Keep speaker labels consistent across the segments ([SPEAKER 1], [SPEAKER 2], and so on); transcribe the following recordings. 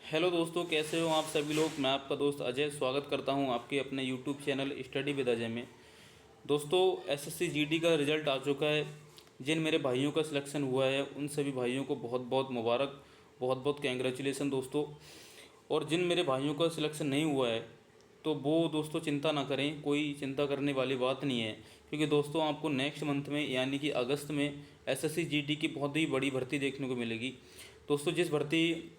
[SPEAKER 1] Hello दोस्तों, कैसे हो आप सभी लोग। मैं आपका दोस्त अजय स्वागत करता हूं आपके अपने YouTube channel study with Ajay में। दोस्तों, एसएससी जीडी का रिज़ल्ट आ चुका है। जिन मेरे भाइयों का सिलेक्शन हुआ है उन सभी भाइयों को बहुत बहुत मुबारक, बहुत बहुत कैंग्रेचुलेसन दोस्तों। और जिन मेरे भाइयों का सिलेक्शन नहीं हुआ है तो वो दोस्तों चिंता ना करें, कोई चिंता करने वाली बात नहीं है। क्योंकि दोस्तों आपको नेक्स्ट मंथ में यानी कि अगस्त में एसएससी जीडी की बहुत ही बड़ी भर्ती देखने को मिलेगी। दोस्तों, जिस भर्ती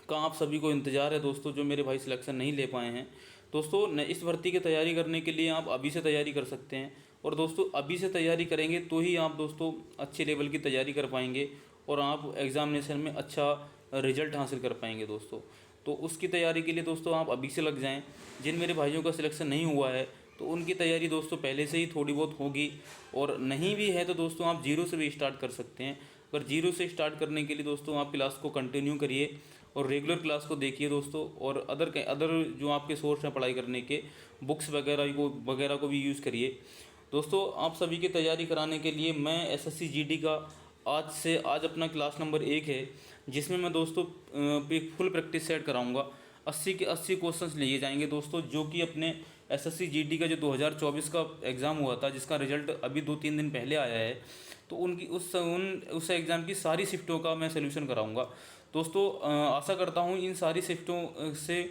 [SPEAKER 1] का आप सभी को इंतज़ार है दोस्तों, जो मेरे भाई सिलेक्शन नहीं ले पाए हैं दोस्तों, इस भर्ती की तैयारी करने के लिए आप अभी से तैयारी कर सकते हैं। और दोस्तों अभी से तैयारी करेंगे तो ही आप दोस्तों अच्छे लेवल की तैयारी कर पाएंगे और आप एग्ज़ामिनेशन में अच्छा रिजल्ट हासिल कर पाएंगे दोस्तों। तो उसकी तैयारी के लिए दोस्तों आप अभी से लग जाएं। जिन मेरे भाइयों का सिलेक्शन नहीं हुआ है तो उनकी तैयारी दोस्तों पहले से ही थोड़ी बहुत होगी, और नहीं भी है तो दोस्तों आप जीरो से भी स्टार्ट कर सकते हैं। पर जीरो से स्टार्ट करने के लिए दोस्तों आप क्लास को कंटिन्यू करिए और रेगुलर क्लास को देखिए दोस्तों। और अदर जो आपके सोर्स हैं पढ़ाई करने के, बुक्स वगैरह को भी यूज़ करिए दोस्तों। आप सभी की तैयारी कराने के लिए मैं एसएससी जीडी का आज अपना क्लास नंबर 1 है, जिसमें मैं दोस्तों फुल प्रैक्टिस सेट कराऊंगा। 80 के 80 क्वेश्चंस लिए जाएंगे दोस्तों, जो कि अपने एसएससी जीडी का जो 2024 का एग्ज़ाम हुआ था, जिसका रिजल्ट अभी 2-3 दिन पहले आया है, तो उनकी उस एग्ज़ाम की सारी शिफ्टों का मैं सलूशन कराऊंगा दोस्तों। आशा करता हूँ इन सारी शिफ्टों से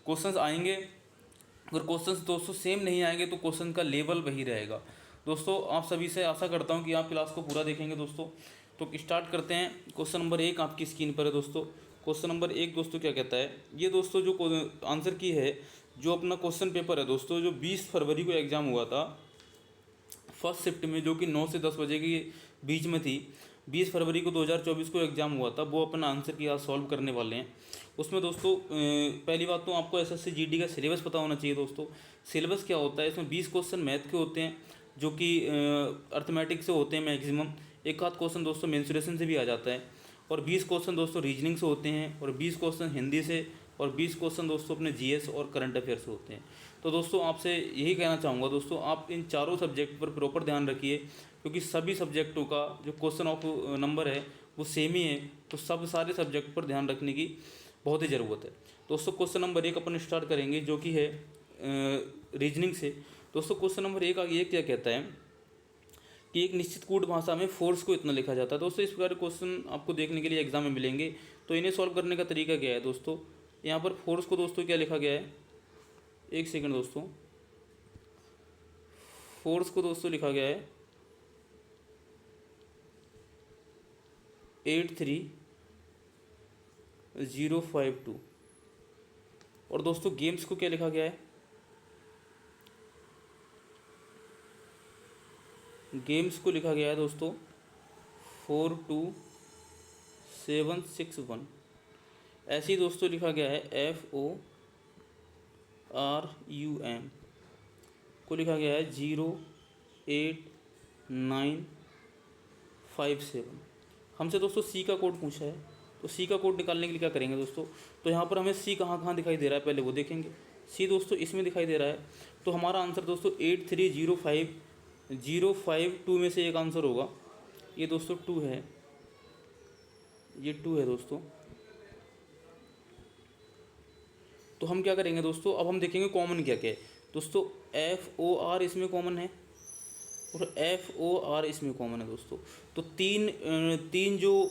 [SPEAKER 1] क्वेश्चंस आएंगे। अगर क्वेश्चंस दोस्तों सेम नहीं आएंगे तो क्वेश्चन का लेवल वही रहेगा दोस्तों। आप सभी से आशा करता हूँ कि आप क्लास को पूरा देखेंगे दोस्तों। तो स्टार्ट करते हैं। क्वेश्चन नंबर 1 आपकी स्क्रीन पर है दोस्तों। क्वेश्चन नंबर 1 दोस्तों क्या कहता है, ये दोस्तों जो आंसर की है, जो अपना क्वेश्चन पेपर है दोस्तों, जो 20 फरवरी को एग्ज़ाम हुआ था फर्स्ट शिफ्ट में, जो कि 9 से 10 बजे के बीच में थी। 20 फरवरी को 2024 को एग्ज़ाम हुआ था, वो अपना आंसर की आज सॉल्व करने वाले हैं। उसमें दोस्तों पहली बात तो आपको एसएससी जीडी का सिलेबस पता होना चाहिए दोस्तों। सिलेबस क्या होता है, इसमें 20 क्वेश्चन मैथ के होते हैं, जो कि अर्थमेटिक से होते हैं मैक्सिमम। एक आध क्वेश्चन दोस्तों मेंसुरेशन से भी आ जाता है, और 20 क्वेश्चन दोस्तों रीजनिंग से होते हैं, और 20 क्वेश्चन हिंदी से, और 20 क्वेश्चन दोस्तों अपने जीएस और करंट अफेयर से होते हैं। तो दोस्तों आपसे यही कहना चाहूँगा दोस्तों, आप इन चारों सब्जेक्ट पर प्रॉपर ध्यान रखिए, क्योंकि सभी सब्जेक्टों का जो क्वेश्चन ऑफ नंबर है वो सेम ही है। तो सारे सब्जेक्ट पर ध्यान रखने की बहुत ही ज़रूरत है दोस्तों। क्वेश्चन नंबर 1 अपन स्टार्ट करेंगे, जो कि है रीजनिंग से दोस्तों। क्वेश्चन नंबर 1 ये क्या कहता है कि एक निश्चित कूट भाषा में फोर्स को इतना लिखा जाता है दोस्तों। इस प्रकार क्वेश्चन आपको देखने के लिए एग्जाम में मिलेंगे। तो इन्हें सॉल्व करने का तरीका क्या है दोस्तों, यहाँ पर फोर्स को दोस्तों क्या लिखा गया है, एक सेकंड दोस्तों, फोर्स को दोस्तों लिखा गया है 83052। और दोस्तों गेम्स को क्या लिखा गया है, गेम्स को लिखा गया है दोस्तों 42761। ऐसे ही दोस्तों लिखा गया है FORUM को लिखा गया है 08957। हमसे दोस्तों सी का कोड पूछा है, तो सी का कोड निकालने के लिए क्या करेंगे दोस्तों। तो यहाँ पर हमें सी कहाँ कहाँ दिखाई दे रहा है पहले वो देखेंगे। सी दोस्तों इसमें दिखाई दे रहा है, तो हमारा आंसर दोस्तों 83052 में से एक आंसर होगा। ये दोस्तों 2 है, ये 2 है दोस्तों। तो हम क्या करेंगे दोस्तों, अब हम देखेंगे कॉमन क्या क्या है दोस्तों। FOR इसमें कॉमन है और FOR इसमें कॉमन है दोस्तों। तो तीन जो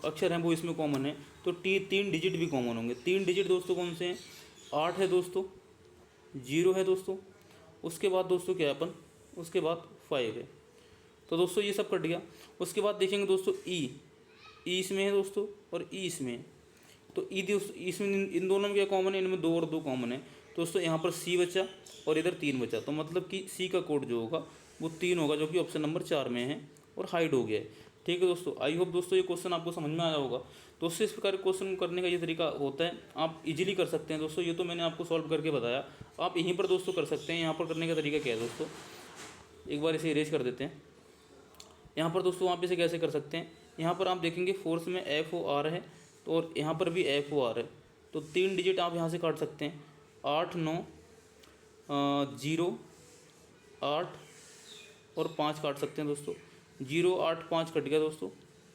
[SPEAKER 1] अक्षर हैं वो इसमें कॉमन है, तो 3 डिजिट भी कॉमन होंगे। 3 डिजिट दोस्तों कौन से हैं, 8 है दोस्तों, 0 है दोस्तों, उसके बाद दोस्तों क्या है अपन, उसके बाद 5 है। तो दोस्तों ये सब कट गया। उसके बाद देखेंगे दोस्तों ई इसमें है दोस्तों, और ई इसमें है। तो ई दोस्तों इसमें इन दोनों में क्या कॉमन है, इनमें 2 और 2 कॉमन है दोस्तों। यहाँ पर सी बचा और इधर 3 बचा, तो मतलब कि सी का कोड जो होगा वो 3 होगा, जो कि ऑप्शन नंबर 4 में है, और हाइड हो गया है। ठीक है दोस्तों, आई होप दोस्तों ये क्वेश्चन आपको समझ में आया होगा दोस्तों। इस प्रकार क्वेश्चन करने का ये तरीका होता है, आप इजीली कर सकते हैं दोस्तों। ये तो मैंने आपको सॉल्व करके बताया, आप यहीं पर दोस्तों कर सकते हैं। यहाँ पर करने का तरीका क्या है दोस्तों, एक बार इसे इरेज कर देते हैं। यहाँ पर दोस्तों आप इसे कैसे कर सकते हैं, यहाँ पर आप देखेंगे फोर्स में FOR है, तो और यहाँ पर भी FOR है। तो 3 डिजिट आप यहाँ से काट सकते हैं, 8 9 0 8 और 5 काट सकते हैं दोस्तों। 0 8 5 कट गया दोस्तों,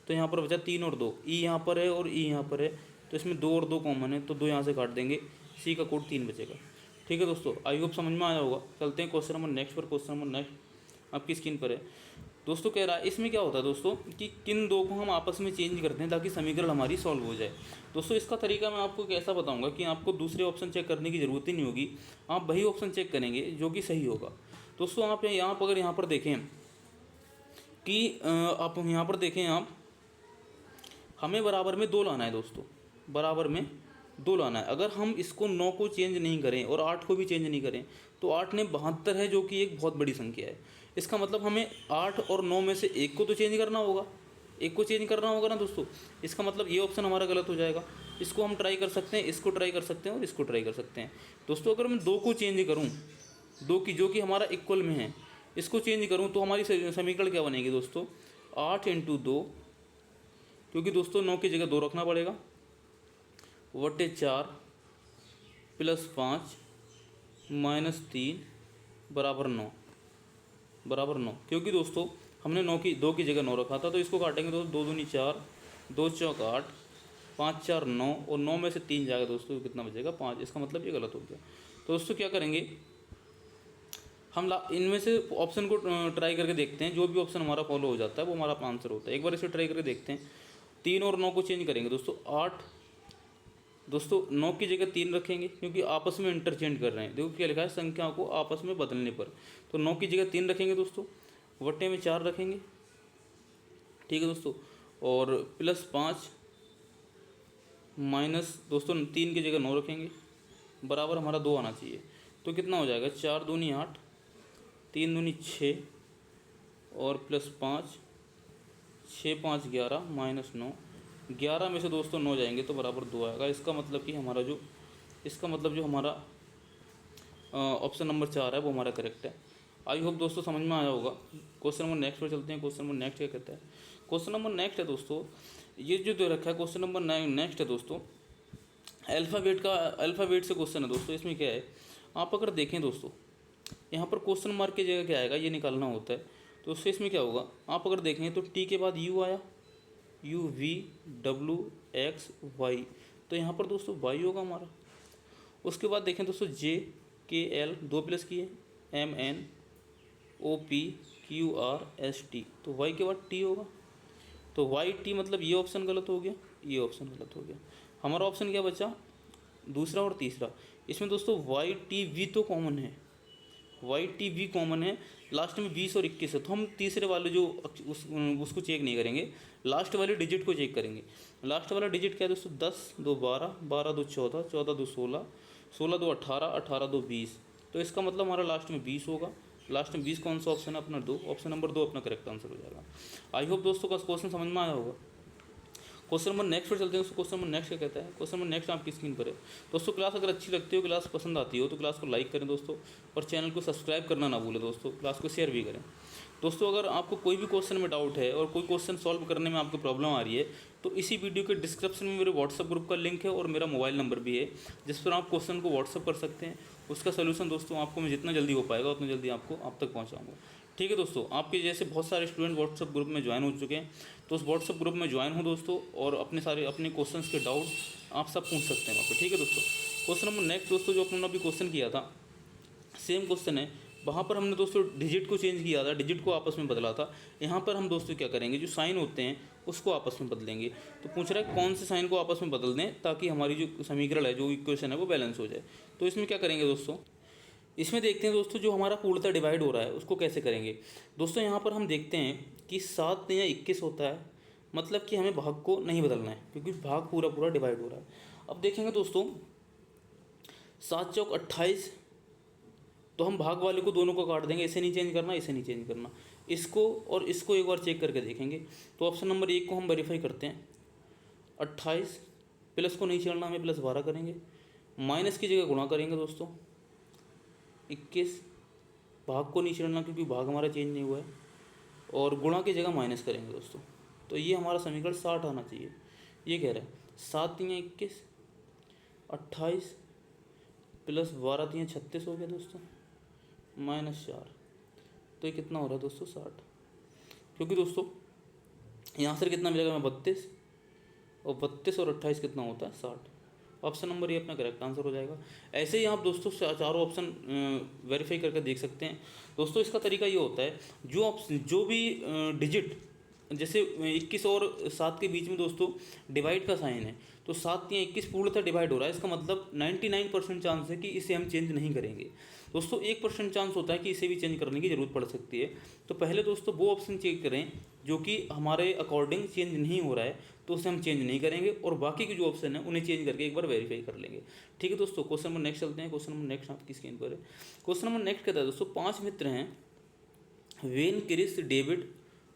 [SPEAKER 1] तो यहाँ पर बचा 3 और 2। ई यहाँ पर है और ई यहाँ पर है, तो इसमें 2 और 2 कॉमन है, तो 2 यहाँ से काट देंगे, सी का कोड 3 बचेगा। ठीक है दोस्तों, आई होप समझ में आया होगा। चलते हैं क्वेश्चन नंबर नेक्स्ट पर। क्वेश्चन नंबर नेक्स्ट आपकी स्क्रीन पर है दोस्तों। कह रहा है इसमें क्या होता है दोस्तों कि किन दो को हम आपस में चेंज करते हैं ताकि समीकरण हमारी सॉल्व हो जाए। दोस्तों इसका तरीका मैं आपको कैसा बताऊंगा कि आपको दूसरे ऑप्शन चेक करने की ज़रूरत ही नहीं होगी, आप वही ऑप्शन चेक करेंगे जो कि सही होगा। दोस्तों आप अगर यहाँ पर देखें कि आप यहाँ पर देखें आप, हमें बराबर में 2 लाना है दोस्तों, बराबर में 2 लाना है। अगर हम इसको 9 को चेंज नहीं करें और 8 को भी चेंज नहीं करें तो 8 ने 72 है, जो कि एक बहुत बड़ी संख्या है। इसका मतलब हमें 8 और 9 में से एक को तो चेंज करना होगा, एक को चेंज करना होगा ना दोस्तों। इसका मतलब ये ऑप्शन हमारा गलत हो जाएगा। इसको हम ट्राई कर सकते हैं, इसको ट्राई कर सकते हैं और इसको ट्राई कर सकते हैं। दोस्तों अगर मैं 2 को चेंज करूँ, 2 की जो कि हमारा इक्वल में है, इसको चेंज करूँ तो हमारी समीकरण क्या बनेगी दोस्तों, 8 × 2, क्योंकि दोस्तों 9 की जगह 2 रखना पड़ेगा, बटे 4 + 5 - 3 बराबर 9, बराबर 9। क्योंकि दोस्तों हमने 2 की जगह 9 रखा था, तो इसको काटेंगे दोस्तों, 2 दूनी 4, 2 चौक 8, 5 4 9, और 9 में से 3 जाएगा दोस्तों, कितना बचेगा 5। इसका मतलब ये गलत हो गया। तो दोस्तों क्या करेंगे, हम इनमें से ऑप्शन को ट्राई करके देखते हैं, जो भी ऑप्शन हमारा फॉलो हो जाता है वो हमारा आंसर होता है। एक बार इसे ट्राई करके देखते हैं। 3 और 9 को चेंज करेंगे दोस्तों, 8, दोस्तों 9 की जगह 3 रखेंगे क्योंकि आपस में इंटरचेंज कर रहे हैं। देखो क्या लिखा है, संख्याओं को आपस में बदलने पर। तो 9 की जगह 3 रखेंगे दोस्तों, वट्टे में 4 रखेंगे, ठीक है दोस्तों, और +5 माइनस दोस्तों 3 की जगह 9 रखेंगे, बराबर हमारा 2 आना चाहिए। तो कितना हो जाएगा, 4 दूनी 8, 3 दूनी 6, और +5, 6 5 11 -9, 11 में से दोस्तों 9 जाएंगे तो बराबर 2 आएगा। इसका मतलब कि हमारा जो हमारा ऑप्शन नंबर 4 है वो हमारा करेक्ट है। आई होप दोस्तों समझ में आया होगा। क्वेश्चन नंबर नेक्स्ट पर चलते हैं। क्वेश्चन नंबर नेक्स्ट क्या कहता है, क्वेश्चन नंबर नेक्स्ट है दोस्तों, ये जो दे रखा है क्वेश्चन नंबर नेक्स्ट है दोस्तों, अल्फ़ाबेट से क्वेश्चन है दोस्तों। इसमें क्या है, आप अगर देखें दोस्तों, यहाँ पर क्वेश्चन मार्क की जगह क्या आएगा, ये निकालना होता है। तो उससे इसमें क्या होगा, आप अगर देखें तो टी के बाद यू आया, UVWXY, तो यहाँ पर दोस्तों वाई होगा हमारा। उसके बाद देखें दोस्तों JKL 2 प्लस किए, MNOPQRST, तो वाई के बाद टी होगा। तो YT मतलब ये ऑप्शन गलत हो गया, ये ऑप्शन गलत हो गया। हमारा ऑप्शन क्या बचा, दूसरा और तीसरा। इसमें दोस्तों YTV तो कॉमन है, YTV कॉमन है, लास्ट में 20 और 21 है। तो हम तीसरे वाले जो उसको चेक नहीं करेंगे, लास्ट वाले डिजिट को चेक करेंगे। लास्ट वाला डिजिट क्या है दोस्तों, 10 2 12, 12 2 14, 14 2 16, 16 2 18, 18 2 20। तो इसका मतलब हमारा लास्ट में 20 होगा। लास्ट में 20 कौन सा ऑप्शन है, अपना 2, ऑप्शन नंबर 2 अपना करेक्ट आंसर हो जाएगा। आई होप दोस्तों का क्वेश्चन समझ में आया होगा। क्वेश्चन नंबर नेक्स्ट पर चलते हैं। क्वेश्चन नंबर नेक्स्ट क्या कहता है, क्वेश्चन नंबर नेक्स्ट आपकी स्क्रीन पर है दोस्तों। क्लास अगर अच्छी लगती हो, क्लास पसंद आती हो तो क्लास को लाइक करें दोस्तों, और चैनल को सब्सक्राइब करना ना भूलें दोस्तों। क्लास को शेयर भी करें दोस्तों। अगर आपको कोई भी क्वेश्चन में डाउट है और कोई क्वेश्चन सॉल्व करने में आपको प्रॉब्लम आ रही है, तो इसी वीडियो के डिस्क्रिप्शन में मेरे व्हाट्सअप ग्रुप का लिंक है और मेरा मोबाइल नंबर भी है, जिस पर आप क्वेश्चन को व्हाट्सअप कर सकते हैं। उसका सोल्यूशन दोस्तों आपको मैं जितना जल्दी हो पाएगा उतना जल्दी आपको आप तक पहुँचाऊँगा। ठीक है दोस्तों, आपके जैसे बहुत सारे स्टूडेंट व्हाट्सअप ग्रुप में ज्वाइन हो चुके हैं, तो उस व्हाट्सअप ग्रुप में ज्वाइन हो दोस्तों, और अपने क्वेश्चंस के डाउट आप सब पूछ सकते हैं वहाँ पे। ठीक है दोस्तों, क्वेश्चन नंबर नेक्स्ट दोस्तों, जो अपने अभी क्वेश्चन किया था सेम क्वेश्चन है। वहाँ पर हमने दोस्तों डिजिट को चेंज किया था, डिजिट को आपस में बदला था। यहाँ पर हम दोस्तों क्या करेंगे, जो साइन होते हैं उसको आपस में बदलेंगे। तो पूछ रहा है कौन से साइन को आपस में बदल दें ताकि हमारी जो समीकरण है, जो इक्वेशन है वो बैलेंस हो जाए। तो इसमें क्या करेंगे दोस्तों, इसमें देखते हैं दोस्तों जो हमारा पूर्णतः डिवाइड हो रहा है उसको कैसे करेंगे दोस्तों। यहाँ पर हम देखते हैं कि 7 या 21 होता है, मतलब कि हमें भाग को नहीं बदलना है क्योंकि भाग पूरा पूरा डिवाइड हो रहा है। अब देखेंगे दोस्तों 7 चौक 28, तो हम भाग वाले को दोनों को काट देंगे, इसे नहीं चेंज करना, इसे नहीं चेंज करना, इसको और इसको एक बार चेक करके देखेंगे। तो ऑप्शन नंबर 1 को हम वेरीफाई करते हैं, 28 प्लस को नहीं छेड़ना, हमें +12 करेंगे, माइनस की जगह गुणा करेंगे दोस्तों, 21 भाग को नहीं छेड़ना क्योंकि भाग हमारा चेंज नहीं हुआ है, और गुणा की जगह माइनस करेंगे दोस्तों। तो ये हमारा समीकरण 60 आना चाहिए। ये कह रहा है 7 × 21, 28 + 12 × 36 हो गया दोस्तों, -4। तो ये कितना हो रहा है दोस्तों, 60। क्योंकि दोस्तों यहाँ से कितना मिलेगा हमें, 32, और 32 और 28 कितना होता है 60। ऑप्शन नंबर ये अपना करेक्ट आंसर हो जाएगा। ऐसे ही आप दोस्तों चारों ऑप्शन वेरीफाई करके देख सकते हैं। दोस्तों इसका तरीका ये होता है, जो भी डिजिट, जैसे 21 और 7 के बीच में दोस्तों डिवाइड का साइन है, तो 7 या 21 पूर्णतः डिवाइड हो रहा है, इसका मतलब 99% चांस है कि इसे हम चेंज नहीं करेंगे। दोस्तों 1% चांस होता है कि इसे भी चेंज करने की ज़रूरत पड़ सकती है। तो पहले दोस्तों वो ऑप्शन चेक करें जो कि हमारे अकॉर्डिंग चेंज नहीं हो रहा है, तो उसे हम चेंज नहीं करेंगे, और बाकी के जो ऑप्शन है उन्हें चेंज करके एक बार वेरीफाई कर लेंगे। ठीक है दोस्तों, क्वेश्चन नंबर नेक्स्ट चलते हैं। क्वेश्चन नंबर नेक्स्ट आपकी स्क्रीन पर है। क्वेश्चन नंबर नेक्स्ट कहता है दोस्तों, 5 मित्र हैं, वेन, क्रिस, डेविड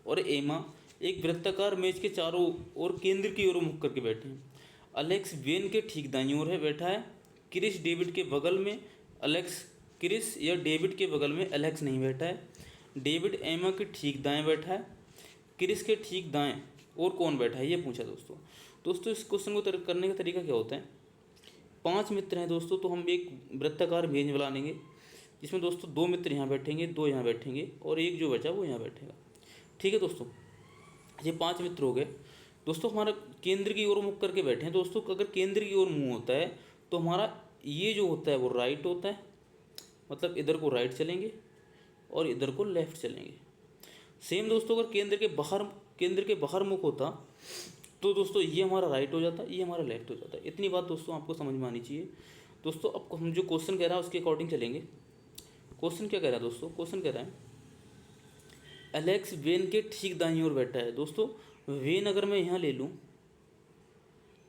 [SPEAKER 1] और एमा एक वृत्ताकार मेज के चारों ओर केंद्र की ओर मुख करके बैठे हैं। अलेक्स वेन के ठीक दाईं ओर है बैठा है, क्रिस डेविड के बगल में, अलेक्स क्रिस या डेविड के बगल में अलेक्स नहीं बैठा है, डेविड एमा के ठीक दाएं बैठा है, क्रिस के ठीक दाएं और कौन बैठा है, ये पूछा दोस्तों इस क्वेश्चन को करने का तरीका क्या होता है, 5 मित्र हैं दोस्तों, तो हम एक वृत्ताकार मेज बना लेंगे, जिसमें दोस्तों 2 मित्र यहाँ बैठेंगे, 2 यहाँ बैठेंगे और एक जो बचा वो यहाँ बैठेगा। ठीक है दोस्तों, ये 5 मित्र हो गए दोस्तों। हमारा केंद्र की ओर मुख करके बैठे हैं दोस्तों। अगर केंद्र की ओर मुँह होता है तो हमारा ये जो होता है वो राइट होता है, मतलब इधर को राइट चलेंगे और इधर को लेफ्ट चलेंगे। सेम दोस्तों अगर केंद्र के बाहर मुख होता तो दोस्तों ये हमारा राइट हो जाता, ये हमारा लेफ्ट हो जाता। इतनी बात दोस्तों आपको समझ में आनी चाहिए। दोस्तों अब हम जो क्वेश्चन कह रहा है उसके अकॉर्डिंग चलेंगे। क्वेश्चन क्या कह रहा है दोस्तों, क्वेश्चन कह रहा है एलेक्स वेन के ठीक दाईं ओर बैठा है। दोस्तों वेन अगर मैं यहाँ ले लूँ,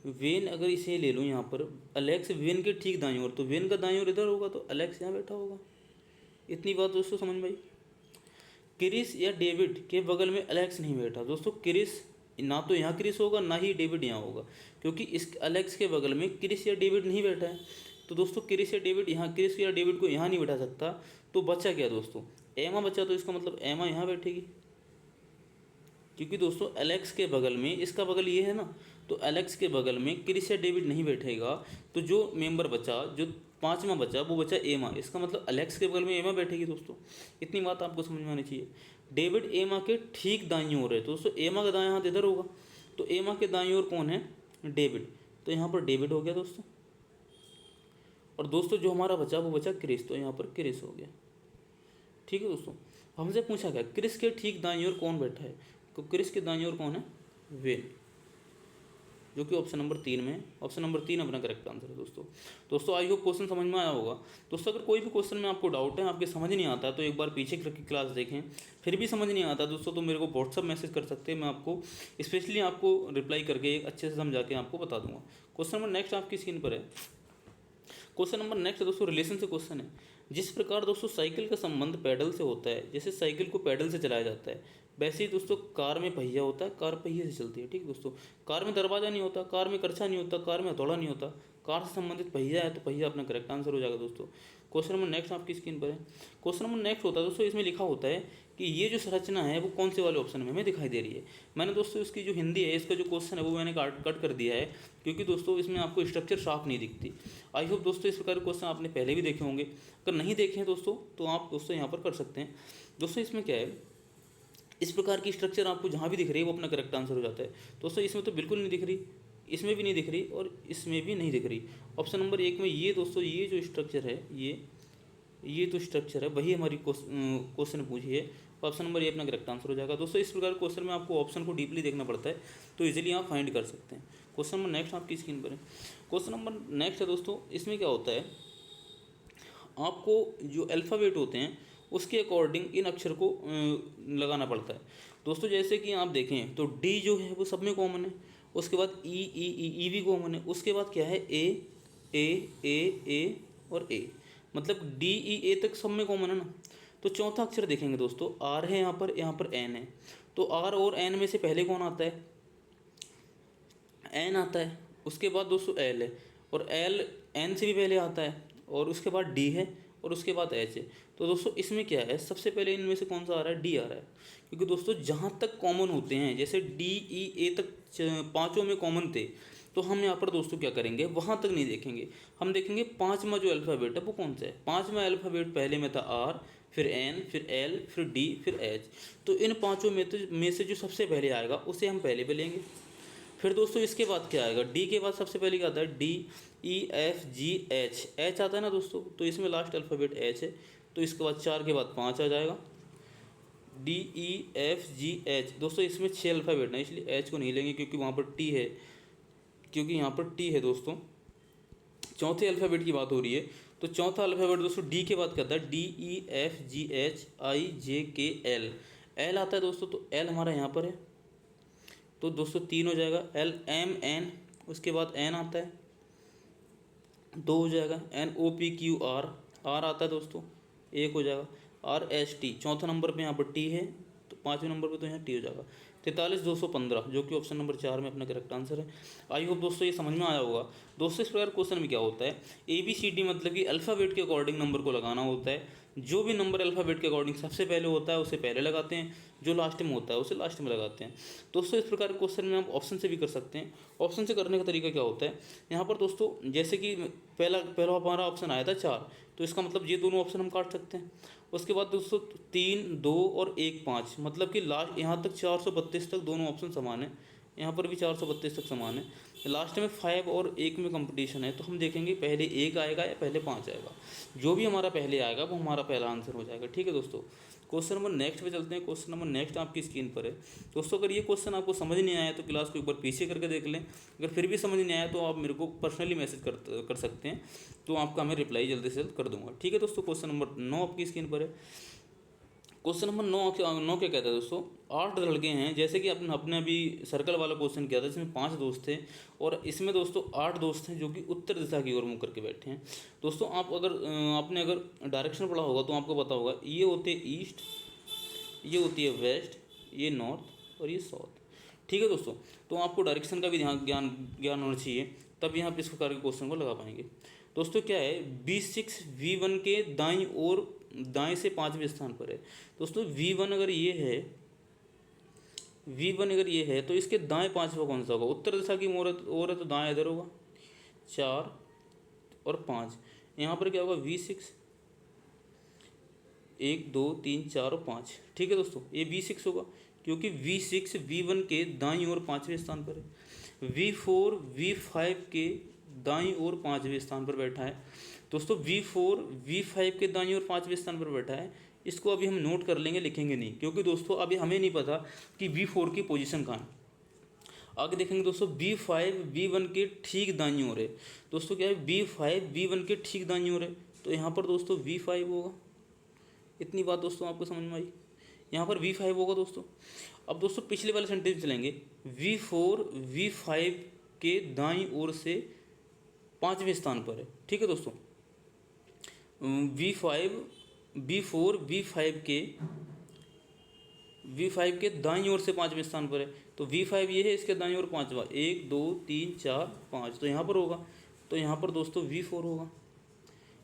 [SPEAKER 1] वेन अगर इसे ले लूँ यहाँ पर, अलेक्स वेन के ठीक दाईं ओर, तो वेन का दाईं ओर इधर होगा तो अलेक्स यहाँ बैठा होगा। इतनी बात दोस्तों समझ में आई। क्रिस या डेविड के बगल में अलेक्स नहीं बैठा। दोस्तों क्रिस ना तो यहाँ क्रिस होगा ना ही डेविड यहाँ होगा, क्योंकि इस अलेक्स के बगल में क्रिस या डेविड नहीं बैठा है। तो दोस्तों क्रिस या डेविड यहाँ, क्रिस या डेविड को यहाँ नहीं बैठा सकता, तो बचा क्या दोस्तों, एमा बचा। तो इसका मतलब एमा यहाँ बैठेगी, क्योंकि दोस्तों एलेक्स के बगल में, इसका बगल ये है ना, तो एलेक्स के बगल में क्रिस या डेविड नहीं बैठेगा, तो जो मेंबर बचा, जो 5वां बचा वो बचा एमा। इसका मतलब एलेक्स के बगल में एमा बैठेगी दोस्तों। इतनी बात आपको समझ में आनी चाहिए। डेविड एमा के ठीक दाईं ओर है, तो दोस्तों एमा का दायां हाथ इधर होगा, तो एमा के दाईं ओर कौन है, डेविड, तो यहाँ पर डेविड हो गया दोस्तों। और दोस्तों जो हमारा बचा वो बचा क्रिस, तो यहाँ पर क्रिस हो गया। ठीक है दोस्तों, हमसे पूछा गया क्रिस के ठीक दाईं ओर कौन बैठा है, तो क्रिस के दाईं ओर कौन है, वेन, जो कि ऑप्शन नंबर 3 में है। ऑप्शन नंबर 3 अपना करेक्ट आंसर है दोस्तों आई होप क्वेश्चन समझ में आया होगा। दोस्तों अगर कोई भी क्वेश्चन में आपको डाउट है, आपके समझ नहीं आता, तो एक बार पीछे की क्लास देखें, फिर भी समझ नहीं आता दोस्तों, तो मेरे को व्हाट्सअप मैसेज कर सकते हैं, मैं आपको स्पेशली आपको रिप्लाई करके एक अच्छे से समझा के आपको बता दूंगा। क्वेश्चन नंबर नेक्स्ट आपकी स्क्रीन पर है। क्वेश्चन नंबर नेक्स्ट दोस्तों रिलेशन से क्वेश्चन है। जिस प्रकार दोस्तों साइकिल का संबंध पैडल से होता है, जैसे साइकिल को पैडल से चलाया जाता है, वैसे ही दोस्तों कार में पहिया होता है, कार पहिए से चलती है। ठीक है दोस्तों, कार में दरवाज़ा नहीं होता, कार में करछा नहीं होता, कार में हथौड़ा नहीं होता, कार से संबंधित पहिया है, तो पहिया अपना करेक्ट आंसर हो जाएगा दोस्तों। क्वेश्चन नंबर नेक्स्ट आपकी स्क्रीन पर है। क्वेश्चन नंबर नेक्स्ट होता है दोस्तों, इसमें लिखा होता है कि ये जो संरचना है वो कौन से वाले ऑप्शन में हमें दिखाई दे रही है। मैंने दोस्तों इसकी जो हिंदी है, इसका जो क्वेश्चन है वो मैंने कट कर दिया है, क्योंकि दोस्तों इसमें आपको स्ट्रक्चर साफ नहीं दिखती। आई होप दोस्तों इस प्रकार के क्वेश्चन आपने पहले भी देखे होंगे, अगर नहीं देखे हैं दोस्तों तो आप दोस्तों यहाँ पर कर सकते हैं। दोस्तों इसमें क्या है, इस प्रकार की स्ट्रक्चर आपको जहाँ भी दिख रही है वो अपना करेक्ट आंसर हो जाता है। दोस्तों इसमें तो बिल्कुल नहीं दिख रही, इसमें भी नहीं दिख रही और इसमें भी नहीं दिख रही। ऑप्शन नंबर 1 में ये दोस्तों, ये जो स्ट्रक्चर है, ये तो स्ट्रक्चर है, वही हमारी क्वेश्चन पूछी है। ऑप्शन नंबर 1 अपना करेक्ट आंसर हो जाएगा। दोस्तों इस प्रकार क्वेश्चन में आपको ऑप्शन को डीपली देखना पड़ता है, तो इजीली आप फाइंड कर सकते हैं। क्वेश्चन नंबर नेक्स्ट आपकी स्क्रीन पर है। क्वेश्चन नंबर नेक्स्ट है दोस्तों, इसमें क्या होता है, आपको जो अल्फ़ाबेट होते हैं उसके अकॉर्डिंग इन अक्षर को लगाना पड़ता है दोस्तों। जैसे कि आप देखें तो डी जो है वो सब में कॉमन है, उसके बाद ई भी कॉमन है, उसके बाद क्या है ए और ए, मतलब डी ई ए तक सब में कॉमन है ना। तो चौथा अक्षर देखेंगे दोस्तों, आर है यहाँ पर एन है, तो आर और एन में से पहले कौन आता है, एन आता है। उसके बाद दोस्तों एल है, और एल एन से भी पहले आता है, और उसके बाद डी है, और उसके बाद एच है। तो दोस्तों इसमें क्या है, सबसे पहले इनमें से कौन सा आ रहा है, डी आ रहा है, क्योंकि दोस्तों जहाँ तक कॉमन होते हैं, जैसे डी ई ए तक पाँचों में कॉमन थे, तो हम यहाँ पर दोस्तों क्या करेंगे, वहाँ तक नहीं देखेंगे, हम देखेंगे 5वां जो अल्फ़ाबेट है वो कौन सा है। 5वां अल्फ़ाबेट पहले में था आर, फिर एन, फिर एल, फिर डी, फिर एच। तो इन पाँचों में से जो सबसे पहले आएगा उसे हम पहले पे लेंगे, फिर दोस्तों इसके बाद क्या आएगा, डी के बाद सबसे पहले क्या आता है, D E F G H, H आता है ना दोस्तों, तो इसमें लास्ट अल्फ़ाबेट एच है, तो इसके बाद 4 के बाद 5 आ जाएगा, D E F G H. दोस्तों इसमें 6 अल्फ़ाबेट है, इसलिए एच को नहीं लेंगे क्योंकि वहाँ पर टी है, क्योंकि यहाँ पर टी है दोस्तों। चौथे अल्फ़ाबेट की बात हो रही है, तो चौथा अल्फ़ाबेट दोस्तों डी के बाद क्या आता है, D E F G H I J K L, L आता है दोस्तों, तो एल हमारा यहाँ पर है, तो दोस्तों 3 हो जाएगा, एल एम एन, उसके बाद एन आता है 2 हो जाएगा, N O P Q R, R आता है दोस्तों 1 हो जाएगा, आर एस टी, चौथा नंबर पे यहाँ पर टी है, तो 5वें नंबर पे तो यहाँ टी हो जाएगा, 43,215, जो कि ऑप्शन नंबर 4 में अपना करेक्ट आंसर है। आई होप दोस्तों ये समझ में आया होगा। दोस्तों इस प्रकार क्वेश्चन में क्या होता है, ए बी सी डी मतलब कि अल्फ़ाबेट के अकॉर्डिंग नंबर को लगाना होता है, जो भी नंबर अल्फ़ाबेट के अकॉर्डिंग सबसे पहले होता है उसे पहले लगाते हैं, जो लास्ट में होता है उसे लास्ट में लगाते हैं। दोस्तों इस प्रकार के क्वेश्चन में हम ऑप्शन से भी कर सकते हैं। ऑप्शन से करने का तरीका क्या होता है, यहाँ पर दोस्तों जैसे कि पहला हमारा ऑप्शन आया था 4, तो इसका मतलब ये दोनों ऑप्शन हम काट सकते हैं। उसके बाद दोस्तों 3, 2 और 1, 5, मतलब कि लास्ट यहाँ तक 432 तक दोनों ऑप्शन समान है, यहाँ पर भी 432 तक समान है। लास्ट में 5 और 1 में कंपटीशन है, तो हम देखेंगे पहले 1 आएगा या पहले 5 आएगा, जो भी हमारा पहले आएगा वो हमारा पहला आंसर हो जाएगा। ठीक है दोस्तों, क्वेश्चन नंबर नेक्स्ट पे चलते हैं। क्वेश्चन नंबर नेक्स्ट आपकी स्क्रीन पर है दोस्तों। अगर ये क्वेश्चन आपको समझ नहीं आया तो क्लास को एक बार पीछे करके देख लें, अगर फिर भी समझ नहीं आया तो आप मेरे को पर्सनली मैसेज कर सकते हैं, तो आपका मैं रिप्लाई जल्दी से जल्द कर दूंगा। ठीक है दोस्तों, क्वेश्चन नंबर 9 आपकी स्क्रीन पर है। क्वेश्चन नंबर 9 क्या कहता है दोस्तों, 8 लड़के हैं, जैसे कि अपने अभी सर्कल वाला क्वेश्चन किया था, इसमें 5 दोस्त थे और इसमें दोस्तों 8 दोस्त हैं जो कि उत्तर दिशा की ओर मुँह करके बैठे हैं। दोस्तों आपने अगर डायरेक्शन पढ़ा होगा तो आपको पता होगा, ये होते ईस्ट, ये होती है वेस्ट, ये नॉर्थ और ये साउथ। ठीक है दोस्तों, तो आपको डायरेक्शन का भी ज्ञान होना चाहिए, तब यहाँ पे इस प्रकार के क्वेश्चन को लगा पाएंगे। दोस्तों क्या है, B6 V1 के दाईं ओर, दाएं से 5वें स्थान पर है। दोस्तों V1 अगर ये है तो इसके दाएं 5वां कौन सा होगा, उत्तर दिशा की ओर है तो दाएं इधर होगा, 4 और 5, यहाँ पर क्या होगा V6, 1 2 3 4 और 5। ठीक है दोस्तों, ये V6 होगा क्योंकि V6 V1 के दाईं ओर 5वें स्थान पर है, V4 V5 के दाईं ओर 5वें स्थान पर बैठा है। दोस्तों V4 V5 के दाईं ओर 5वें स्थान पर बैठा है, इसको अभी हम नोट कर लेंगे, लिखेंगे नहीं, क्योंकि दोस्तों अभी हमें नहीं पता कि V4 की पोजीशन कहाँ है। आगे देखेंगे दोस्तों, B5 V1 के ठीक दाईं ओर है। दोस्तों क्या है, B5 V1 के ठीक दाईं ओर है, तो यहाँ पर दोस्तों V5 होगा। इतनी बात दोस्तों आपको समझ में आई, यहाँ पर V5 होगा दोस्तों। अब दोस्तों पिछले वाले सेंटेंस चलेंगे, V4 V5 के दाईं ओर से 5वें स्थान पर है। ठीक है दोस्तों, B4 V5 के दाईं ओर से 5वें स्थान पर है, तो V5 ये है, इसके दाईं ओर 5वां, 1 2 3 4 5, तो यहाँ पर होगा, तो यहाँ पर दोस्तों V4 होगा।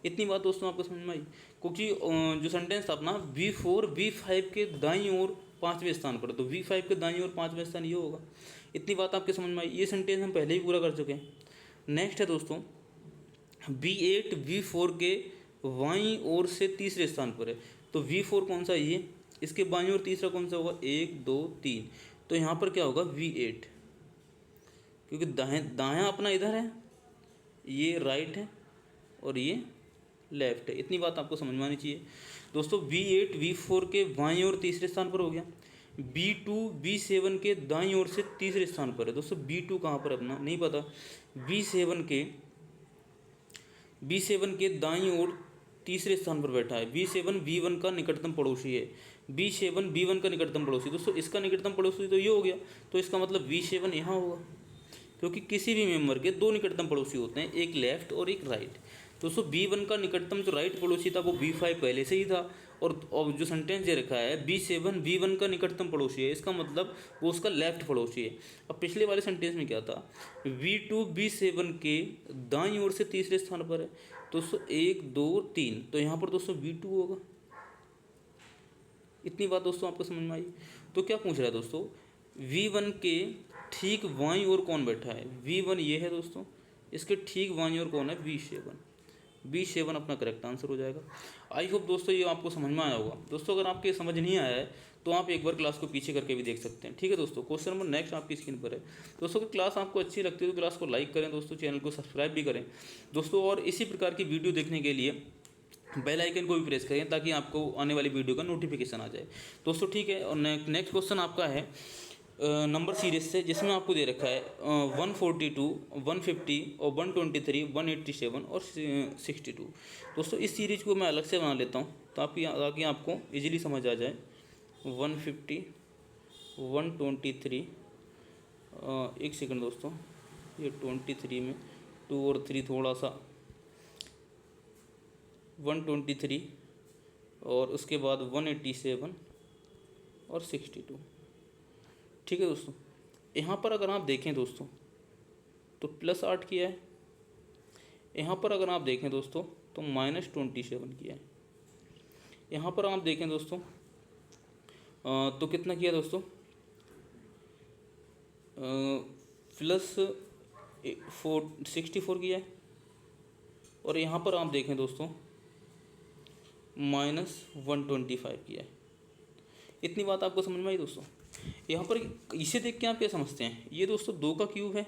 [SPEAKER 1] इतनी बात दोस्तों आपको समझ में आई, क्योंकि जो सेंटेंस था अपना V4 V5 के दाईं ओर 5वें स्थान पर, तो V5 के दाईं ओर 5वां स्थान ये होगा। इतनी बात आपके समझ में आई, ये सेंटेंस हम पहले ही पूरा कर चुके हैं। नेक्स्ट है दोस्तों, B8 V4 के बाईं ओर से 3रे स्थान पर है, तो V4 कौन सा, ये, इसके बाईं ओर तीसरा कौन सा होगा, 1 2 3, तो यहाँ पर क्या होगा V8, क्योंकि दायां अपना इधर है, ये राइट है और ये लेफ्ट है। इतनी बात आपको समझ में आनी चाहिए दोस्तों। B8 V4 के बाईं ओर 3रे स्थान पर हो गया। B2 B7 के दाईं ओर से 3रे स्थान पर है। दोस्तों B2 कहाँ पर अपना नहीं पता, B7 के दाईं ओर 3रे स्थान पर बैठा है। B7 B1 का निकटतम पड़ोसी है, B7 B1 का निकटतम पड़ोसी। दोस्तों इसका निकटतम पड़ोसी तो ये हो गया, तो इसका मतलब B7 यहाँ होगा, क्योंकि किसी भी मेंबर के 2 निकटतम पड़ोसी होते हैं, एक लेफ्ट और एक राइट। दोस्तों B1 का निकटतम जो राइट पड़ोसी था वो B5 पहले से ही था, और जो सेंटेंस ये रखा है B7 B1 का निकटतम पड़ोसी है, इसका मतलब वो उसका लेफ्ट पड़ोसी है। अब पिछले वाले सेंटेंस में क्या था, V2 B7 के दाईं ओर से 3रे स्थान पर है। दोस्तों 1 2 3, तो यहाँ पर दोस्तों V2 होगा। इतनी बात दोस्तों आपको समझ में आई। तो क्या पूछ रहा है दोस्तों, V1 के ठीक बाईं ओर कौन बैठा है, V1 ये है दोस्तों, इसके ठीक बाईं ओर कौन है, B7 अपना करेक्ट आंसर हो जाएगा। आई होप दोस्तों ये आपको समझ में आया होगा। दोस्तों अगर आपके समझ नहीं आया है तो आप एक बार क्लास को पीछे करके भी देख सकते हैं। ठीक है दोस्तों, क्वेश्चन नंबर नेक्स्ट आपकी स्क्रीन पर है। दोस्तों अगर क्लास आपको अच्छी लगती है तो क्लास को लाइक करें दोस्तों, चैनल को सब्सक्राइब भी करें दोस्तों, और इसी प्रकार की वीडियो देखने के लिए बेल आइकन को भी प्रेस करें ताकि आपको आने वाली वीडियो का नोटिफिकेशन आ जाए दोस्तों। ठीक है, और नेक्स्ट क्वेश्चन आपका है नंबर सीरीज से, जिसमें आपको दे रखा है 142, 150 और 123, 187 और 62। दोस्तों इस सीरीज को मैं अलग से बना लेता हूँ ताकि आपको इजीली समझ आ जाए। 150, 123, एक सेकंड दोस्तों, ये 23 में 2 और 3 थोड़ा सा, 123 और उसके बाद 187 और 62। ठीक है दोस्तों, यहाँ पर अगर आप देखें दोस्तों तो +8 किया है, यहाँ पर अगर आप देखें दोस्तों तो -27 किया है, यहाँ पर आप देखें दोस्तों तो कितना किया दोस्तों, +64 किया है, और यहाँ पर आप देखें दोस्तों -125 किया है। इतनी बात आपको समझ में आई दोस्तों। यहाँ पर इसे देख के आप क्या समझते हैं, ये दोस्तों 2 का क्यूब है,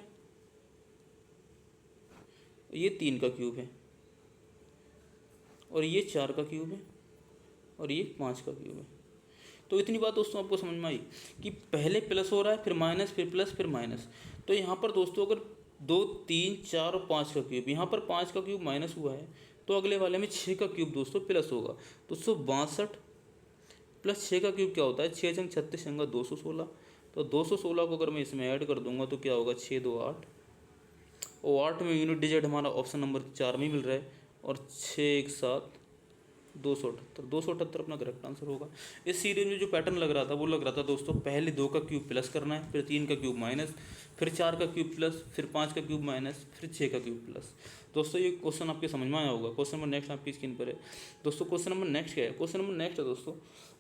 [SPEAKER 1] ये 3 का क्यूब है, और ये 4 का क्यूब है, और ये 5 का क्यूब है। तो इतनी बात दोस्तों आपको समझ में आई कि पहले प्लस हो रहा है, फिर माइनस, फिर प्लस, फिर माइनस। तो यहाँ पर दोस्तों अगर 2, 3, 4 और 5 का क्यूब, यहाँ पर 5 का क्यूब माइनस हुआ है तो अगले वाले में 6 का क्यूब दोस्तों प्लस होगा। दोस्तों 62 प्लस 6 का क्यूब क्या होता है, 6 जंग 36 होगा 216। तो 216 को अगर मैं इसमें ऐड कर दूंगा तो क्या होगा, 6 2 8, और 8 में यूनिट डिजिट हमारा ऑप्शन नंबर 4 में मिल रहा है, और 6 1 7 278 अपना करेक्ट आंसर होगा। इस सीरीज में जो पैटर्न लग रहा था वो लग रहा था दोस्तों, पहले 2 का क्यूब प्लस करना है, फिर 3 का क्यूब माइनस, फिर 4 का क्यूब प्लस, फिर 5 का क्यूब माइनस, फिर 6 का क्यूब प्लस। दोस्तों ये क्वेश्चन आपके समझ में आया होगा। क्वेश्चन नंबर नेक्स्ट आपकी स्क्रीन पर है दोस्तों। क्वेश्चन नंबर नेक्स्ट क्या है, क्वेश्चन नंबर नेक्स्ट है दोस्तों,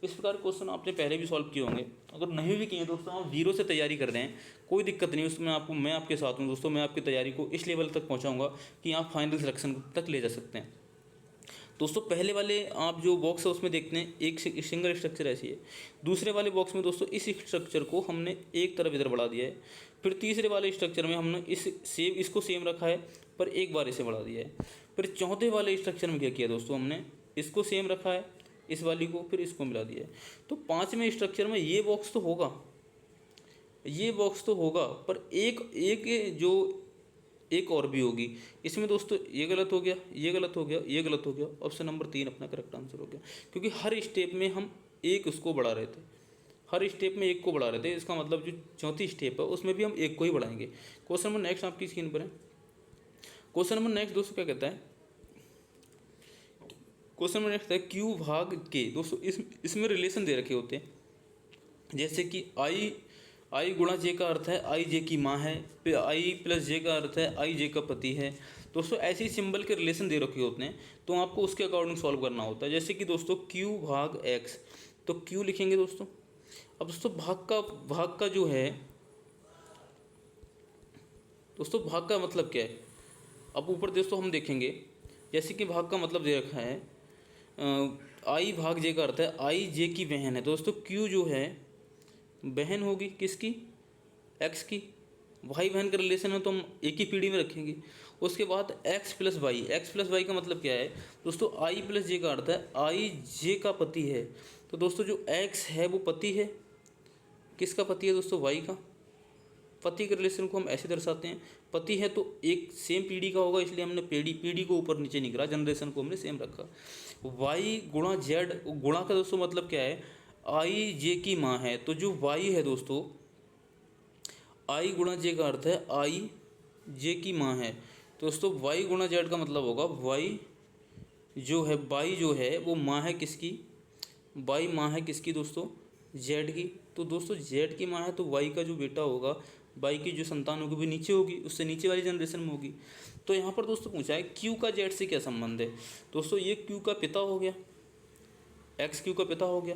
[SPEAKER 1] इस प्रकार क्वेश्चन आपने पहले भी सॉल्व किए होंगे, अगर नहीं भी किए दोस्तों आप 0 से तैयारी कर रहे हैं, कोई दिक्कत नहीं, उसमें मैं आपके साथ हूँ दोस्तों। मैं आपकी तैयारी को इस लेवल तक पहुँचाऊँगा कि आप फाइनल सिलेक्शन तक ले जा सकते हैं दोस्तों। पहले वाले आप जो बॉक्स है उसमें देखते हैं एक सिंगल स्ट्रक्चर ऐसी है, दूसरे वाले बॉक्स में दोस्तों इस स्ट्रक्चर को हमने एक तरफ इधर बढ़ा दिया है, फिर तीसरे वाले स्ट्रक्चर में हमने इसको सेम रखा है पर एक बार इसे बढ़ा दिया है, फिर चौथे वाले स्ट्रक्चर में क्या किया दोस्तों, हमने इसको सेम रखा है इस वाली को, फिर इसको मिला दिया है। तो 5वें स्ट्रक्चर में ये बॉक्स तो होगा, ये बॉक्स तो होगा, पर एक जो एक और भी होगी इसमें दोस्तों। ये गलत हो गया, ये गलत हो गया, ये गलत हो गया, ऑप्शन नंबर 3 अपना करेक्ट आंसर हो गया, क्योंकि हर स्टेप में हम एक उसको बढ़ा रहे थे, हर स्टेप में एक को बढ़ा रहे थे। इसका मतलब जो चौथी स्टेप है उसमें भी हम एक को ही बढ़ाएंगे। क्वेश्चन नंबर नेक्स्ट आपकी स्क्रीन पर है। क्वेश्चन नंबर नेक्स्ट दोस्तों क्या कहता है, क्वेश्चन नंबर नेक्स्ट है क्यू भाग के। दोस्तों इसमें रिलेशन दे रखे होते हैं, जैसे कि आई गुणा जे का अर्थ है आई जे की माँ है, फिर आई प्लस जे का अर्थ है आई जे का पति है। दोस्तों ऐसे ही सिंबल के रिलेशन दे रखे होते हैं, तो आपको उसके अकॉर्डिंग सॉल्व करना होता है। जैसे कि दोस्तों क्यू भाग एक्स, तो क्यू लिखेंगे दोस्तों। अब दोस्तों भाग का जो है दोस्तों, भाग का मतलब क्या है, अब ऊपर दोस्तों हम देखेंगे, जैसे कि भाग का मतलब दे रखा है आई भाग जे का अर्थ है आई जे की बहन है। दोस्तों क्यू जो है बहन होगी किसकी, एक्स की। भाई बहन का रिलेशन है तो हम एक ही पीढ़ी में रखेंगे। उसके बाद एक्स प्लस वाई का मतलब क्या है दोस्तों, आई प्लस जे का अर्थ है आई जे का पति है। तो दोस्तों जो एक्स है वो पति है, किसका पति है दोस्तों, वाई का। पति के रिलेशन को हम ऐसे दर्शाते हैं, पति है तो एक सेम पीढ़ी का होगा, इसलिए हमने पीढ़ी को ऊपर नीचे नहीं करा, जनरेशन को हमने सेम रखा। वाई गुणा जेड, गुणा का दोस्तों मतलब क्या है, आई जे की माँ है, तो जो वाई है दोस्तों, आई गुणा जे का अर्थ है आई जे की माँ है। तो दोस्तों वाई गुणा जेड का मतलब होगा वाई जो है, बाई जो है वो माँ है किसकी, बाई माँ है किसकी दोस्तों, जेड की। तो दोस्तों जेड की माँ है तो वाई का जो बेटा होगा, बाई की जो संतान होगी वो नीचे होगी, उससे नीचे वाली जनरेशन में होगी। तो यहाँ पर दोस्तों पूछा है क्यू का जेड से क्या संबंध है। दोस्तों ये क्यू का पिता हो गया, एक्स क्यू का पिता हो गया,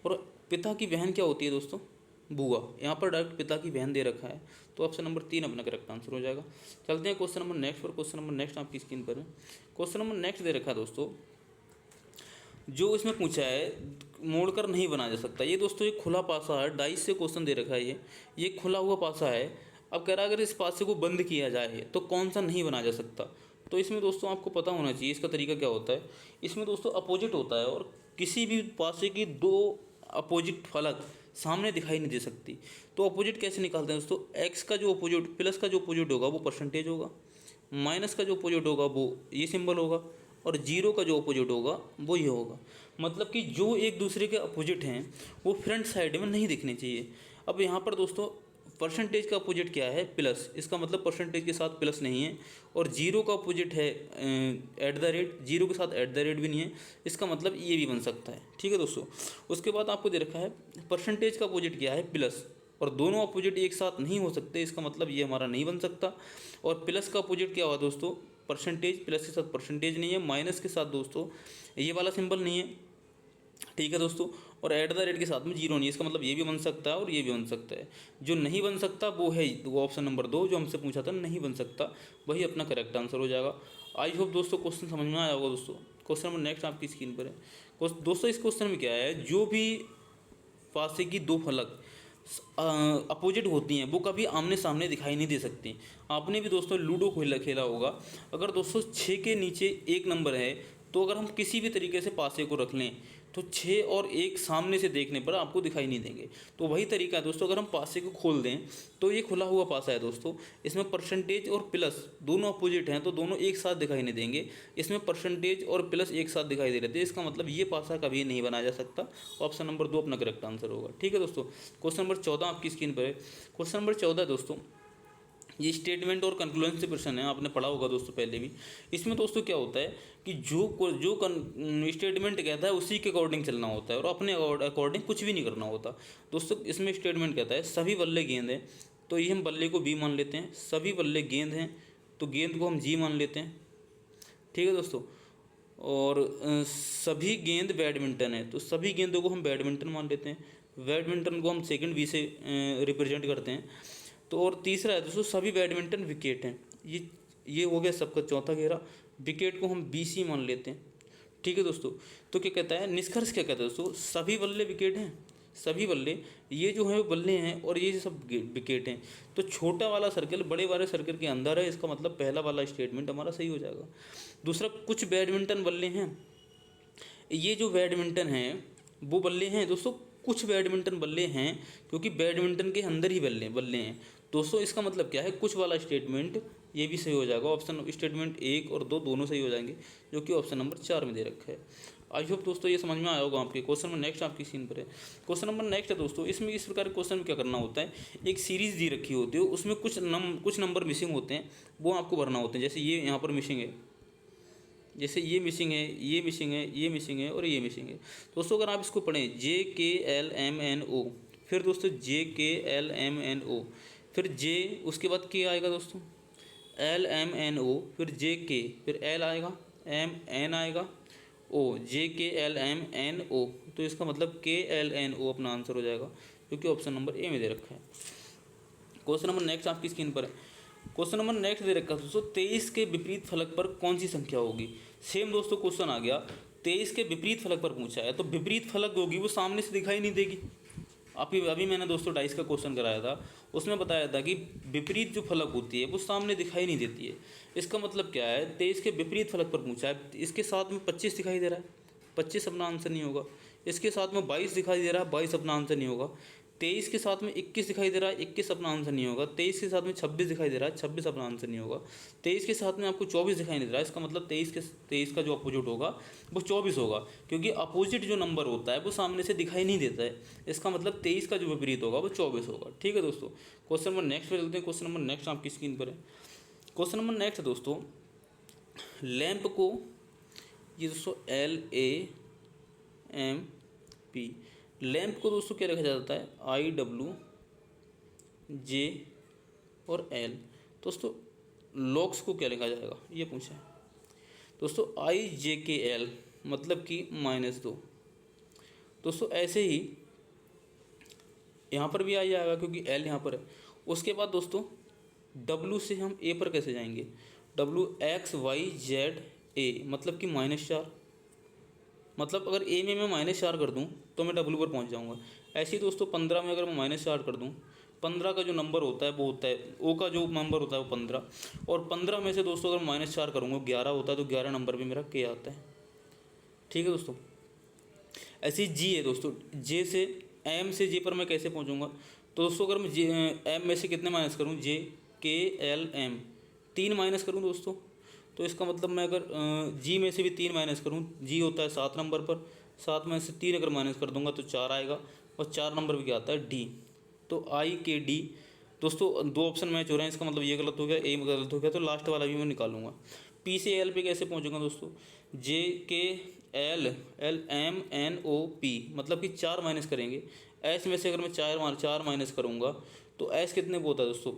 [SPEAKER 1] और पिता की बहन क्या होती है दोस्तों, बुआ। यहाँ पर डायरेक्ट पिता की बहन दे रखा है, तो ऑप्शन नंबर 3 अपना करेक्ट आंसर हो जाएगा। चलते हैं क्वेश्चन नंबर नेक्स्ट पर। क्वेश्चन नंबर नेक्स्ट आपकी स्क्रीन पर है। क्वेश्चन नंबर नेक्स्ट दे रखा है दोस्तों, जो इसमें पूछा है मोड़कर नहीं बनाया जा सकता। ये दोस्तों एक खुला पासा है, डाइस से क्वेश्चन दे रखा है, ये खुला हुआ पासा है। अब कह रहा है अगर इस पासे को बंद किया जाए तो कौन सा नहीं बनाया जा सकता। तो इसमें दोस्तों आपको पता होना चाहिए इसका तरीका क्या होता है। इसमें दोस्तों अपोजिट होता है और किसी भी पासे की दो अपोजिट फलक सामने दिखाई नहीं दे सकती। तो अपोजिट कैसे निकालते हैं दोस्तों, एक्स का जो अपोजिट, प्लस का जो अपोजिट होगा वो परसेंटेज होगा, माइनस का जो अपोजिट होगा वो ये सिंबल होगा, और जीरो का जो अपोजिट होगा वो ये होगा। मतलब कि जो एक दूसरे के अपोजिट हैं वो फ्रंट साइड में नहीं दिखने चाहिए। अब यहाँ पर दोस्तों परसेंटेज का अपोजिट क्या है, प्लस, इसका मतलब परसेंटेज के साथ प्लस नहीं है। और जीरो का अपोजिट है एट द रेट, जीरो के साथ एट द रेट भी नहीं है, इसका मतलब ये भी बन सकता है। ठीक है दोस्तों। उसके बाद आपको दे रखा है परसेंटेज का अपोजिट क्या है, प्लस, और दोनों अपोजिट एक साथ नहीं हो सकते, इसका मतलब ये हमारा नहीं बन सकता। और प्लस का अपोजिट क्या हुआ दोस्तों, परसेंटेज, प्लस के साथ परसेंटेज नहीं है, माइनस के साथ दोस्तों ये वाला सिंबल नहीं है। ठीक है दोस्तों। और ऐट द रेट के साथ में जीरो नहीं है, इसका मतलब ये भी बन सकता है और ये भी बन सकता है। जो नहीं बन सकता वो है वो ऑप्शन नंबर 2 जो हमसे पूछा था, नहीं बन सकता, वही अपना करेक्ट आंसर हो जाएगा। आई होप दोस्तों क्वेश्चन समझ में आया होगा दोस्तों। क्वेश्चन नंबर नेक्स्ट आपकी स्क्रीन पर है। दोस्तों इस क्वेश्चन में क्या है, जो भी पासे की दो फलक अपोजिट होती हैं वो कभी आमने सामने दिखाई नहीं दे सकती। आपने भी दोस्तों लूडो खेला होगा। अगर दोस्तों 6 के नीचे 1 नंबर है तो अगर हम किसी भी तरीके से पासे को रख लें तो 6 और 1 सामने से देखने पर आपको दिखाई नहीं देंगे। तो वही तरीका है दोस्तों, अगर हम पासे को खोल दें तो ये खुला हुआ पासा है दोस्तों, इसमें परसेंटेज और प्लस दोनों अपोजिट हैं तो दोनों एक साथ दिखाई नहीं देंगे। इसमें परसेंटेज और प्लस एक साथ दिखाई दे रहे थे, इसका मतलब ये पासा कभी नहीं बनाया जा सकता। ऑप्शन नंबर 2 अपना करेक्ट आंसर होगा। ठीक है दोस्तों। क्वेश्चन नंबर 14 आपकी स्क्रीन पर है। क्वेश्चन नंबर 14 दोस्तों ये स्टेटमेंट और कंक्लुएंस से प्रश्न है, आपने पढ़ा होगा दोस्तों पहले भी। इसमें दोस्तों क्या होता है कि जो स्टेटमेंट कहता है उसी के अकॉर्डिंग चलना होता है और अपने अकॉर्डिंग कुछ भी नहीं करना होता दोस्तों। इसमें स्टेटमेंट कहता है सभी बल्ले गेंद हैं, तो ये हम बल्ले को बी मान लेते हैं। सभी बल्ले गेंद हैं तो गेंद को हम जी मान लेते हैं। ठीक है दोस्तों। और सभी गेंद बैडमिंटन है तो सभी गेंदों को हम बैडमिंटन मान लेते हैं। बैडमिंटन को हम सेकंड बी से रिप्रेजेंट करते हैं। तो और तीसरा है दोस्तों सभी बैडमिंटन विकेट हैं। ये हो गया सबका चौथा घेरा। विकेट को हम बी सी मान लेते हैं। ठीक है दोस्तों। तो क्या कहता है, निष्कर्ष क्या कहता है दोस्तों, सभी बल्ले विकेट हैं, सभी बल्ले, ये जो है बल्ले हैं और ये सब विकेट हैं। तो छोटा वाला सर्कल बड़े वाले सर्कल के अंदर है, इसका मतलब पहला वाला स्टेटमेंट हमारा सही हो जाएगा। दूसरा, कुछ बैडमिंटन बल्ले हैं, ये जो बैडमिंटन हैं वो बल्ले हैं दोस्तों, कुछ बैडमिंटन बल्ले हैं क्योंकि बैडमिंटन के अंदर ही बल्ले हैं दोस्तों। इसका मतलब क्या है, कुछ वाला स्टेटमेंट ये भी सही हो जाएगा। ऑप्शन स्टेटमेंट 1 और 2 दोनों सही हो जाएंगे, जो कि ऑप्शन नंबर 4 में दे रखा है। आई होप दोस्तों ये समझ में आया होगा आपके। क्वेश्चन नंबर नेक्स्ट आपकी स्क्रीन पर है। क्वेश्चन नंबर नेक्स्ट है दोस्तों, इसमें इस प्रकार के क्वेश्चन में क्या करना होता है, एक सीरीज़ दी रखी होती है, उसमें कुछ नंबर मिसिंग होते हैं, वो आपको भरना होते हैं। जैसे ये यहाँ पर मिसिंग है, जैसे ये मिसिंग है, ये मिसिंग है, ये मिसिंग है और ये मिसिंग है दोस्तों। अगर आप इसको पढ़ें JKLMNO, फिर दोस्तों JKLMNO, फिर J, उसके बाद K आएगा दोस्तों, LMNO, फिर JK, फिर L आएगा, MN आएगा, O, JKLMNO। तो इसका मतलब KLNO अपना आंसर हो जाएगा, क्योंकि ऑप्शन नंबर ए में दे रखा है। क्वेश्चन नंबर नेक्स्ट आपकी स्क्रीन पर है। क्वेश्चन नंबर नेक्स्ट दे रखा है दोस्तों, 23 के विपरीत फलक पर कौन सी संख्या होगी। सेम दोस्तों क्वेश्चन आ गया, 23 के विपरीत फलक पर पूछा है, तो विपरीत फलक होगी वो सामने से दिखाई नहीं देगी। अभी मैंने दोस्तों डाइस का क्वेश्चन कराया था, उसमें बताया था कि विपरीत जो फलक होती है वो सामने दिखाई नहीं देती है। इसका मतलब क्या है, 23 के विपरीत फलक पर पूछा है, इसके साथ में 25 दिखाई दे रहा है, 25 अपना आंसर नहीं होगा। इसके साथ में 22 दिखाई दे रहा है, 22 अपना आंसर नहीं होगा। 23 के साथ में 21 दिखाई दे रहा है, 21 अपना आंसर नहीं होगा। 23 के साथ में 26 दिखाई दे रहा है, 26 अपना आंसर नहीं होगा। 23 के साथ में आपको 24 दिखाई नहीं दे रहा है, इसका मतलब 23 का जो अपोजिट होगा वो 24 होगा, क्योंकि अपोजिट जो नंबर होता है वो सामने से दिखाई नहीं देता है। इसका मतलब 23 का जो विपरीत होगा वो 24 होगा। ठीक है दोस्तों। क्वेश्चन नंबर नेक्स्ट पे चलते हैं। क्वेश्चन नंबर नेक्स्ट आपकी स्क्रीन पर है। क्वेश्चन नंबर नेक्स्ट है दोस्तों, लैंप को, ये दोस्तों LAMP, लैंप को दोस्तों क्या रखा जाता है, IWJ और L। दोस्तों लॉक्स को क्या लिखा जाएगा, ये पूछा है दोस्तों, IJKL, मतलब कि -2। दोस्तों ऐसे ही यहाँ पर भी आ जाएगा क्योंकि L यहाँ पर है। उसके बाद दोस्तों W से हम A पर कैसे जाएंगे, WXYZA, मतलब कि -4। मतलब अगर ए में मैं -4 कर दूं तो मैं W पर पहुंच जाऊंगा। ऐसे ही दोस्तों 15 में अगर मैं -4 कर दूं, 15 का जो नंबर होता है वो होता है ओ का जो नंबर होता है वो 15, और 15 में से दोस्तों अगर -4 करूँगा 11 होता है, तो 11 नंबर पे मेरा के आता है। ठीक है दोस्तों। ऐसे ही जी है दोस्तों, जे से एम से जे पर मैं कैसे पहुंचूंगा? तो दोस्तों अगर मैं जे एम में से कितने माइनस करूं, जे के एल एम 3 माइनस करूं दोस्तों, तो इसका मतलब मैं अगर जी में से भी 3 माइनस करूं, जी होता है 7 नंबर पर, 7 में से 3 अगर माइनस कर दूंगा तो 4 आएगा, और 4 नंबर पर क्या आता है? डी। तो आई के डी दोस्तों 2 ऑप्शन मैच हो रहे हैं, इसका मतलब ये गलत हो गया, ए गलत हो गया, तो लास्ट वाला भी मैं निकालूंगा। पी से एल पे कैसे पहुंचूंगा दोस्तों? J K L L M N O P, मतलब कि 4 माइनस करेंगे। एस में से अगर मैं 4 माइनस करूँगा तो एस कितने पे होता है दोस्तों?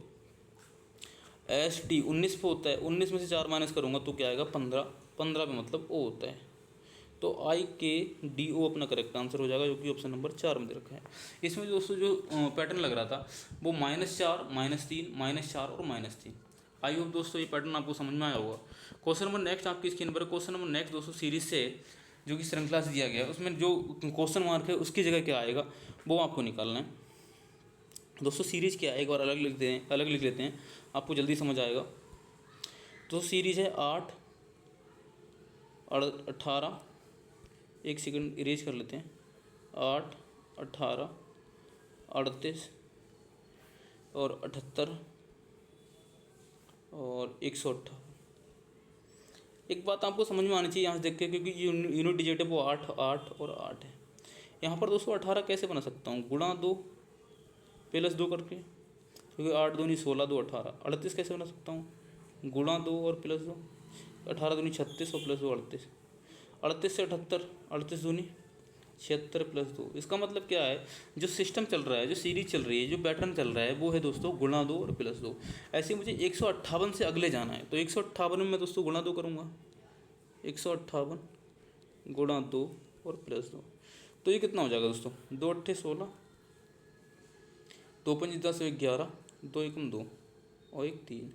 [SPEAKER 1] एस टी 19 पे होता है। 19 में से 4 माइनस करूँगा तो क्या आएगा? 15। 15 पे मतलब ओ होता है। तो आई के डी ओ अपना करेक्ट आंसर हो जाएगा, जो कि ऑप्शन नंबर 4 में दे रखा है। इसमें दोस्तों जो पैटर्न लग रहा था वो -4, -3, -4 और -3। आई होप दोस्तों ये पैटर्न आपको समझ में आया होगा। क्वेश्चन नंबर नेक्स्ट आपकी स्क्रीन पर। क्वेश्चन नंबर नेक्स्ट दोस्तों सीरीज से जो कि श्रृंखला से दिया गया है, उसमें जो क्वेश्चन मार्क है उसकी जगह क्या आएगा वो आपको निकालना है। दोस्तों सीरीज क्या है एक बार अलग लिख लेते हैं, आपको जल्दी समझ आएगा। तो सीरीज है 8, 18, एक सेकंड इरेज कर लेते हैं, 8, 18, 38 और 78 और 158। एक बात आपको समझ में आनी चाहिए यहाँ से देख के, क्योंकि यूनिट डिजिट है वो 8, 8 और 8 है। यहाँ पर दोस्तों 18 कैसे बना सकता हूँ? गुणा 2 प्लस 2 करके, क्योंकि 8 दूनी 16, 2 18। 38 कैसे बना सकता हूँ? गुणा 2 और प्लस 2, 18 दूनी 36 और प्लस 2 38। 38 से 78, 38 दूनी 76 प्लस 2। इसका मतलब क्या है? जो सिस्टम चल रहा है, जो सीरीज चल रही है, जो पैटर्न चल रहा है वो है दोस्तों गुणा 2 और प्लस 2। ऐसे मुझे 158 से अगले जाना है, तो 158 में मैं दोस्तों गुणा 2 करूँगा, 158 गुणा 2 और प्लस 2, तो ये कितना हो जाएगा दोस्तों? 2 8 16, 2 5 10 1 11, 2 1 2 और 1 3,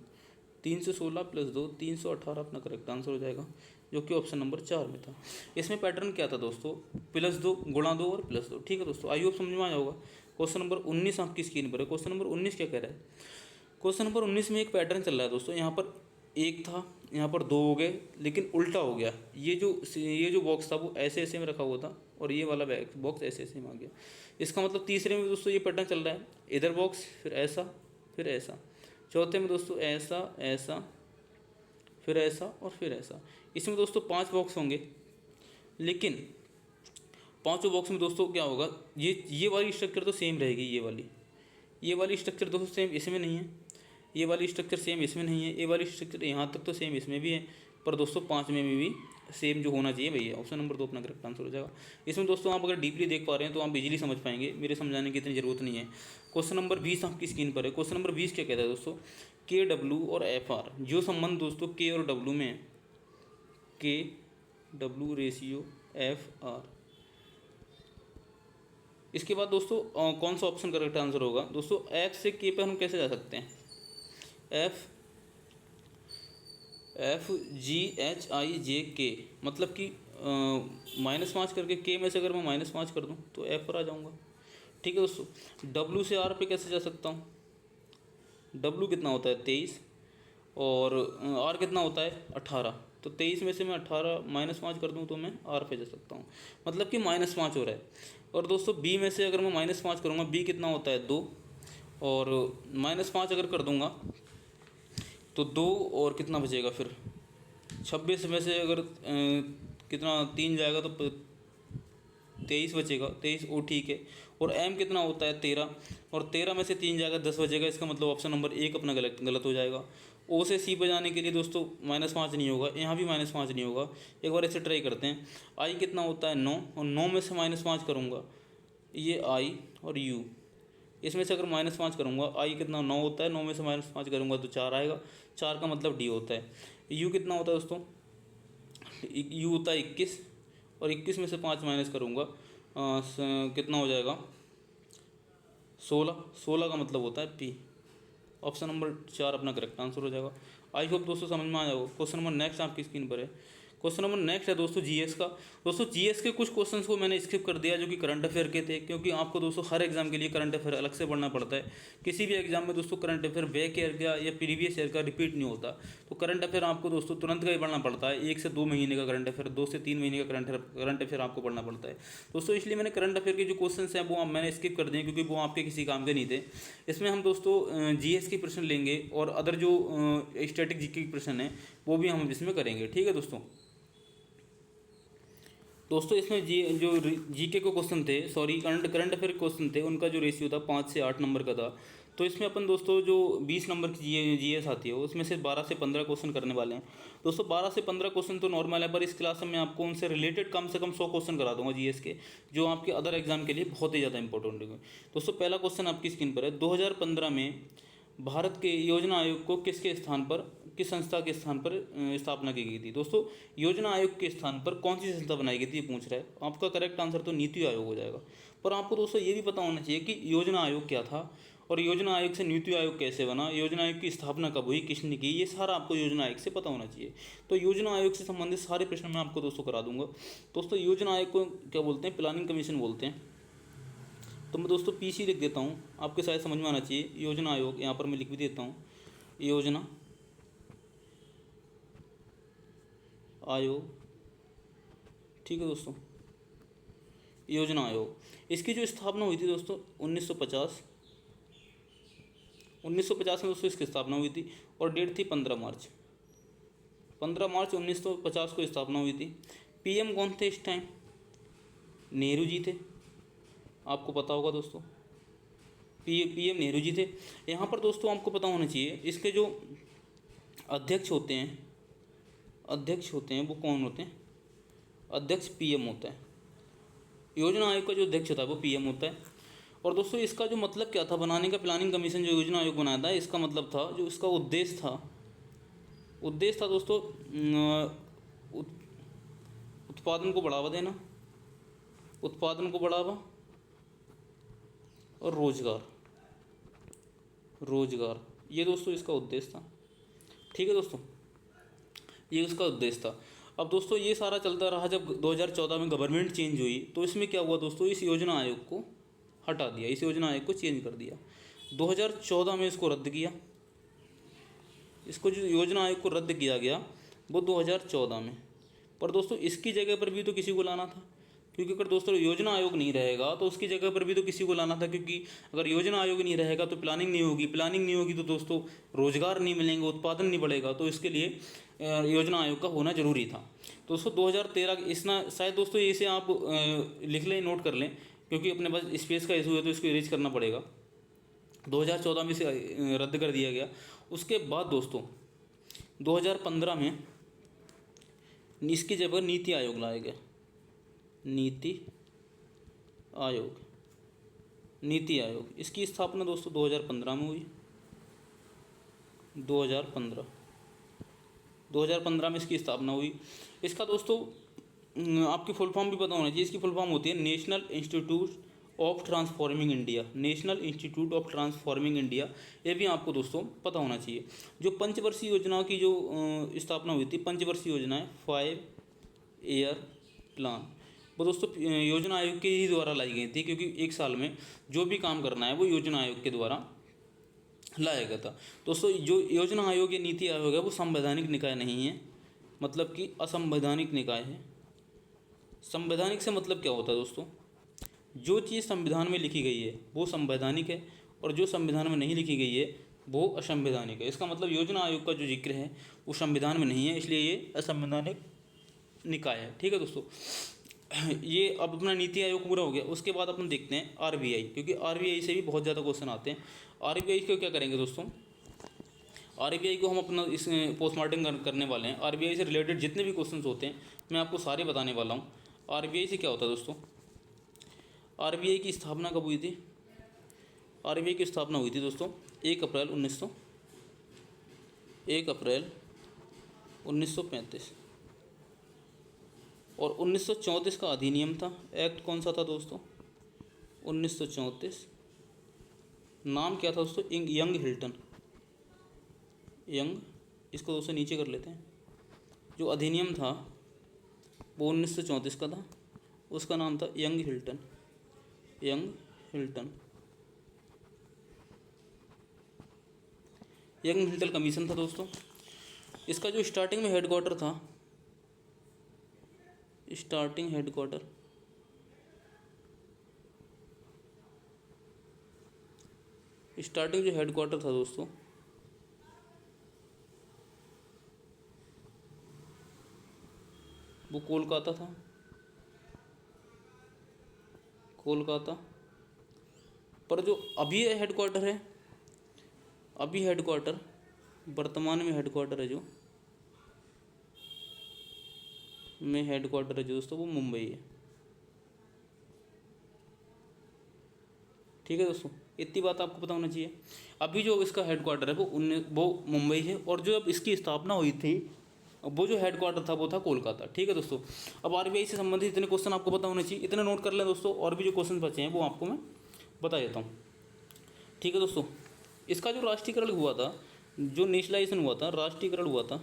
[SPEAKER 1] 3 से 16 प्लस 2 318 अपना करेक्ट आंसर हो जाएगा, जो कि ऑप्शन नंबर 4 में था। इसमें पैटर्न क्या था दोस्तों? +2 गुणा 2 और +2। ठीक है दोस्तों, आई होप समझ में आया होगा। क्वेश्चन नंबर 19 आपकी स्क्रीन पर है। क्वेश्चन नंबर 19 क्या कह रहा है? क्वेश्चन नंबर 19 में एक पैटर्न चल रहा है दोस्तों, यहाँ पर 1 था, यहाँ पर 2 हो गए, लेकिन उल्टा हो गया। ये जो बॉक्स था वो ऐसे ऐसे में रखा हुआ था, और ये वाला बॉक्स ऐसे ऐसे में आ गया। इसका मतलब तीसरे में दोस्तों ये पैटर्न चल रहा है, इधर बॉक्स फिर ऐसा फिर ऐसा। चौथे में दोस्तों ऐसा ऐसा फिर ऐसा और फिर ऐसा। इसमें दोस्तों 5 बॉक्स होंगे, लेकिन पांचों बॉक्स में दोस्तों क्या होगा? ये वाली स्ट्रक्चर तो सेम रहेगी, ये वाली स्ट्रक्चर दोस्तों सेम इसमें नहीं है, ये वाली स्ट्रक्चर सेम इसमें नहीं है, ये वाली स्ट्रक्चर यहाँ तक तो सेम इसमें भी है, पर दोस्तों 5 में भी सेम जो होना चाहिए भैया, ऑप्शन नंबर 2 अपना करेक्ट आंसर हो जाएगा। इसमें दोस्तों आप अगर डीपली देख पा रहे हैं तो आप इजीली समझ पाएंगे, मेरे समझाने की इतनी ज़रूरत नहीं है। क्वेश्चन नंबर 20 आपकी स्क्रीन पर है। क्वेश्चन नंबर 20 क्या कहता है दोस्तों? के डब्ल्यू और एफ आर, जो संबंध दोस्तों के और डब्ल्यू में है, के डब्ल्यू रेशियो एफ आर। इसके बाद दोस्तों कौन सा ऑप्शन करेक्ट आंसर होगा दोस्तों? एफ से के पर हम कैसे जा सकते हैं? FGHIJK, मतलब कि -5 करके के में से अगर मैं -5 कर दूं तो एफ पर आ जाऊंगा। ठीक है दोस्तों। डब्ल्यू से आर पे कैसे जा सकता हूं? डब्ल्यू कितना होता है? 23, और आर कितना होता है? 18। तो 23 में से मैं 18 -5 कर दूं तो मैं आर पे जा सकता हूं, मतलब कि -5 हो रहा है। और दोस्तों बी में से अगर मैं -5 करूँगा, बी कितना होता है? 2, और -5 अगर कर दूंगा तो 2 और कितना बचेगा फिर? 26 में से अगर कितना 3 जाएगा तो 23 बचेगा, 23 ओ ठीक है। और एम कितना होता है? 13, और 13 में से 3 जाएगा 10 बचेगा। इसका मतलब ऑप्शन नंबर 1 अपना गलत हो जाएगा। ओ से सी पर जाने के लिए दोस्तों -5 नहीं होगा, यहाँ भी -5 नहीं होगा। एक बार ऐसे ट्राई करते हैं। आई कितना होता है? 9, और 9 में से -5 करूँगा, ये आई और यू, इसमें से अगर -5 करूँगा, आई कितना 9 होता है, 9 में से -5 करूँगा तो 4 आएगा, 4 का मतलब डी होता है। यू कितना होता है दोस्तों? यू होता है 21, और 21 में से 5 माइनस करूँगा कितना हो जाएगा? 16। 16 का मतलब होता है पी। ऑप्शन नंबर 4 अपना करेक्ट आंसर हो जाएगा। आई होप दोस्तों समझ में आ जाएगा। क्वेश्चन नंबर नेक्स्ट आपकी स्क्रीन पर है। क्वेश्चन नंबर नेक्स्ट है दोस्तों जीएस का। दोस्तों जीएस के कुछ क्वेश्चंस को मैंने स्किप कर दिया जो कि करंट अफेयर के थे, क्योंकि आपको दोस्तों हर एग्जाम के लिए करंट अफेयर अलग से पढ़ना पड़ता है। किसी भी एग्जाम में दोस्तों करंट अफेयर बैक ईयर का या प्रीवियस ईयर का रिपीट नहीं होता, तो करंट अफेयर आपको दोस्तों तुरंत का ही पढ़ना पड़ता है। 1 से 2 महीने का करंट अफेयर, 2 से 3 महीने का करंट अफेयर आपको पढ़ना पड़ता है दोस्तों। इसलिए मैंने करंट अफेयर के जो क्वेश्चन हैं वो मैंने स्किप कर दिए, क्योंकि वो आपके किसी काम के नहीं थे। इसमें हम दोस्तों जीएस के प्रश्न लेंगे और अदर जो स्टैटिक जीके के प्रश्न हैं वो भी हम इसमें करेंगे, ठीक है दोस्तों। इसमें जीके को क्वेश्चन थे, सॉरी करंट अफेयर क्वेश्चन थे, उनका जो रेशियो था 5 से 8 नंबर का था। तो इसमें अपन दोस्तों जो 20 नंबर की जीएस आती है उसमें से 12 से 15 क्वेश्चन करने वाले हैं दोस्तों। 12 से 15 क्वेश्चन तो नॉर्मल है, पर इस क्लास में मैं आपको उनसे रिलेटेड कम से कम 100 क्वेश्चन करा दूंगा जीएस के, जो आपके अदर एग्जाम के लिए बहुत ही ज़्यादा इंपॉर्टेंट होंगे दोस्तों। पहला क्वेश्चन आपकी स्क्रीन पर है। 2015 में भारत के योजना आयोग को किसके स्थान पर, किस संस्था के स्थान पर स्थापना की गई थी दोस्तों। योजना आयोग के स्थान पर कौन सी संस्था बनाई गई थी ये पूछ रहा है। आपका करेक्ट आंसर तो नीति आयोग हो जाएगा। पर आपको दोस्तों ये भी पता होना चाहिए कि योजना आयोग क्या था और योजना आयोग से नीति आयोग कैसे बना, योजना आयोग की स्थापना कब हुई, किसने की, ये सारा आपको योजना आयोग से पता होना चाहिए। तो योजना आयोग से संबंधित सारे प्रश्न मैं आपको दोस्तों करा दूंगा दोस्तों। योजना आयोग को क्या बोलते हैं, प्लानिंग कमीशन बोलते हैं। तो मैं दोस्तों पीसी लिख देता हूँ, आपके शायद समझ में आना चाहिए। योजना आयोग यहाँ पर मैं लिख भी देता हूँ, योजना आयोग, ठीक है दोस्तों। योजना आयोग, इसकी जो स्थापना हुई थी दोस्तों 1950 में दोस्तों इसकी स्थापना हुई थी और डेट थी 15 मार्च 1950 को स्थापना हुई थी। पीएम कौन थे इस टाइम, नेहरू जी थे, आपको पता होगा दोस्तों। पीएम नेहरू जी थे। यहाँ पर दोस्तों आपको पता होना चाहिए इसके जो अध्यक्ष होते हैं वो कौन होते हैं, अध्यक्ष पीएम होता है। योजना आयोग का जो अध्यक्ष होता है वो पीएम होता है। और दोस्तों इसका जो मतलब क्या था बनाने का, प्लानिंग कमीशन जो योजना आयोग बनाया था, इसका मतलब था, जो इसका उद्देश्य था दोस्तों उत्पादन को बढ़ावा देना, और रोजगार, ये दोस्तों इसका उद्देश्य था, ठीक है दोस्तों, ये उसका उद्देश्य था। अब दोस्तों ये सारा चलता रहा। जब 2014 में गवर्नमेंट चेंज हुई तो इसमें क्या हुआ दोस्तों, इस योजना आयोग को हटा दिया, इस योजना आयोग को चेंज कर दिया। 2014 में इसको रद्द किया, इसको जो योजना आयोग को रद्द किया गया वो 2014 में। पर दोस्तों इसकी जगह पर भी तो किसी को लाना था, क्योंकि अगर दोस्तों योजना आयोग नहीं रहेगा तो उसकी जगह पर भी तो किसी को लाना था, क्योंकि अगर योजना आयोग नहीं रहेगा तो प्लानिंग नहीं होगी तो दोस्तों रोजगार नहीं मिलेंगे, उत्पादन नहीं बढ़ेगा। तो इसके लिए योजना आयोग का होना जरूरी था दोस्तों। 2013 इसना शायद दोस्तों इसे आप लिख लें, नोट कर लें, क्योंकि अपने पास स्पेस का इशू है तो इसको इरेज करना पड़ेगा। 2014 में इसे रद्द कर दिया गया। उसके बाद दोस्तों 2015 में इसकी जगह नीति आयोग लाया गया, नीति आयोग, इसकी स्थापना दोस्तों 2015 में हुई। 2015 में इसकी स्थापना हुई। इसका दोस्तों आपकी फुल फॉर्म भी पता होना चाहिए। इसकी फुल फॉर्म होती है national institute of transforming India. ये भी आपको दोस्तों पता होना चाहिए। जो पंचवर्षीय योजना की जो स्थापना हुई थी, पंचवर्षीय योजना है 5 ईयर प्लान, वो दोस्तों योजना आयोग के ही द्वारा लाई गई थी, क्योंकि एक साल में जो भी काम करना है वो योजना आयोग के द्वारा लाया गया था दोस्तों। जो योजना आयोग या नीति आयोग है वो संवैधानिक निकाय नहीं है, मतलब कि असंवैधानिक निकाय है। संवैधानिक से मतलब क्या होता है दोस्तों, जो चीज़ संविधान में लिखी गई है वो संवैधानिक है और जो संविधान में नहीं लिखी गई है वो असंवैधानिक है। इसका मतलब योजना आयोग का जो जिक्र है वो संविधान में नहीं है, इसलिए ये असंवैधानिक निकाय है, ठीक है दोस्तों। ये अब अपना नीति आयोग पूरा हो गया। उसके बाद अपन देखते हैं आरबीआई, क्योंकि आरबीआई से भी बहुत ज़्यादा क्वेश्चन आते हैं। आरबीआई को क्या करेंगे दोस्तों, आरबीआई को हम अपना इस पोस्टमार्टम करने वाले हैं। आरबीआई से रिलेटेड जितने भी क्वेश्चन होते हैं मैं आपको सारे बताने वाला हूँ। आरबीआई से क्या होता है दोस्तों, आरबीआई की स्थापना कब हुई थी। आरबीआई की स्थापना हुई थी दोस्तों 1 अप्रैल 1935 और 1934 का अधिनियम था। एक्ट कौन सा था दोस्तों, 1934। नाम क्या था दोस्तों, यंग हिल्टन, इसको दोस्तों नीचे कर लेते हैं। जो अधिनियम था वो 1934 का था। उसका नाम था young Hilton. Young Hilton young Hilton commission था दोस्तों। इसका जो स्टार्टिंग में हेडक्वार्टर था, स्टार्टिंग हेडक्वार्टर स्टार्टिंग जो हेडक्वार्टर था दोस्तों, वो कोलकाता था। कोलकाता। पर जो अभी हेडक्वार्टर है, अभी हेडक्वार्टर वर्तमान में हेडक्वार्टर है जो दोस्तों, वो मुंबई है। ठीक है दोस्तों, इतनी बात आपको पता होना चाहिए। अभी जो इसका हेडक्वार्टर है वो मुंबई है, और जो अब इसकी स्थापना हुई थी वो जो हेडक्वार्टर था वो था कोलकाता। ठीक है दोस्तों, अब आरबीआई से संबंधित इतने क्वेश्चन आपको पता होने चाहिए, इतने नोट कर लें दोस्तों। और भी जो क्वेश्चन बचे हैं वो आपको मैं बता देता हूँ। ठीक है दोस्तों, इसका जो राष्ट्रीयकरण हुआ था, जो नेशनलाइजेशन हुआ था, राष्ट्रीयकरण हुआ था,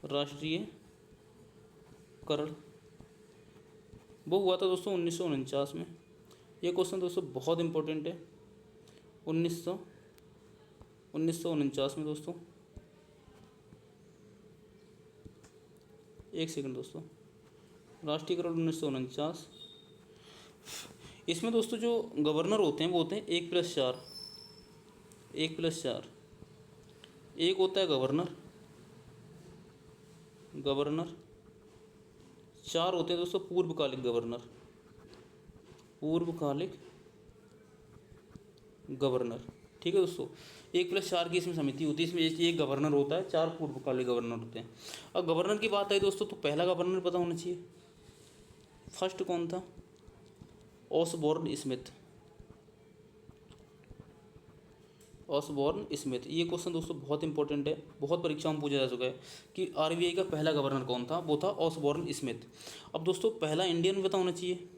[SPEAKER 1] राष्ट्रीयकरण वो हुआ था दोस्तों 1949 में। ये क्वेश्चन दोस्तों बहुत इंपॉर्टेंट है। 1949 में दोस्तों, एक सेकंड दोस्तों, राष्ट्रीयकरण 1949। इसमें दोस्तों जो गवर्नर होते हैं वो होते हैं 1+4। 1+4 एक होता है गवर्नर, 4 होते हैं दोस्तों पूर्वकालिक गवर्नर। ठीक है दोस्तों, 1+4 की इसमें समिति होती है। इसमें एक गवर्नर होता है, 4 पूर्वकालिक गवर्नर होते हैं। अब गवर्नर की बात आई दोस्तों, तो पहला गवर्नर पता होना चाहिए। फर्स्ट कौन था? Osborne Smith. ये क्वेश्चन दोस्तों बहुत इंपॉर्टेंट है, बहुत परीक्षाओं में पूछा जा चुका है कि आरबीआई का पहला गवर्नर कौन था। वो था ऑसबॉर्न स्मिथ। अब दोस्तों पहला इंडियन पता होना चाहिए।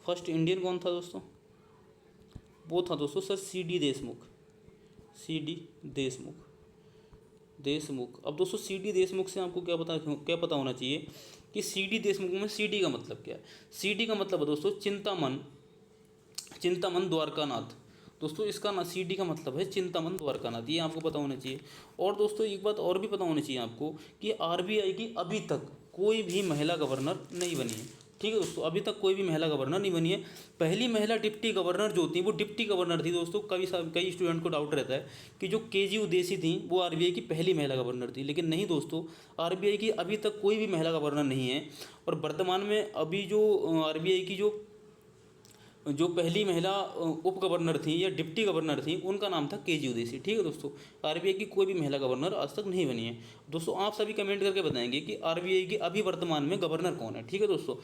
[SPEAKER 1] फर्स्ट इंडियन कौन था दोस्तों? वो था दोस्तों सर CD देशमुख। देशमुख। अब दोस्तों CD देशमुख से आपको क्या पता होना चाहिए कि CD देशमुख में CD का मतलब क्या है। CD का मतलब है दोस्तों चिंतामन द्वारकानाथ। दोस्तों इसका ना CD का मतलब है चिंतामन द्वारकानाथ, ये आपको पता होना चाहिए। और दोस्तों एक बात और भी पता होनी चाहिए आपको कि आरबीआई की अभी तक कोई भी महिला गवर्नर नहीं बनी है। ठीक है दोस्तों, अभी तक कोई भी महिला गवर्नर नहीं बनी है। पहली महिला डिप्टी गवर्नर जो थी वो डिप्टी गवर्नर थी दोस्तों। कई स्टूडेंट को डाउट रहता है कि जो केजी उदेसी थी वो आरबीआई की पहली महिला गवर्नर थी, लेकिन नहीं दोस्तों, आरबीआई की अभी तक कोई भी महिला गवर्नर नहीं है। और वर्तमान में अभी जो आरबीआई की जो पहली महिला उप गवर्नर थी या डिप्टी गवर्नर थी, उनका नाम था केजी उदेसी। ठीक है दोस्तों, आरबीआई की कोई भी महिला गवर्नर आज तक नहीं बनी है। दोस्तों आप सभी कमेंट करके बताएंगे कि आरबीआई की अभी वर्तमान में गवर्नर कौन है। ठीक है दोस्तों,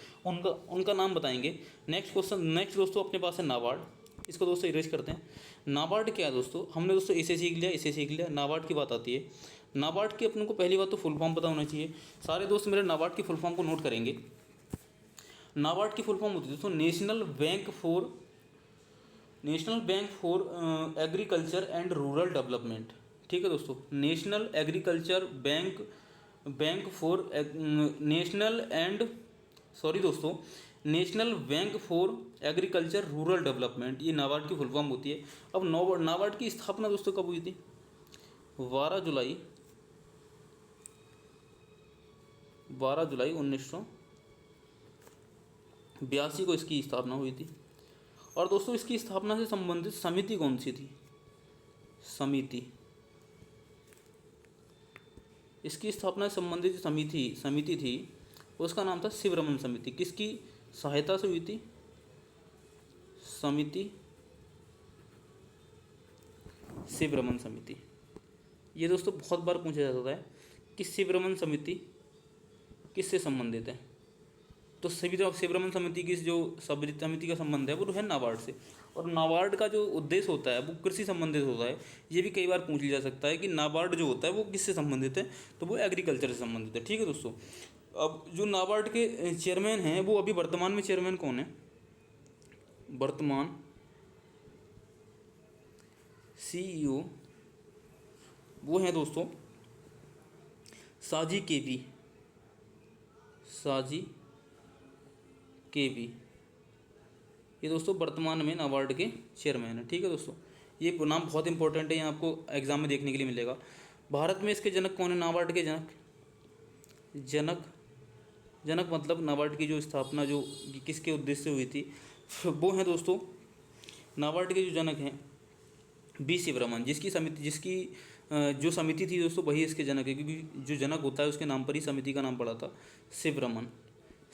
[SPEAKER 1] उनका नाम बताएंगे। नेक्स्ट दोस्तों अपने पास है नाबार्ड। इसको दोस्तों इरेज करते हैं। नाबार्ड क्या है दोस्तों? हमने दोस्तों इसे सीख लिया। नाबार्ड की बात आती है। नाबार्ड की अपन को पहली बात तो फुल फॉर्म पता होना चाहिए। सारे दोस्त मेरे नाबार्ड की फुल फॉर्म को नोट करेंगे। नाबार्ड की फुल फॉर्म होती है दोस्तों national bank for agriculture and rural development. ठीक है दोस्तों, national agriculture bank for national bank for agriculture rural development, ये नाबार्ड की फुल फॉर्म होती है। अब नाबार्ड की स्थापना दोस्तों कब हुई थी? 12 जुलाई 1982 को इसकी स्थापना हुई थी। और दोस्तों इसकी स्थापना से संबंधित समिति कौन सी थी? इसकी स्थापना से संबंधित समिति थी, उसका नाम था शिवरमन समिति। किसकी सहायता से हुई थी? शिवरमन समिति। ये दोस्तों बहुत बार पूछा जाता है कि शिवरमन समिति किससे संबंधित है। तो शिवरमन समिति की जो समिति का संबंध है वो है नाबार्ड से। और नाबार्ड का जो उद्देश्य होता है वो कृषि संबंधित होता है। ये भी कई बार पूछ लिया जा सकता है कि नाबार्ड जो होता है वो किससे संबंधित है, तो वो एग्रीकल्चर से संबंधित है। ठीक है दोस्तों, अब जो नाबार्ड के चेयरमैन हैं वो अभी वर्तमान में चेयरमैन कौन है? वर्तमान CEO वो हैं दोस्तों साजी साजी केबी, ये दोस्तों वर्तमान में नाबार्ड के चेयरमैन है। ठीक है दोस्तों, ये नाम बहुत इंपॉर्टेंट है, ये आपको एग्जाम में देखने के लिए मिलेगा। भारत में इसके जनक कौन है? नाबार्ड के जनक मतलब नाबार्ड की जो स्थापना जो किसके उद्देश्य से हुई थी, वो हैं दोस्तों नाबार्ड के जो जनक हैं बी शिवरमन, जिसकी जो समिति थी दोस्तों वही इसके जनक है, क्योंकि जो जनक होता है उसके नाम पर ही समिति का नाम पड़ा था,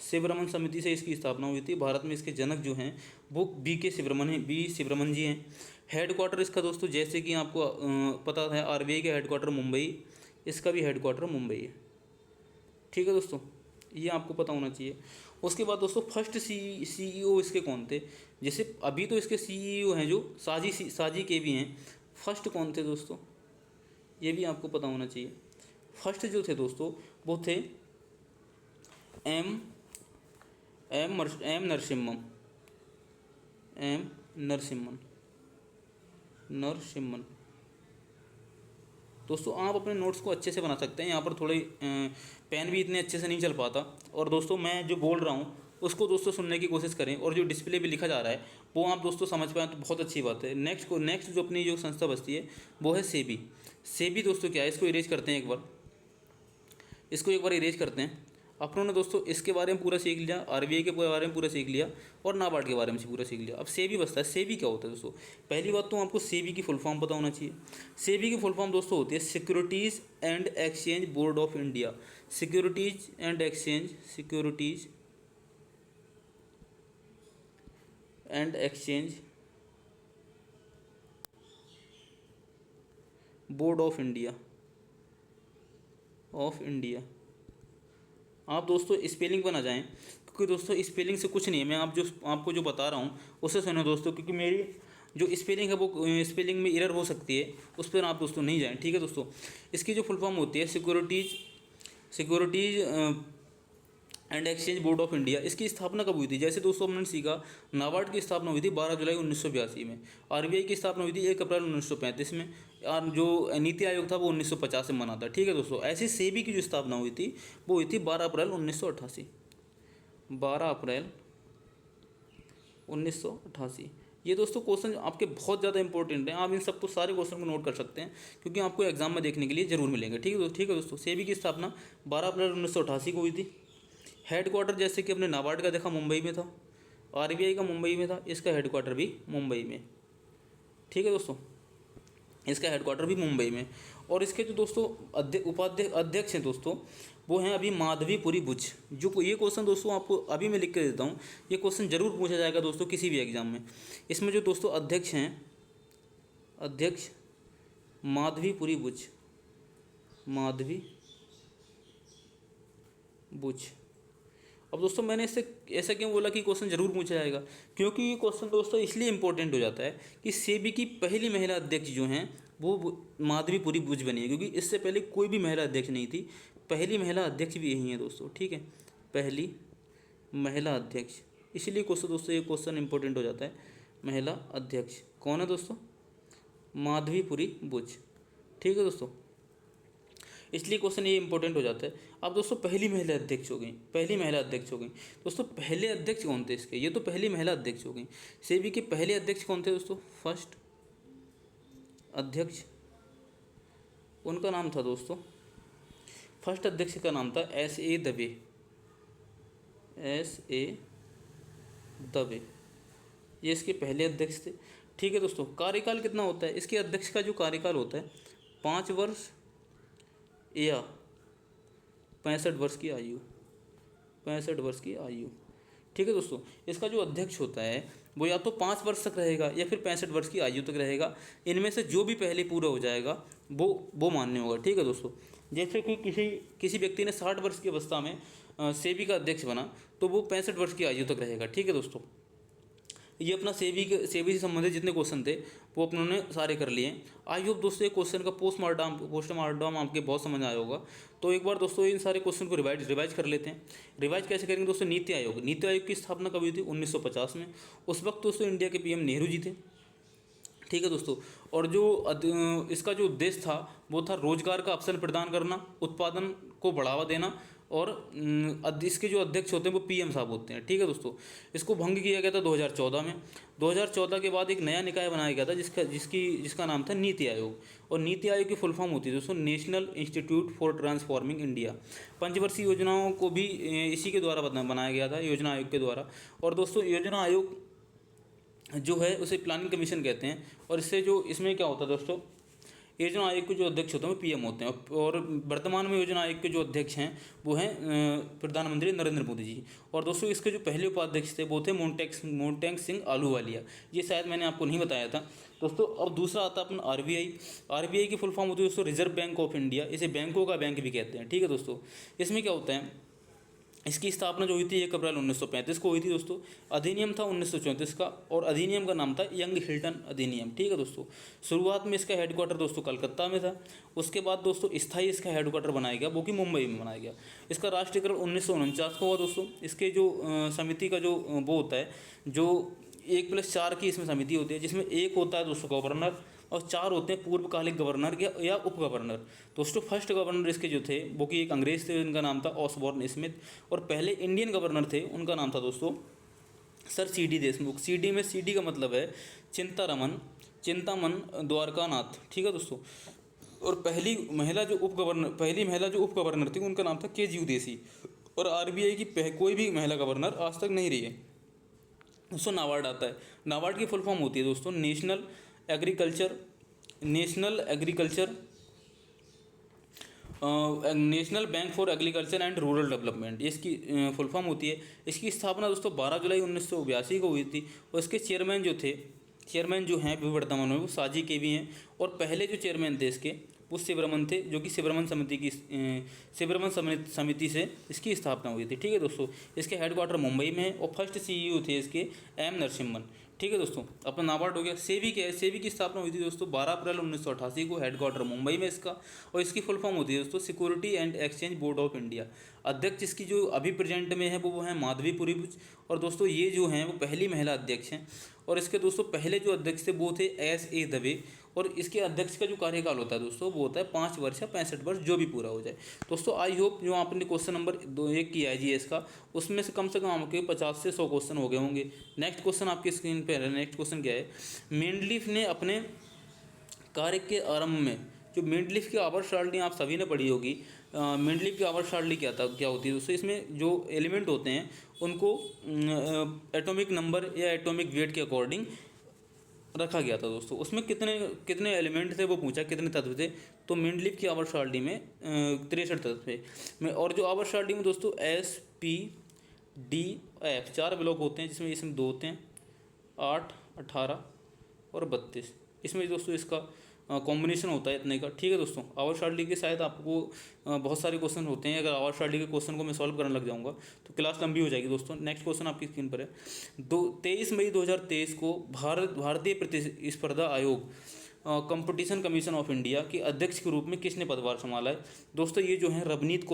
[SPEAKER 1] शिवरमन समिति से इसकी स्थापना हुई थी। भारत में इसके जनक जो हैं वो बी शिवरमन जी हैं। हेडक्वार्टर इसका दोस्तों जैसे कि आपको पता है आरबीआई का हेडक्वार्टर मुंबई, इसका भी हेडक्वार्टर मुंबई है। ठीक है दोस्तों, ये आपको पता होना चाहिए। उसके बाद दोस्तों फर्स्ट सीईओ इसके कौन थे? जैसे अभी तो इसके सीईओ हैं जो साजी के भी हैं, फर्स्ट कौन थे दोस्तों, ये भी आपको पता होना चाहिए। फर्स्ट जो थे दोस्तों वो थे एम नरसिम्हन। दोस्तों आप अपने नोट्स को अच्छे से बना सकते हैं, यहाँ पर थोड़े पेन भी इतने अच्छे से नहीं चल पाता, और दोस्तों मैं जो बोल रहा हूँ उसको दोस्तों सुनने की कोशिश करें, और जो डिस्प्ले पे लिखा जा रहा है वो आप दोस्तों समझ पाएँ तो बहुत अच्छी बात है। नेक्स्ट जो अपनी जो संस्था बचती है वो है सेबी दोस्तों क्या है, इसको इरेज करते हैं एक बार इरेज करते हैं। अपनों ने दोस्तों इसके बारे में पूरा सीख लिया, आरबीआई के बारे में पूरा सीख लिया, और नाबार्ड के बारे में पूरा सीख लिया। अब सेबी बचता है। सेबी क्या होता है दोस्तों? पहली बात तो आपको सेबी की फुल फॉर्म पता होना चाहिए। सेबी की फुल फॉर्म दोस्तों होती है securities and exchange board of India. Securities and exchange board of India. आप दोस्तों स्पेलिंग पर ना जाएं, क्योंकि दोस्तों स्पेलिंग से कुछ नहीं है। मैं आपको जो बता रहा हूँ उससे सुनो दोस्तों, क्योंकि मेरी जो स्पेलिंग है वो स्पेलिंग में एरर हो सकती है, उस पर आप दोस्तों नहीं जाएं। ठीक है दोस्तों, इसकी जो फुल फॉर्म होती है securities and exchange board of India. इसकी स्थापना कब हुई थी? जैसे दोस्तों हमने सीखा नाबार्ड की स्थापना हुई थी 12 जुलाई 1982 में, आरबीआई की स्थापना हुई थी 1 अप्रैल 1935 में, और जो नीति आयोग था वो 1950 में बना था। ठीक है दोस्तों, ऐसी सेबी की जो स्थापना हुई थी वो हुई थी 12 अप्रैल 1988। ये दोस्तों क्वेश्चन आपके बहुत ज़्यादा इंपॉर्टेंट हैं, आप इन सबको सारे क्वेश्चन को नोट कर सकते हैं, क्योंकि आपको एग्जाम में देखने के लिए जरूर मिलेंगे। ठीक है दोस्तों, सेबी की स्थापना 12 अप्रैल 1988 को हुई थी। हेडक्वार्टर जैसे कि अपने नाबार्ड का देखा मुंबई में था, आरबीआई का मुंबई में था, इसका हेडक्वार्टर भी मुंबई में। ठीक है दोस्तों, इसका हेडक्वार्टर भी मुंबई में। और इसके जो दोस्तों अध्यक्ष हैं दोस्तों वो हैं अभी माधवीपुरी बुच। जो ये क्वेश्चन दोस्तों आपको अभी मैं लिख के देता हूँ, ये क्वेश्चन जरूर पूछा जाएगा दोस्तों किसी भी एग्जाम में। इसमें जो दोस्तों अध्यक्ष हैं, अध्यक्ष माधवीपुरी बुच। अब दोस्तों मैंने इससे ऐसा क्यों बोला कि क्वेश्चन जरूर पूछा जाएगा, क्योंकि ये क्वेश्चन दोस्तों इसलिए इंपॉर्टेंट हो जाता है कि सेबी की पहली महिला अध्यक्ष जो हैं वो माधवीपुरी बुच बनी है, क्योंकि इससे पहले कोई भी महिला अध्यक्ष नहीं थी। पहली महिला अध्यक्ष भी यही है दोस्तों। ठीक है, पहली महिला अध्यक्ष, इसलिए दोस्तों ये क्वेश्चन इंपॉर्टेंट हो जाता है। महिला अध्यक्ष कौन है दोस्तों? माधवीपुरी बुच। ठीक है दोस्तों, इसलिए क्वेश्चन ये इंपॉर्टेंट हो जाता है। अब दोस्तों पहली महिला अध्यक्ष हो गई। दोस्तों पहले अध्यक्ष कौन थे इसके? ये तो पहली महिला अध्यक्ष हो गई। सेबी के पहले अध्यक्ष कौन थे दोस्तों? फर्स्ट अध्यक्ष, उनका नाम था दोस्तों, फर्स्ट अध्यक्ष का नाम था S.A. दवे। ये इसके पहले अध्यक्ष थे। ठीक है दोस्तों, कार्यकाल कितना होता है इसके अध्यक्ष का? जो कार्यकाल होता है 5 वर्ष या 65 वर्ष की आयु। ठीक है दोस्तों, इसका जो अध्यक्ष होता है वो या तो 5 वर्ष तक रहेगा या फिर 65 वर्ष की आयु तक रहेगा। इनमें से जो भी पहले पूरा हो जाएगा वो मान्य होगा। ठीक है दोस्तों, जैसे कि किसी व्यक्ति ने 60 वर्ष की अवस्था में सेबी का अध्यक्ष बना तो वो 65 वर्ष की आयु तक रहेगा। ठीक है दोस्तों, ये अपना सेबी से संबंधित जितने क्वेश्चन थे वो अपनों ने सारे कर लिए। आई होप दोस्तों ये क्वेश्चन का पोस्टमार्टम आपके बहुत समझ आया होगा। तो एक बार दोस्तों इन सारे क्वेश्चन को रिवाइज कर लेते हैं। रिवाइज कैसे करेंगे दोस्तों? नीति आयोग की स्थापना कब हुई थी? 1950 में। उस वक्त दोस्तों इंडिया के पीएम नेहरू जी थे। ठीक है दोस्तों, और जो इसका जो उद्देश्य था वो था रोजगार का अवसर प्रदान करना, उत्पादन को बढ़ावा देना और इसके जो अध्यक्ष होते हैं वो पीएम साहब होते हैं। ठीक है दोस्तों, इसको भंग किया गया था 2014 में। 2014 के बाद एक नया निकाय बनाया गया था जिसका नाम था नीति आयोग। और नीति आयोग की फुल फॉर्म होती है दोस्तों national institute for transforming India. पंचवर्षीय योजनाओं को भी इसी के द्वारा बनाया गया था, योजना आयोग के द्वारा। और दोस्तों योजना आयोग जो है उसे प्लानिंग कमीशन कहते हैं। और इसमें क्या होता है दोस्तों, योजना आयोग के जो अध्यक्ष होते हैं वो पीएम होते हैं। और वर्तमान में योजना आयोग के जो अध्यक्ष हैं वो हैं प्रधानमंत्री नरेंद्र मोदी जी। और दोस्तों इसके जो पहले उपाध्यक्ष थे वो थे मोन्टेक सिंह आलूवालिया। ये शायद मैंने आपको नहीं बताया था दोस्तों। अब दूसरा आता है अपना आरबीआई की फुल फॉर्म होती है दोस्तों रिजर्व बैंक ऑफ इंडिया। इसे बैंकों का बैंक भी कहते हैं। ठीक है दोस्तों, इसमें क्या होता है, इसकी स्थापना जो हुई थी 1 अप्रैल 1935 को हुई थी दोस्तों। अधिनियम था 1934 का, और अधिनियम का नाम था यंग हिल्टन अधिनियम। ठीक है दोस्तों, शुरुआत में इसका हेडक्वार्टर दोस्तों कलकत्ता में था। उसके बाद दोस्तों स्थायी इसका हेडक्वार्टर बनाया गया, वो कि मुंबई में बनाया गया। इसका राष्ट्रीयकरण 1949 को हुआ दोस्तों। इसके जो समिति का जो वो होता है, जो 1+4 की इसमें समिति होती है, जिसमें 1 होता है दोस्तों गवर्नर और 4 होते हैं पूर्वकालिक गवर्नर या उप गवर्नर। दोस्तों फर्स्ट गवर्नर इसके जो थे वो कि एक अंग्रेज थे, उनका नाम था ऑसबॉर्न स्मिथ। और पहले इंडियन गवर्नर थे, उनका नाम था दोस्तों सर सीडी देशमुख। सीडी में सीडी का मतलब है चिंतामन द्वारकानाथ। ठीक है दोस्तों, और पहली महिला जो उप गवर्नर थी उनका नाम था केजी देसी। और आरबीआई की कोई भी महिला गवर्नर आज तक नहीं रही है दोस्तों। नाबार्ड आता है, नाबार्ड की फुल फॉर्म होती है दोस्तों national bank for agriculture and rural development, इसकी फुल फॉर्म होती है। इसकी स्थापना दोस्तों 12 जुलाई 1982 को हुई थी। और इसके चेयरमैन जो हैं वर्तमान में वो साजी के भी हैं। और पहले जो चेयरमैन थे इसके वो शिवरमन थे, जो कि शिवरमन समिति से इसकी स्थापना हुई थी। ठीक है दोस्तों, इसके हेडक्वार्टर मुंबई में है। और फर्स्ट सीईओ थे इसके एम नरसिम्हन। ठीक है दोस्तों, अपना नाबार्ड हो गया। सेबी की स्थापना हुई थी दोस्तों 12 अप्रैल 1988 को, हेडक्वार्टर मुंबई में इसका। और इसकी फुल फॉर्म होती है दोस्तों security and exchange board of India. अध्यक्ष इसकी जो अभी प्रेजेंट में है वो है माधवीपुरी। और दोस्तों ये जो हैं वो पहली महिला अध्यक्ष हैं। और इसके दोस्तों पहले जो अध्यक्ष थे वो थे S.A. दवे। और इसके अध्यक्ष का जो कार्यकाल होता है दोस्तों वो होता है 5 वर्ष या 65 वर्ष, जो भी पूरा हो जाए। दोस्तों आई होप जो आपने क्वेश्चन नंबर 1 किया है जीएस का, उसमें से कम आपके 50 से 100 क्वेश्चन हो गए होंगे। नेक्स्ट क्वेश्चन आपकी स्क्रीन पर है। नेक्स्ट क्वेश्चन क्या है, मेंडलीफ ने अपने कार्य के आरंभ में जो मेंडलीफ की आवर्त सारणी आप सभी ने पढ़ी होगी। मेंडलीफ की आवर्त सारणी क्या होती है दोस्तों, इसमें जो एलिमेंट होते हैं उनको एटॉमिक नंबर या एटॉमिक वेट के अकॉर्डिंग रखा गया था दोस्तों। उसमें कितने एलिमेंट थे वो पूछा, कितने तत्व थे। तो मेंडलीफ की आवर्त सारणी में 63 तत्व थे। और जो आवर्त सारणी में दोस्तों S.P.D.F 4 ब्लॉक होते हैं, जिसमें इसमें 2 होते हैं 8, 18 और 32। इसमें दोस्तों इसका कॉम्बिनेशन होता है इतने का। ठीक है दोस्तों, आवर्त सारणी के शायद आपको बहुत सारे क्वेश्चन होते हैं। अगर आवर्त सारणी के क्वेश्चन को मैं सॉल्व करने लग जाऊंगा तो क्लास लंबी हो जाएगी दोस्तों। नेक्स्ट क्वेश्चन आपकी स्क्रीन पर है। 23 मई 2023 को भारतीय प्रतिस्पर्धा आयोग कंपटीशन कमीशन ऑफ इंडिया के अध्यक्ष के रूप में किसने पदभार संभाला है दोस्तों। ये जो है रवनीत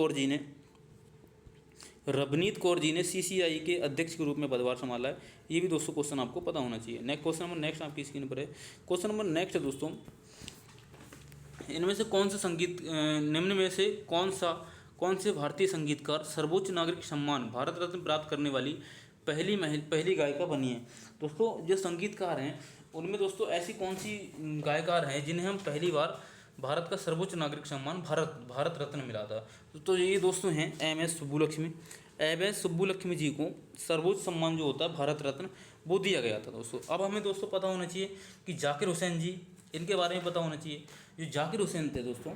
[SPEAKER 1] कौर जी ने CCI के अध्यक्ष के रूप में पदभार संभाला है। ये भी दोस्तों क्वेश्चन आपको पता होना चाहिए। नेक्स्ट आपकी स्क्रीन पर है। क्वेश्चन नंबर नेक्स्ट है दोस्तों, इनमें से निम्न में से कौन से भारतीय संगीतकार सर्वोच्च नागरिक सम्मान भारत रत्न प्राप्त करने वाली पहली गायिका बनी है दोस्तों। जो संगीतकार हैं उनमें दोस्तों ऐसी कौन सी गायकार हैं जिन्हें हम पहली बार भारत का सर्वोच्च नागरिक सम्मान भारत रत्न मिला था। तो ये दोस्तों हैं MS सुब्बुलक्ष्मी जी को सर्वोच्च सम्मान जो होता है भारत रत्न वो दिया गया था दोस्तों। अब हमें दोस्तों पता होना चाहिए कि जाकिर हुसैन जी, इनके बारे में पता होना चाहिए। जो जाकिर हुसैन थे दोस्तों,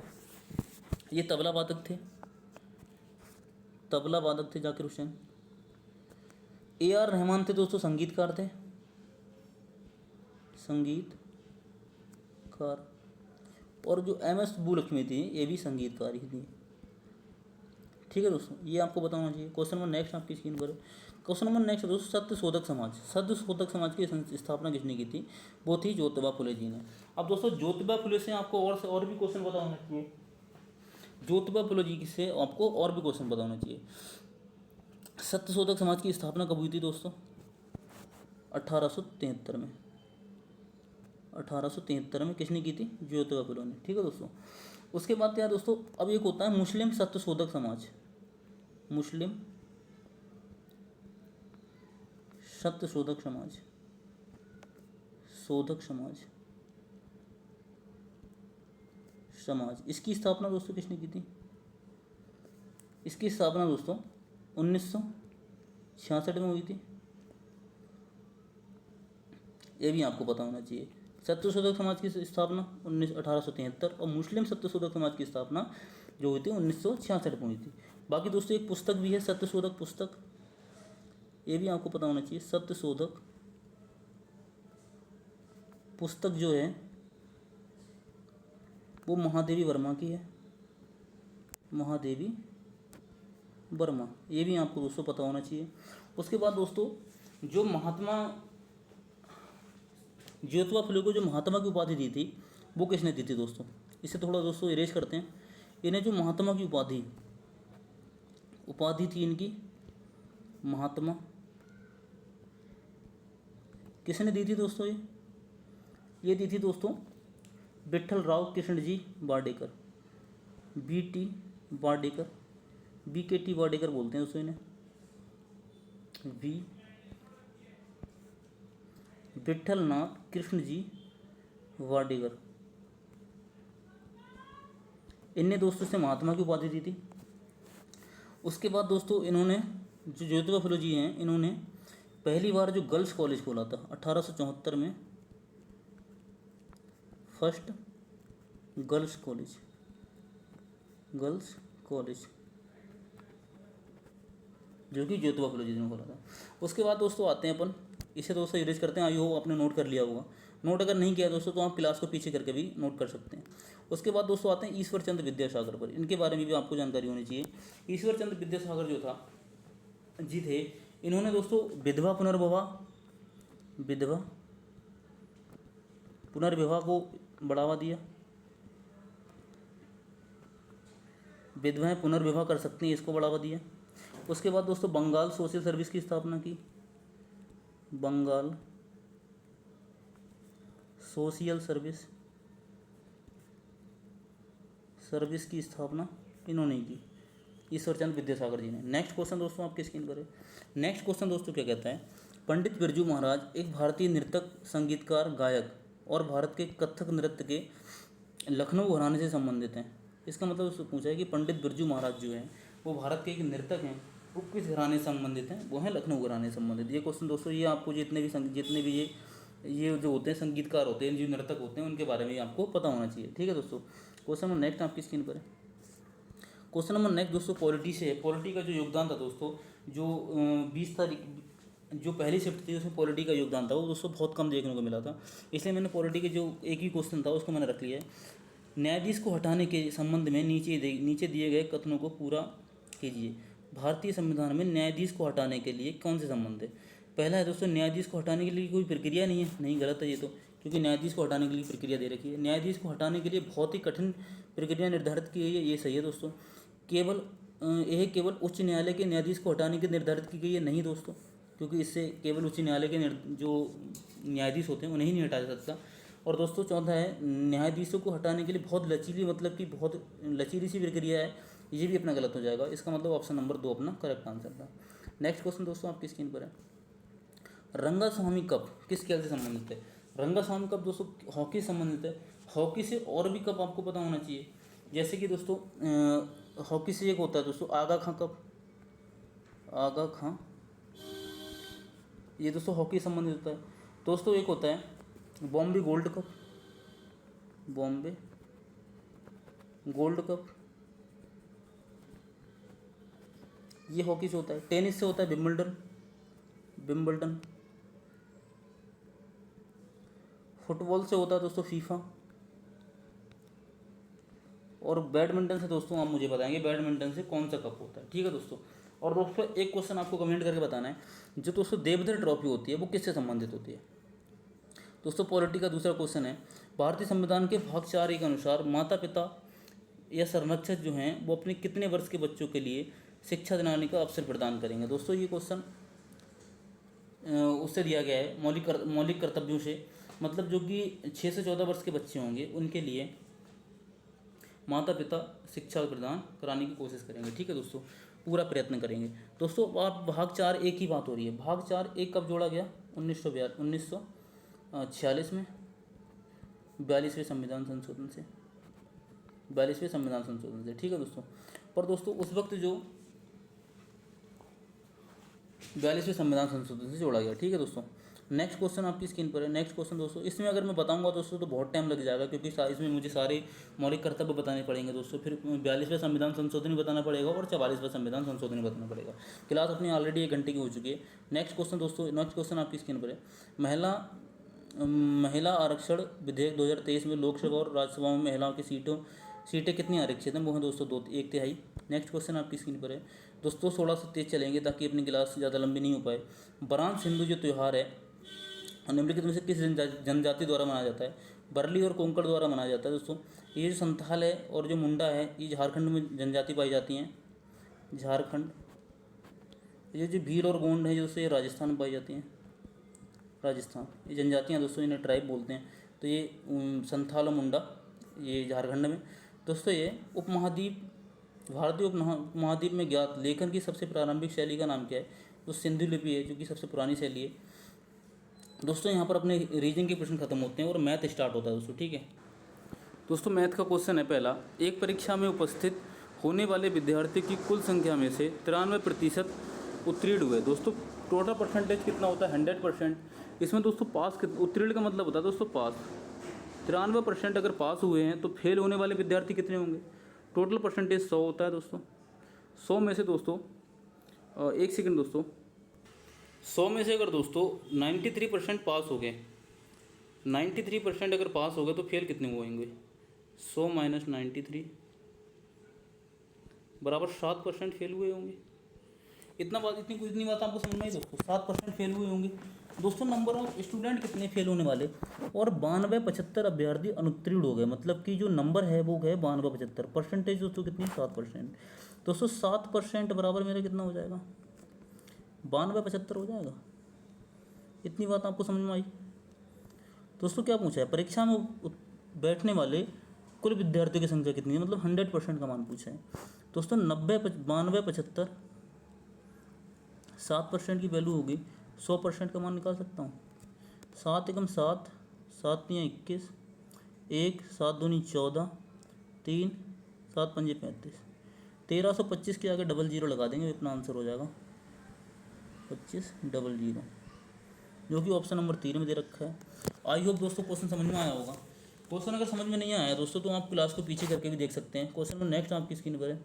[SPEAKER 1] ये तबला वादक थे जाकिर हुसैन। AR रहमान थे दोस्तों, संगीतकार थे। और जो MS सुब्बुलक्ष्मी थी ये भी संगीतकार ही थी। ठीक है दोस्तों, ये आपको बताना चाहिए। क्वेश्चन नंबर नेक्स्ट आपकी स्क्रीन पर है। क्वेश्चन नंबर नेक्स्ट दोस्तों, सत्यशोधक समाज की स्थापना किसने की थी, वो थी ज्योतिबा फुले जी ने। अब दोस्तों ज्योतिबा फुले से आपको और भी क्वेश्चन पता होना चाहिए। ज्योतिबा फुले जी से आपको और भी क्वेश्चन पता होना चाहिए। सत्यशोधक समाज की स्थापना कब हुई थी दोस्तों, 1873 में। 1873 में किसने की थी, ज्योतिबा फुले ने। ठीक है दोस्तों, उसके बाद क्या दोस्तों, अब एक होता है मुस्लिम सत्यशोधक समाज।
[SPEAKER 2] मुस्लिम सत्य शोधक समाज, शोधक समाज, समाज। इसकी स्थापना दोस्तों किसने की थी? इसकी स्थापना दोस्तों 1966 में हुई थी। ये भी आपको पता होना चाहिए। सत्यशोधक समाज की स्थापना 1873 और मुस्लिम सत्यशोधक समाज की स्थापना जो हुई थी 1966 में हुई थी। बाकी दोस्तों एक पुस्तक भी है सत्यशोधक पुस्तक, ये भी आपको पता होना चाहिए। सत्यशोधक पुस्तक जो है वो महादेवी वर्मा की है, महादेवी वर्मा, ये भी आपको दोस्तों पता होना चाहिए। उसके बाद दोस्तों जो महात्मा ज्योतिबा फुले को जो महात्मा की उपाधि दी थी वो किसने दी थी दोस्तों? इसे थोड़ा दोस्तों इरेज करते हैं। इन्हें जो महात्मा की उपाधि थी इनकी, महात्मा, किसने दी थी दोस्तों? ये दी थी दोस्तों विठल राव कृष्ण जी वाडेकर, BT वाडेकर, BKT वाडेकर बोलते हैं दोस्तों इन्हें, विठल नाथ कृष्ण जी वाडेकर। इनने दोस्तों से महात्मा की उपाधि दी थी। उसके बाद दोस्तों इन्होंने, जो ज्योतिबा फुले जी हैं, इन्होंने पहली बार जो गर्ल्स कॉलेज खोला था 1874 में, first girls college, girls college जो कि ज्योतिबा फुले जी ने खोला था। उसके बाद दोस्तों आते हैं अपन, इसे दोस्तों इरेज करते हैं। आई होप आपने नोट कर लिया होगा। नोट अगर नहीं किया दोस्तों तो आप क्लास को पीछे करके भी नोट कर सकते हैं। उसके बाद दोस्तों आते हैं ईश्वर चंद्र विद्यासागर पर। इनके बारे में भी आपको जानकारी होनी चाहिए। ईश्वर चंद्र विद्यासागर जो था जी थे, इन्होंने दोस्तों विधवा पुनर्विवाह को बढ़ावा दिया। विधवाएं पुनर्विवाह कर सकती हैं, इसको बढ़ावा दिया। उसके बाद दोस्तों बंगाल सोशल सर्विस की स्थापना की, बंगाल सोशल सर्विस की स्थापना इन्होंने की, ईश्वर चंद्र विद्यासागर जी ने। नेक्स्ट क्वेश्चन दोस्तों आपकी स्क्रीन पर है। नेक्स्ट क्वेश्चन दोस्तों क्या कहता है? पंडित बिरजू महाराज एक भारतीय नृतक, संगीतकार, गायक और भारत के कथक नृत्य के लखनऊ घराने से संबंधित हैं। इसका मतलब उससे पूछा है कि पंडित बिरजू महाराज जो हैं वो भारत के एक नृतक हैं, वो किस घराने से संबंधित हैं? वो हैं लखनऊ घराने से संबंधित। ये क्वेश्चन दोस्तों ये आपको जितने भी ये जो होते हैं संगीतकार होते हैं, जो नर्तक होते हैं, उनके बारे में आपको पता होना चाहिए। ठीक है दोस्तों। क्वेश्चन नंबर नेक्स्ट आपकी स्क्रीन पर है। क्वेश्चन नंबर नेक्स्ट दोस्तों पॉलिटी से है। पॉलिटी का जो योगदान था दोस्तों, जो 20 तारीख जो पहली शिफ्ट थी उसमें पॉलिटी का योगदान था वो दोस्तों बहुत कम देखने को मिला था, इसलिए मैंने पॉलिटी के जो एक ही क्वेश्चन था उसको मैंने रख लिया है। न्यायाधीश को हटाने के संबंध में नीचे दिए गए कथनों को पूरा कीजिए। भारतीय संविधान में न्यायाधीश को हटाने के लिए कौन से संबंध है? पहला है दोस्तों न्यायाधीश को हटाने के लिए कोई प्रक्रिया नहीं है, नहीं, गलत है ये तो, क्योंकि न्यायाधीश को हटाने के लिए प्रक्रिया दे रखी है। न्यायाधीश को हटाने के लिए बहुत ही कठिन प्रक्रिया निर्धारित की गई है, ये सही है दोस्तों। यह केवल उच्च न्यायालय के न्यायाधीश को हटाने की निर्धारित की गई है, नहीं दोस्तों, क्योंकि इससे केवल उच्च न्यायालय के जो न्यायाधीश होते हैं उन्हें ही नहीं हटाया जा सकता। और दोस्तों चौथा है न्यायाधीशों को हटाने के लिए बहुत लचीली, मतलब कि बहुत लचीली सी प्रक्रिया है, ये भी अपना गलत हो जाएगा। इसका मतलब ऑप्शन नंबर 2 अपना करेक्ट आंसर था। नेक्स्ट क्वेश्चन दोस्तों आपकी स्क्रीन पर है। रंगास्वामी कप किस खेल से संबंधित है? रंगास्वामी कप दोस्तों हॉकी से संबंधित है। हॉकी से और भी कप आपको पता होना चाहिए, जैसे कि दोस्तों हॉकी से एक होता है दोस्तों आगा खां कप, आगा खां, ये दोस्तों हॉकी से संबंधित होता है। दोस्तों एक होता है Bombay gold cup, Bombay gold cup, ये हॉकी से होता है। टेनिस से होता है विंबलडन। फुटबॉल से होता है दोस्तों फीफा। और बैडमिंटन से दोस्तों आप मुझे बताएंगे बैडमिंटन से कौन सा कप होता है। ठीक है दोस्तों। और दोस्तों एक क्वेश्चन आपको कमेंट करके बताना है, जो दोस्तों देवधर ट्रॉफी होती है वो किससे संबंधित होती है? दोस्तों पॉलिटी का दूसरा क्वेश्चन है, भारतीय संविधान के भाग 4 के अनुसार माता पिता या संरक्षक जो हैं वो अपने कितने वर्ष के बच्चों के लिए शिक्षा दिलाने का अवसर प्रदान करेंगे? दोस्तों ये क्वेश्चन उससे दिया गया है मौलिक कर्तव्यों से, मतलब जो कि 6 से 14 वर्ष के बच्चे होंगे उनके लिए माता पिता शिक्षा प्रदान कराने की कोशिश करेंगे। ठीक है दोस्तों, पूरा प्रयत्न करेंगे। दोस्तों आप भाग 4 एक की बात हो रही है। भाग 4 एक कब जोड़ा गया? 1946 में, 42वें संविधान संशोधन से, 42वें संविधान संशोधन से। ठीक है दोस्तों, पर दोस्तों उस वक्त जो 42वें संविधान संशोधन से जोड़ा गया। ठीक है दोस्तों, नेक्स्ट क्वेश्चन आपकी स्क्रीन पर है। नेक्स्ट क्वेश्चन दोस्तों, इसमें अगर मैं बताऊंगा दोस्तों तो बहुत टाइम लग जाएगा, क्योंकि इसमें मुझे सारे मौलिक कर्तव्य बताने पड़ेंगे दोस्तों। फिर 42वें संविधान संशोधन भी बताना पड़ेगा और 44वें संविधान संशोधन भी बताना पड़ेगा। क्लास अपनी ऑलरेडी 1 घंटे की हो चुकी है। नेक्स्ट क्वेश्चन दोस्तों, नेक्स्ट क्वेश्चन आपकी स्क्रीन पर है। महिला आरक्षण विधेयक 2023 में लोकसभा और राज्यसभा में महिलाओं की सीटें कितनी आरक्षित हैं? वो हैं दोस्तों 1/3। नेक्स्ट क्वेश्चन आपकी स्क्रीन पर है दोस्तों। 16 से तेज चलेंगे ताकि अपनी क्लास ज़्यादा लंबी नहीं हो पाए। बरांस हिंदू जो त्यौहार है निम्नलिखित में से किस जनजाति द्वारा मनाया जाता है? बरली और कोंकण द्वारा मनाया जाता है दोस्तों। ये जो संथाल है और जो मुंडा है ये झारखंड में जनजाति पाई जाती हैं, झारखंड। ये जो भील और गोंड है दोस्तों ये राजस्थान में पाई जाती हैं, राजस्थान। ये जनजातियाँ दोस्तों, इन्हें ट्राइब बोलते हैं। तो ये संथाल और मुंडा ये झारखंड में। दोस्तों ये उपमहाद्वीप, भारतीय उपमहाद्वीप में ज्ञात लेखन की सबसे प्रारंभिक शैली का नाम क्या है? तो सिंधु लिपि है, जो कि सबसे पुरानी शैली है दोस्तों। यहाँ पर अपने रीजनिंग के प्रश्न खत्म होते हैं और मैथ स्टार्ट होता है दोस्तों। ठीक है दोस्तों, मैथ का क्वेश्चन है पहला। एक परीक्षा में उपस्थित होने वाले विद्यार्थी की कुल संख्या में से 93% उत्तीर्ण हुए। दोस्तों टोटल परसेंटेज कितना होता है? 100%। इसमें दोस्तों उत्तीर्ण का मतलब होता है दोस्तों पास। 93% अगर पास हुए हैं तो फेल होने वाले विद्यार्थी कितने होंगे? टोटल परसेंटेज 100 होता है दोस्तों। 100 में से दोस्तों 1 सेकंड दोस्तों, 100 में से अगर दोस्तों 93% पास हो गए, 93% अगर पास हो गए तो फेल कितने होंगे? 100 - 93 बराबर 7% फेल हुए होंगे। इतनी बात आपको समझ में आई दोस्तों? 7% फेल हुए होंगे दोस्तों। नंबर ऑफ स्टूडेंट कितने फेल होने वाले? और 92-75 अभ्यर्थी अनुत्तीर्ण हो गए। मतलब कि जो नंबर है वो गए 92-75। परसेंटेज दोस्तों कितनी? 7%। दोस्तों 7% बराबर मेरा कितना हो जाएगा? 92-75 हो जाएगा। इतनी बात आपको समझ में आई दोस्तों? क्या पूछा है परीक्षा में बैठने वाले कुल विद्यार्थियों की संख्या कितनी है? मतलब 100% का मान पूछा है दोस्तों। 92-75, 7% की वैल्यू होगी, 100% का मान निकाल सकता हूँ। 7 एकम 7, 7 तियाँ 21, 1 7 दूनी 14, 3 7 पंजे 35, 1325 के आगे डबल जीरो लगा देंगे, अपना आंसर हो जाएगा 2500, जो कि ऑप्शन नंबर 3 में दे रखा है। आई होप दोस्तों क्वेश्चन समझ में आया होगा। क्वेश्चन अगर समझ में नहीं आया दोस्तों तो आप क्लास को पीछे करके भी देख सकते हैं। क्वेश्चन नंबर नेक्स्ट आपकी स्क्रीन पर है।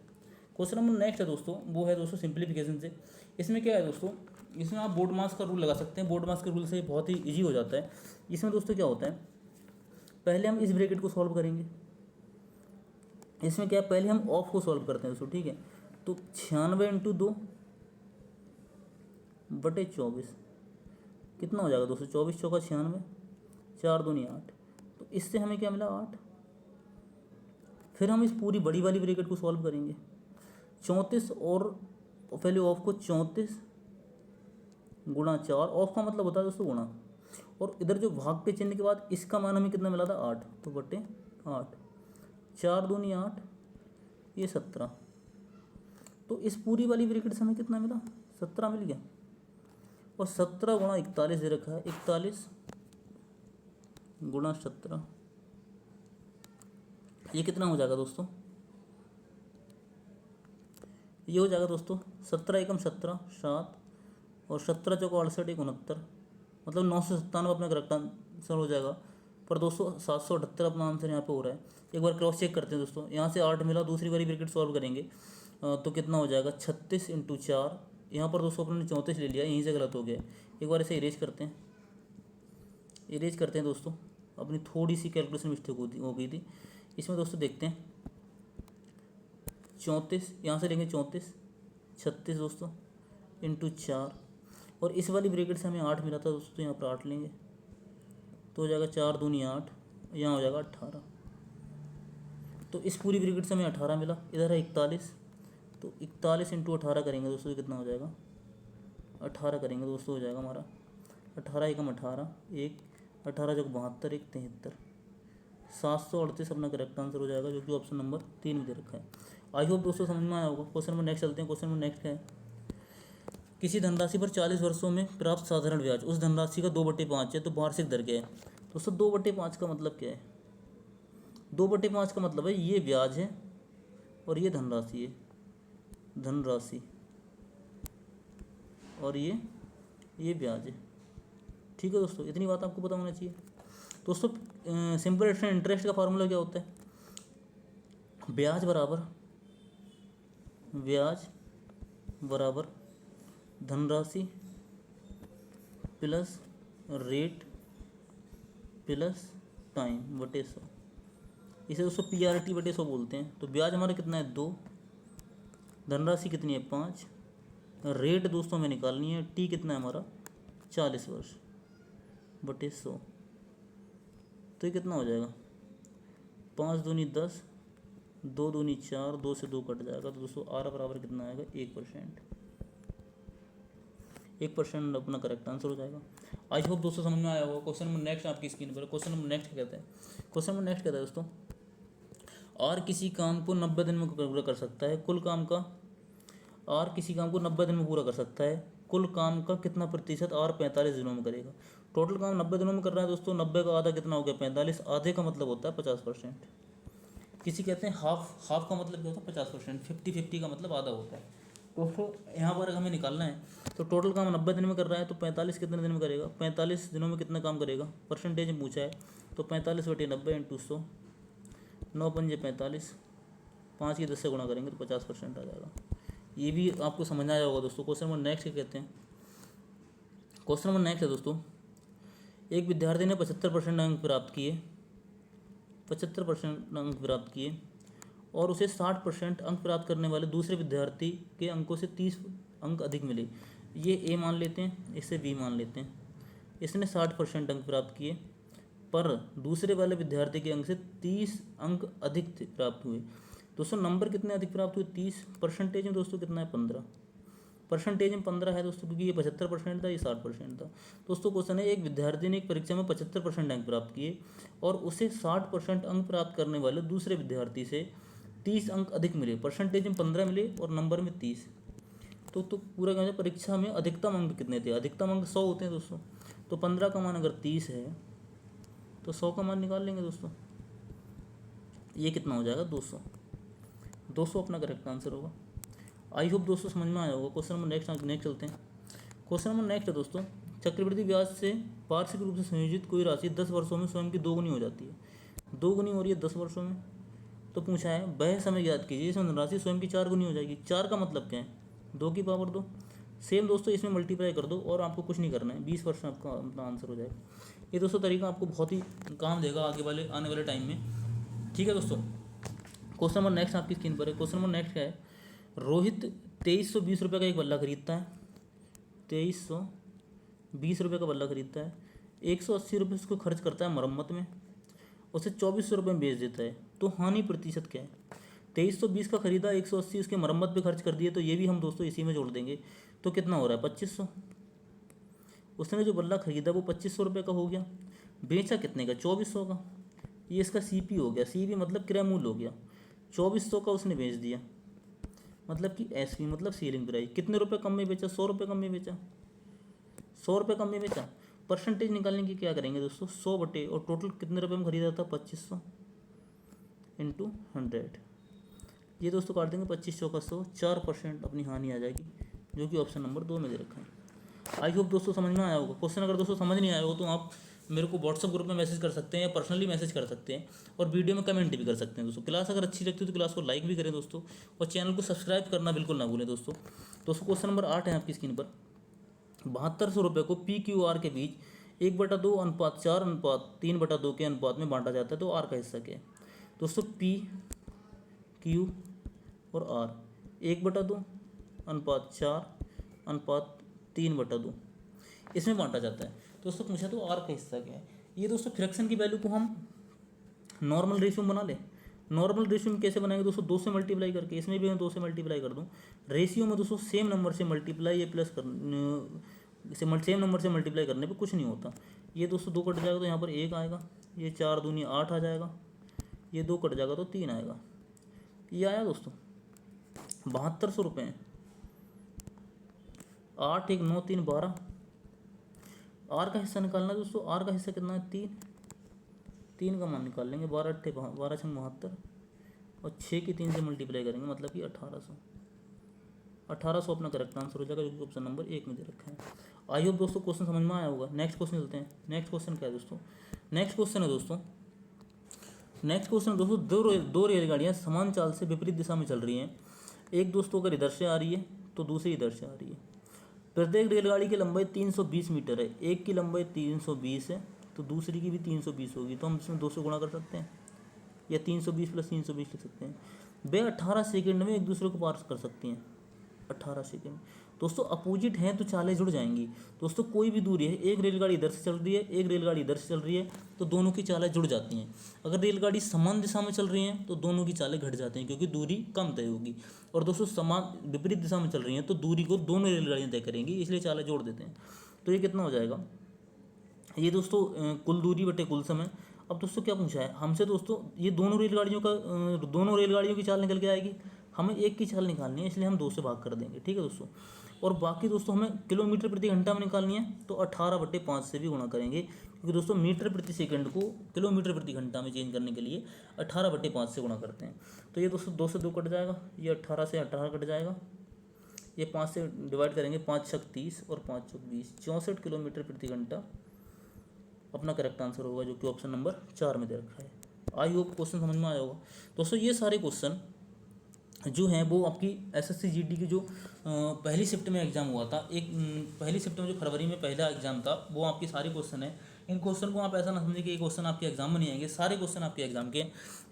[SPEAKER 2] क्वेश्चन नंबर नेक्स्ट है दोस्तों, वो है दोस्तों सिंप्लीफिकेशन से। इसमें क्या है दोस्तों, इसमें आप बोर्ड मास का रूल लगा सकते हैं। बोर्ड मास के रूल से बहुत ही ईजी हो जाता है। इसमें दोस्तों क्या होता है, पहले हम इस ब्रैकेट को सॉल्व करेंगे। इसमें क्या है, पहले हम ऑफ को सॉल्व करते हैं दोस्तों। ठीक है, तो 96 × 2/24 कितना हो जाएगा दोस्तों? 24 चौका 96, 4 दूनी 8। तो इससे हमें क्या मिला? 8। फिर हम इस पूरी बड़ी वाली ब्रैकेट को सॉल्व करेंगे। 34 और पहले ऑफ को 34 गुणा 4, ऑफ का मतलब होता है दोस्तों गुणा, और इधर जो भाग के चिन्ह के बाद इसका मान हमें कितना मिला था? 8। तो बटे 8, 4 दूनी 8, ये 17। तो इस पूरी वाली ब्रैकेट से हमें कितना मिला? 17 मिल गया। और 17 गुणा 41 दे रखा है, 41 गुणा 17, ये कितना हो जाएगा दोस्तों? ये हो जाएगा दोस्तों 17 एकम 17, 7, और 17 चौका 68, 69, मतलब 997 अपना करेक्ट आंसर हो जाएगा। पर दोस्तों 778 अपना आंसर यहाँ पे हो रहा है। एक बार क्रॉस चेक करते हैं दोस्तों। यहाँ से 8 मिला, दूसरी वाली ब्रैकेट सॉल्व करेंगे तो कितना हो जाएगा? 36 × 4। यहाँ पर दोस्तों अपने 34 ले लिया, यहीं से गलत हो गया। एक बार इसे इरेज करते हैं, दोस्तों। अपनी थोड़ी सी कैलकुलेशन मिस्टेक हो गई थी इसमें दोस्तों। देखते हैं 34 यहाँ से लेंगे, 34 36 दोस्तों × 4, और इस वाली ब्रैकेट से हमें 8 मिला था दोस्तों, यहाँ पर 8 लेंगे तो हो जाएगा 4 दूनी 8, यहाँ हो जाएगा 18। तो इस पूरी ब्रैकेट से हमें 18 मिला। इधर है 41, तो 41 × 18 करेंगे दोस्तों, कितना हो जाएगा? 18 करेंगे दोस्तों, हो जाएगा हमारा 18 एकम 18, 1 18 जो 72, 1 73, 738 अपना करेक्ट आंसर हो जाएगा, जो कि ऑप्शन नंबर 3 में दे रखा है। आई होप दोस्तों समझ में आया होगा। क्वेश्चन नंबर नेक्स्ट चलते हैं। क्वेश्चन नंबर नेक्स्ट है, किसी धनराशि पर 40 वर्षों में प्राप्त साधारण ब्याज उस धनराशि का 2/5 है, तो वार्षिक दर क्या है। दोस्तों 2/5 का मतलब क्या है? 2/5 का मतलब है ये ब्याज है और ये धनराशि है, धनराशि, और ये ब्याज है। ठीक है दोस्तों, इतनी बात आपको पता होना चाहिए। दोस्तों सिंपल रेट ऑफ इंटरेस्ट का फार्मूला क्या होता है? ब्याज बराबर धनराशि प्लस रेट प्लस टाइम बटे 100। इसे दोस्तों PRT बटे 100 बोलते हैं। तो ब्याज हमारा कितना है 2, धनराशि कितनी है 5, रेट दोस्तों हमें निकालनी है, टी कितना है हमारा 40 वर्ष बटे 100। तो ये कितना हो जाएगा 5 दूनी 10, 2 दूनी 4, 2 से 2 कट जाएगा। तो दोस्तों R बराबर कितना आएगा 1%। 1% अपना करेक्ट आंसर हो जाएगा। आई होप दोस्तों समझ में आया होगा। क्वेश्चन नंबर नेक्स्ट आपकी स्क्रीन पर। क्वेश्चन नंबर नेक्स्ट कहता है, क्वेश्चन नंबर नेक्स्ट कहता है दोस्तों, और किसी काम को 90 दिन में पूरा कर सकता है, कुल काम का, और किसी काम को 90 दिन में पूरा कर सकता है, कुल काम का कितना प्रतिशत और 45 दिनों में करेगा। टोटल काम 90 दिनों में कर रहा है दोस्तों, 90 का आधा कितना हो गया 45, आधे का मतलब होता है 50%। किसी कहते हैं हाफ का मतलब क्या होता है 50%, 50-50 का मतलब आधा होता है। दोस्तों यहाँ पर हमें निकालना है, तो टोटल काम 90 दिन में कर रहा है, तो 45 कितने दिन में करेगा, 45 दिनों में कितना काम करेगा, परसेंटेज में पूछा है। तो 45/90 × 100, 9 पंजे 45, 5 की 10 से गुणा करेंगे तो 50% आ जाएगा। ये भी आपको समझ आया होगा दोस्तों। क्वेश्चन नंबर नेक्स्ट क्या कहते हैं, क्वेश्चन नंबर नेक्स्ट है दोस्तों, एक विद्यार्थी ने 75% अंक प्राप्त किए, 75% अंक प्राप्त किए, और उसे 60% अंक प्राप्त करने वाले दूसरे विद्यार्थी के अंकों से 30 अंक अधिक मिले। ये ए मान लेते हैं, इसे बी मान लेते हैं। इसने 60% अंक प्राप्त किए, पर दूसरे वाले विद्यार्थी के अंक से 30 अंक अधिक प्राप्त हुए। दोस्तों नंबर कितने अधिक प्राप्त हुए 30, परसेंटेज में दोस्तों कितना है 15, परसेंटेज में 15 है दोस्तों, क्योंकि ये 75% था, ये 60% था। दोस्तों क्वेश्चन है, एक विद्यार्थी ने एक परीक्षा में 75% अंक प्राप्त किए और उसे 60% अंक प्राप्त करने वाले दूसरे विद्यार्थी से 30 अंक अधिक मिले, परसेंटेज में 15 मिले और नंबर में 30। तो पूरा क्या है, परीक्षा में अधिकतम अंक कितने थे, अधिकतम अंक 100 होते हैं दोस्तों। तो 15 का मान अगर 30 है तो 100 का मान निकाल लेंगे दोस्तों, ये कितना हो जाएगा 200। 200 अपना करेक्ट आंसर होगा। आई होप दोस्तों समझ में आया होगा। क्वेश्चन नंबर नेक्स्ट चलते हैं। क्वेश्चन नंबर नेक्स्ट है दोस्तों, चक्रवृद्धि ब्याज से वार्षिक रूप से संयोजित कोई राशि 10 वर्षों में स्वयं की 2 गुनी हो जाती है। 2 गुनी हो रही है 10 वर्षों में, तो पूछा है वह समय याद कीजिए इसमें धनराशि स्वयं की 4 गुनी हो जाएगी। 4 का मतलब क्या है 2 की पावर 2। सेम दोस्तों इसमें मल्टीप्लाई कर दो और आपको कुछ नहीं करना है, 20% आपका अपना आंसर हो जाएगा। ये दोस्तों तरीका आपको बहुत ही काम देगा आने वाले टाइम में। ठीक है दोस्तों, क्वेश्चन नंबर नेक्स्ट आपकी स्क्रीन पर है। क्वेश्चन नंबर नेक्स्ट क्या है, रोहित 2320 रुपये का एक बल्ला खरीदता है, 2320 रुपये का बल्ला खरीदता है, 180 रुपये उसको खर्च करता है मरम्मत में, उसे 2400 रुपये में बेच देता है। तो हानि प्रतिशत क्या है, 2320 का खरीदा, 180 उसके मरम्मत पे खर्च कर दिए, तो ये भी हम दोस्तों इसी में जोड़ देंगे। तो कितना हो रहा है 2500। उसने जो बल्ला खरीदा वो 2500 रुपये का हो गया, बेचा कितने का 2400 का। ये इसका CP हो गया, CP मतलब क्रय मूल्य हो गया। 2400 का उसने बेच दिया, मतलब कि SP मतलब सेलिंग प्राइस। कितने रुपए कम में बेचा, 100 रुपये कम में बेचा, 100 रुपये कम में बेचा। परसेंटेज निकालने की क्या करेंगे दोस्तों, 100 बटे, और टोटल कितने रुपए में खरीदा था 2500 × 100। ये दोस्तों काट देंगे 2500 का 100, 4% अपनी हानि आ जाएगी, जो कि ऑप्शन नंबर 2 में दे रखा है। आई होप दोस्तों समझ में आया होगा। क्वेश्चन अगर दोस्तों समझ नहीं आया हो तो आप मेरे को व्हाट्सअप ग्रुप में मैसेज कर सकते हैं या पर्सनली मैसेज कर सकते हैं, और वीडियो में कमेंट भी कर सकते हैं दोस्तों। क्लास अगर अच्छी लगती है तो क्लास को लाइक भी करें दोस्तों, और चैनल को सब्सक्राइब करना बिल्कुल ना भूलें दोस्तों। क्वेश्चन नंबर 8 है आपकी स्क्रीन पर, 7200 रुपये को PQR के बीच 1/2 अनुपात 4 अनुपात 3/2 के अनुपात में बांटा जाता है, तो R का हिस्सा क्या है दोस्तों। P Q और R 1/2 अनुपात 4 अनुपात 3/2 इसमें बांटा जाता है दोस्तों। पूछा तो R का हिस्सा क्या है। ये दोस्तों फ्रैक्शन की वैल्यू को हम नॉर्मल रेशियो में बना लें। नॉर्मल रेशियो में कैसे बनाएंगे दोस्तों, 2 से मल्टीप्लाई करके। इसमें भी मैं 2 से मल्टीप्लाई कर दूं। रेशियो में दोस्तों सेम नंबर से मल्टीप्लाई या प्लस सेम नंबर से मल्टीप्लाई करने पे कुछ नहीं होता। ये दोस्तों 2 कट जाएगा तो यहाँ पर 1 आएगा, ये 4 दूनी 8 आ जाएगा, ये 2 कट जाएगा तो 3 आएगा। ये आया दोस्तों 7200 रुपये। 8 1 9 3 12। आर का हिस्सा निकालना है दोस्तों। आर का हिस्सा कितना है 3। 3 का मान निकाल लेंगे। 12 8 12 6 72 और 6 की 3 से मल्टीप्लाई करेंगे मतलब कि 1800। 1800 अपना करेक्ट आंसर हो जाएगा जो कि ऑप्शन नंबर 1 में दे रखा है। आई होप दोस्तों क्वेश्चन समझ में आया होगा। नेक्स्ट क्वेश्चन चलते हैं। नेक्स्ट क्वेश्चन क्या है दोस्तों? नेक्स्ट क्वेश्चन है दोस्तों दो रेलगाड़ियाँ समान चाल से विपरीत दिशा में चल रही हैं। एक दोस्तों अगर इधर से आ रही है तो दूसरी इधर से आ रही है। प्रत्येक रेलगाड़ी की लंबाई 320 मीटर है। एक की लंबाई 320 है तो दूसरी की भी 320 होगी, तो हम इसमें 2 से गुणा कर सकते हैं या 320 + 320 लिख सकते हैं। वे 18 सेकंड में एक दूसरे को पार कर सकती हैं। 18 सेकंड दोस्तों अपोजिट हैं तो चालें जुड़ जाएंगी। दोस्तों कोई भी दूरी है, एक रेलगाड़ी इधर से चल रही है, एक रेलगाड़ी इधर से चल रही है, तो दोनों की चालें जुड़ जाती हैं। अगर रेलगाड़ी समान दिशा में चल रही हैं तो दोनों की चालें घट जाती हैं क्योंकि दूरी कम तय होगी। और दोस्तों समान विपरीत दिशा में चल रही हैं तो दूरी को दोनों रेलगाड़ियाँ तय करेंगी, इसलिए चालें जोड़ देते हैं। तो ये कितना हो जाएगा? ये दोस्तों कुल दूरी बटे कुल समय। अब दोस्तों क्या पूछा है हमसे दोस्तों? ये दोनों रेलगाड़ियों की चाल निकल के आएगी। हमें एक की चाल निकालनी है इसलिए हम 2 से भाग कर देंगे, ठीक है दोस्तों। और बाकी दोस्तों हमें किलोमीटर प्रति घंटा में निकालनी है तो 18/5 से भी गुणा करेंगे क्योंकि दोस्तों मीटर प्रति सेकंड को किलोमीटर प्रति घंटा में चेंज करने के लिए 18/5 से गुणा करते हैं। तो ये दोस्तों 2 से 2 कट जाएगा, ये 18 से 18 कट जाएगा, ये 5 से डिवाइड करेंगे, 5 × 30 और 5 × 20 64 किलोमीटर प्रति घंटा अपना करेक्ट आंसर होगा जो कि ऑप्शन नंबर 4 में दे रखा है। आई होप क्वेश्चन समझ में आया होगा। दोस्तों ये सारे क्वेश्चन जो हैं वो आपकी एसएससी जीडी की जो पहली शिफ्ट में एग्जाम हुआ था, पहली शिफ्ट में जो फरवरी में पहला एग्जाम था, वो आपकी सारे क्वेश्चन है। इन क्वेश्चन को आप ऐसा ना समझिए कि ये क्वेश्चन आपके एग्जाम में नहीं आएंगे, सारे क्वेश्चन आपके एग्जाम के।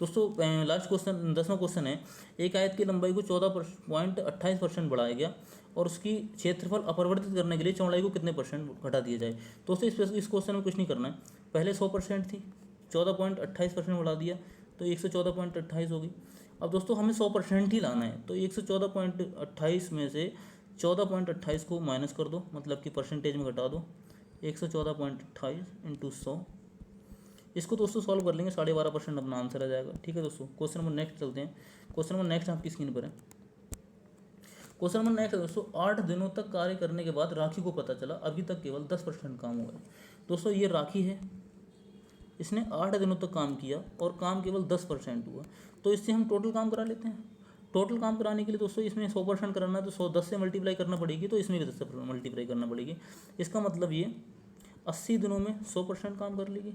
[SPEAKER 2] दोस्तों लास्ट क्वेश्चन 10वां क्वेश्चन है। एक आयत की लंबाई को 14.28% बढ़ाया गया और उसकी क्षेत्रफल अपरिवर्तित करने के लिए चौड़ाई को कितने % घटा दिया जाए। दोस्तों इस क्वेश्चन में कुछ नहीं करना है। पहले 100% थी, 14.28% बढ़ा दिया तो 114.28 होगी। अब दोस्तों हमें 100% ही लाना है तो 114.28 में से 14.28 को माइनस कर दो, मतलब कि परसेंटेज में घटा दो। 114.28 × 100, इसको दोस्तों सॉल्व कर लेंगे, 12.5% अपना आंसर आ जाएगा, ठीक है दोस्तों। क्वेश्चन नंबर नेक्स्ट चलते हैं। क्वेश्चन नंबर नेक्स्ट आपकी स्क्रीन पर है। क्वेश्चन नंबर नेक्स्ट है दोस्तों, 8 दिनों तक कार्य करने के बाद राखी को पता चला अभी तक केवल 10% काम हुआ है। दोस्तों ये राखी है, इसने 8 दिनों तक काम किया और काम केवल 10% हुआ, तो इससे हम टोटल काम करा लेते हैं। टोटल काम कराने के लिए दोस्तों इसमें 100% कराना है तो 10 से मल्टीप्लाई करना पड़ेगी, तो इसमें भी 10 से मल्टीप्लाई करना पड़ेगी। इसका मतलब ये 80 दिनों में 100% काम कर लेगी।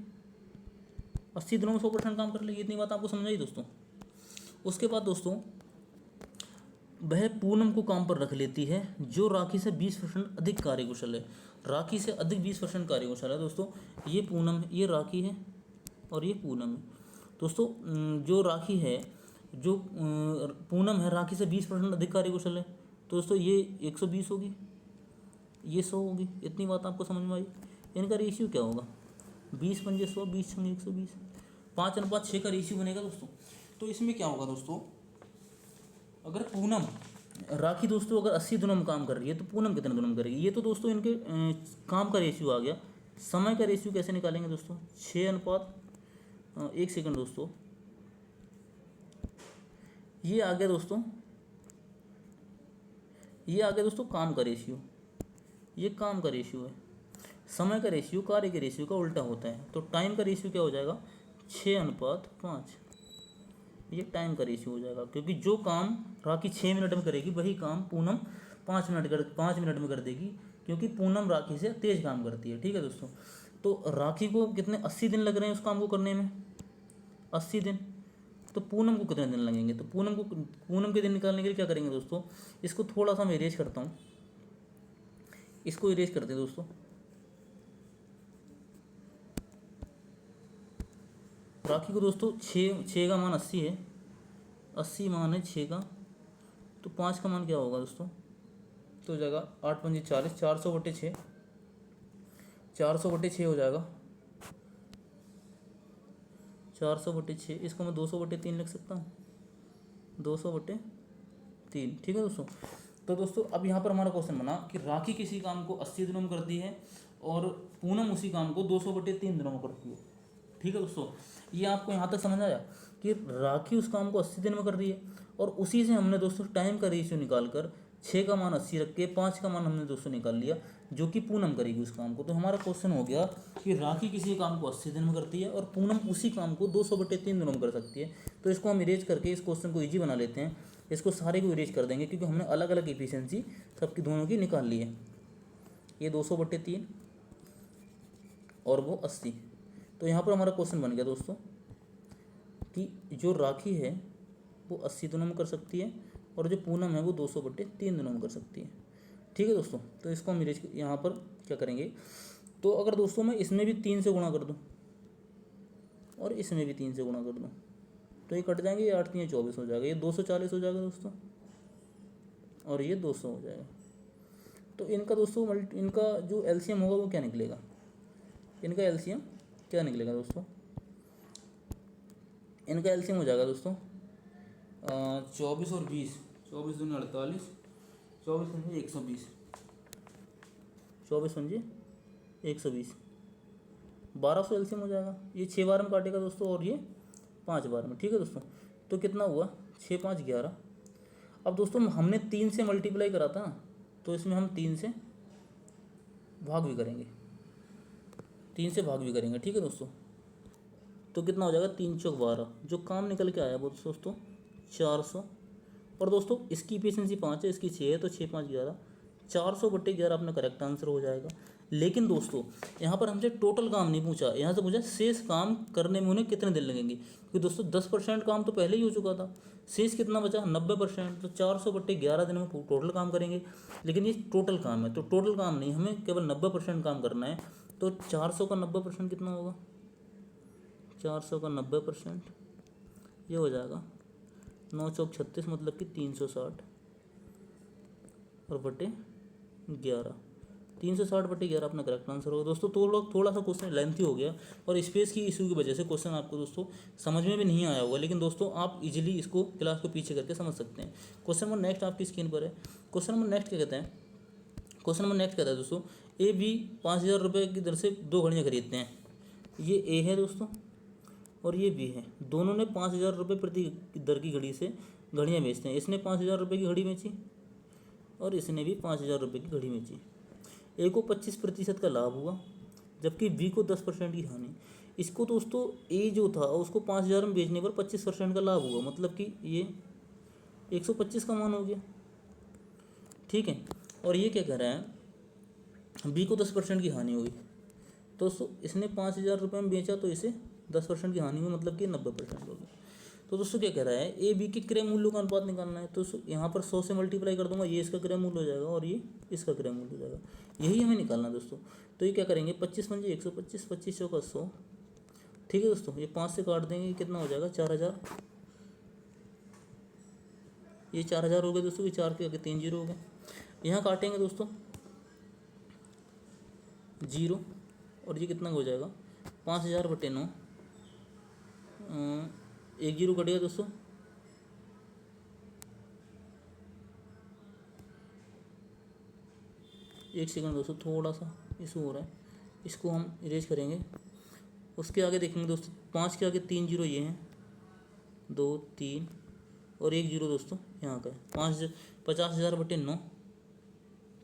[SPEAKER 2] 80 दिनों में 100% काम कर लेगी, इतनी बात आपको समझ आई दोस्तों। उसके बाद दोस्तों वह पूनम को काम पर रख लेती है जो राखी से 20% अधिक कार्यकुशल है। राखी से अधिक 20% कार्यकुशल है दोस्तों। ये पूनम, ये राखी है और ये पूनम है दोस्तों। जो राखी है, जो पूनम है, राखी से 20% अधिक कार्यकुशल है, तो दोस्तों ये 120 होगी, ये 100 होगी। इतनी बात आपको समझ में आई। इनका रेशियो क्या होगा? 20 × 5 = 100, 20 × 120, 5:6 का रेशियो बनेगा दोस्तों। तो इसमें क्या होगा दोस्तों, अगर पूनम राखी दोस्तों अगर 80 दिनों में काम कर रही है तो पूनम कितने दिनों में करेगी? ये तो दोस्तों इनके काम का रेशियो आ गया। समय का रेशियो कैसे निकालेंगे दोस्तों? 6:1 सेकंड दोस्तों, ये आ गया दोस्तों, ये आ गया दोस्तों काम का रेशियो। ये काम का रेशियो है। समय का रेशियो कार्य के रेशियो का उल्टा होता है, तो टाइम का रेशियो क्या हो जाएगा? 6:5। ये टाइम का रेशियो हो जाएगा, क्योंकि जो काम राखी 6 मिनट में करेगी वही काम पूनम 5 मिनट में कर देगी, क्योंकि पूनम राखी से तेज काम करती है, ठीक है दोस्तों। तो राखी को कितने 80 दिन लग रहे हैं उस काम को करने में, 80 दिन। तो पूनम को कितने दिन लगेंगे? तो पूनम के दिन निकालने के लिए क्या करेंगे दोस्तों, इसको थोड़ा सा मैं इरेज करता हूँ, इसको इरेज करते हैं दोस्तों। राखी को दोस्तों 6 का मान 80 है, 80 मान है 6 का, तो 5 का मान क्या होगा दोस्तों? तो हो जाएगा 8 × 5 = 40, 400/6, 400/6 हो जाएगा, 400/6। इसको मैं 200/3 लिख सकता हूँ, 200/3, ठीक है दोस्तों। तो दोस्तों अब यहाँ पर हमारा क्वेश्चन बना कि राखी किसी काम को 80 दिनों में करती है और पूनम उसी काम को 200/3 दिनों में करती है, ठीक है दोस्तों। ये आपको यहाँ तक समझ आया? कि राखी उस काम को 80 दिन में कर रही है, और उसी से हमने दोस्तों टाइम का रेशियो निकाल कर 6 का मान 80 रख के 5 का मान हमने दोस्तों निकाल लिया, जो कि पूनम करेगी उस काम को। तो हमारा क्वेश्चन हो गया कि राखी किसी काम को 80 दिन में करती है और पूनम उसी काम को 200/3 दिनों में कर सकती है। तो इसको हम इरेज करके इस क्वेश्चन को ईजी बना लेते हैं। इसको सारे को इरेज कर देंगे क्योंकि हमने अलग अलग एफिशिएंसी सबकी दोनों की निकाल ली है। ये 200/3 और वो 80। तो यहाँ पर हमारा क्वेश्चन बन गया दोस्तों कि जो राखी है वो 80 दिनों में कर सकती है और जो पूनम है वो 200/3 दिनों में कर सकती है। ठीक है दोस्तों, तो इसको हम इरेज यहाँ पर क्या करेंगे, तो अगर दोस्तों मैं इसमें भी 3 से गुणा कर दूँ और इसमें भी 3 से गुणा कर दूँ तो ये कट जाएंगे, ये 8 3 24 हो जाएगा, ये 240 हो जाएगा दोस्तों, और ये 200 हो जाएगा। तो इनका दोस्तों इनका जो एलसीएम होगा वो क्या निकलेगा, इनका एलसीएम क्या निकलेगा दोस्तों, इनका एलसीएम हो जाएगा दोस्तों 24 और 20, 24 दूनी 48, 24 पंजे 120, 24 पंजे 120, 1200 एलसीएम हो जाएगा। ये 6 बार में काटेगा दोस्तों और ये 5 बार में। ठीक है दोस्तों, तो कितना हुआ 6 5 11। अब दोस्तों हमने 3 से मल्टीप्लाई करा था, तो इसमें हम 3 से भाग भी करेंगे, 3 से भाग भी करेंगे। ठीक है दोस्तों, तो कितना हो जाएगा 3 चौक 12, जो काम निकल के आया वो दोस्तों 400। और दोस्तों इसकी एफिशिएंसी 5 है, इसकी 6 है, तो 6 5 11, 400/11 अपना करेक्ट आंसर हो जाएगा। लेकिन दोस्तों यहाँ पर हमसे टोटल काम नहीं पूछा, यहाँ से पूछा शेष काम करने में उन्हें कितने दिन लगेंगे, क्योंकि दोस्तों 10% काम तो पहले ही हो चुका था, शेष कितना बचा 90%। तो 400/11 दिन में टोटल काम करेंगे, लेकिन ये टोटल काम है तो टोटल काम नहीं, हमें केवल 90% काम करना है। तो 400 का 90% कितना होगा, 400 का 90% ये हो जाएगा 9 चौक 36, मतलब कि 360 और बटे 11, 360/11 अपना करेक्ट आंसर होगा। दोस्तों थोड़ा सा क्वेश्चन लेंथी हो गया और स्पेस की इशू की वजह से क्वेश्चन आपको दोस्तों समझ में भी नहीं आया होगा, लेकिन दोस्तों आप इजीली इसको क्लास को पीछे करके समझ सकते हैं। क्वेश्चन नंबर नेक्स्ट आपकी स्क्रीन पर है। क्वेश्चन नंबर नेक्स्ट क्या कहते हैं, क्वेश्चन नंबर नेक्स्ट कहता है दोस्तों ए बी 5000 रुपये की दर से 2 घड़ियाँ खरीदते हैं। ये ए है दोस्तों और ये बी है, दोनों ने 5000 रुपये प्रति दर की घड़ी से घड़ियाँ बेचते हैं। इसने 5000 रुपये की घड़ी बेची और इसने भी 5000 रुपये की घड़ी बेची। ए को 25% का लाभ हुआ जबकि बी को 10% की हानि। इसको दोस्तों ए जो था उसको 5000 में बेचने पर 25% का लाभ हुआ, मतलब कि ये 125 का मान हो गया। ठीक है, और ये क्या कह रहा है बी को 10% की हानि हुई, तो दोस्तों इसने 5000 रुपये में बेचा तो इसे 10% की हानि हुई, मतलब कि 90% हो गया। तो दोस्तों क्या कह रहा है ए बी के क्रय मूल्य का अनुपात निकालना है। तो यहाँ पर 100 से मल्टीप्लाई कर दूंगा, ये इसका क्रय मूल्य हो जाएगा और ये इसका क्रय मूल्य हो जाएगा, यही हमें निकालना है दोस्तों। तो ये क्या करेंगे 25 पंजे 125, 25 चौका 100। ठीक है दोस्तों, ये 5 से काट देंगे, कितना हो जाएगा 4000, ये 4000 हो गए दोस्तों, ये 4 के आगे 3 जीरो हो गए। यहाँ काटेंगे दोस्तों 0 और ये कितना हो जाएगा 5000/9, 1 जीरो कटेगा दोस्तों, एक सेकंड दोस्तों, थोड़ा सा इशू हो रहा है, इसको हम इरेज करेंगे। उसके आगे देखेंगे दोस्तों 5 के आगे 3 जीरो ये हैं, 2 3 और 1 जीरो दोस्तों यहाँ का है 50,000/9।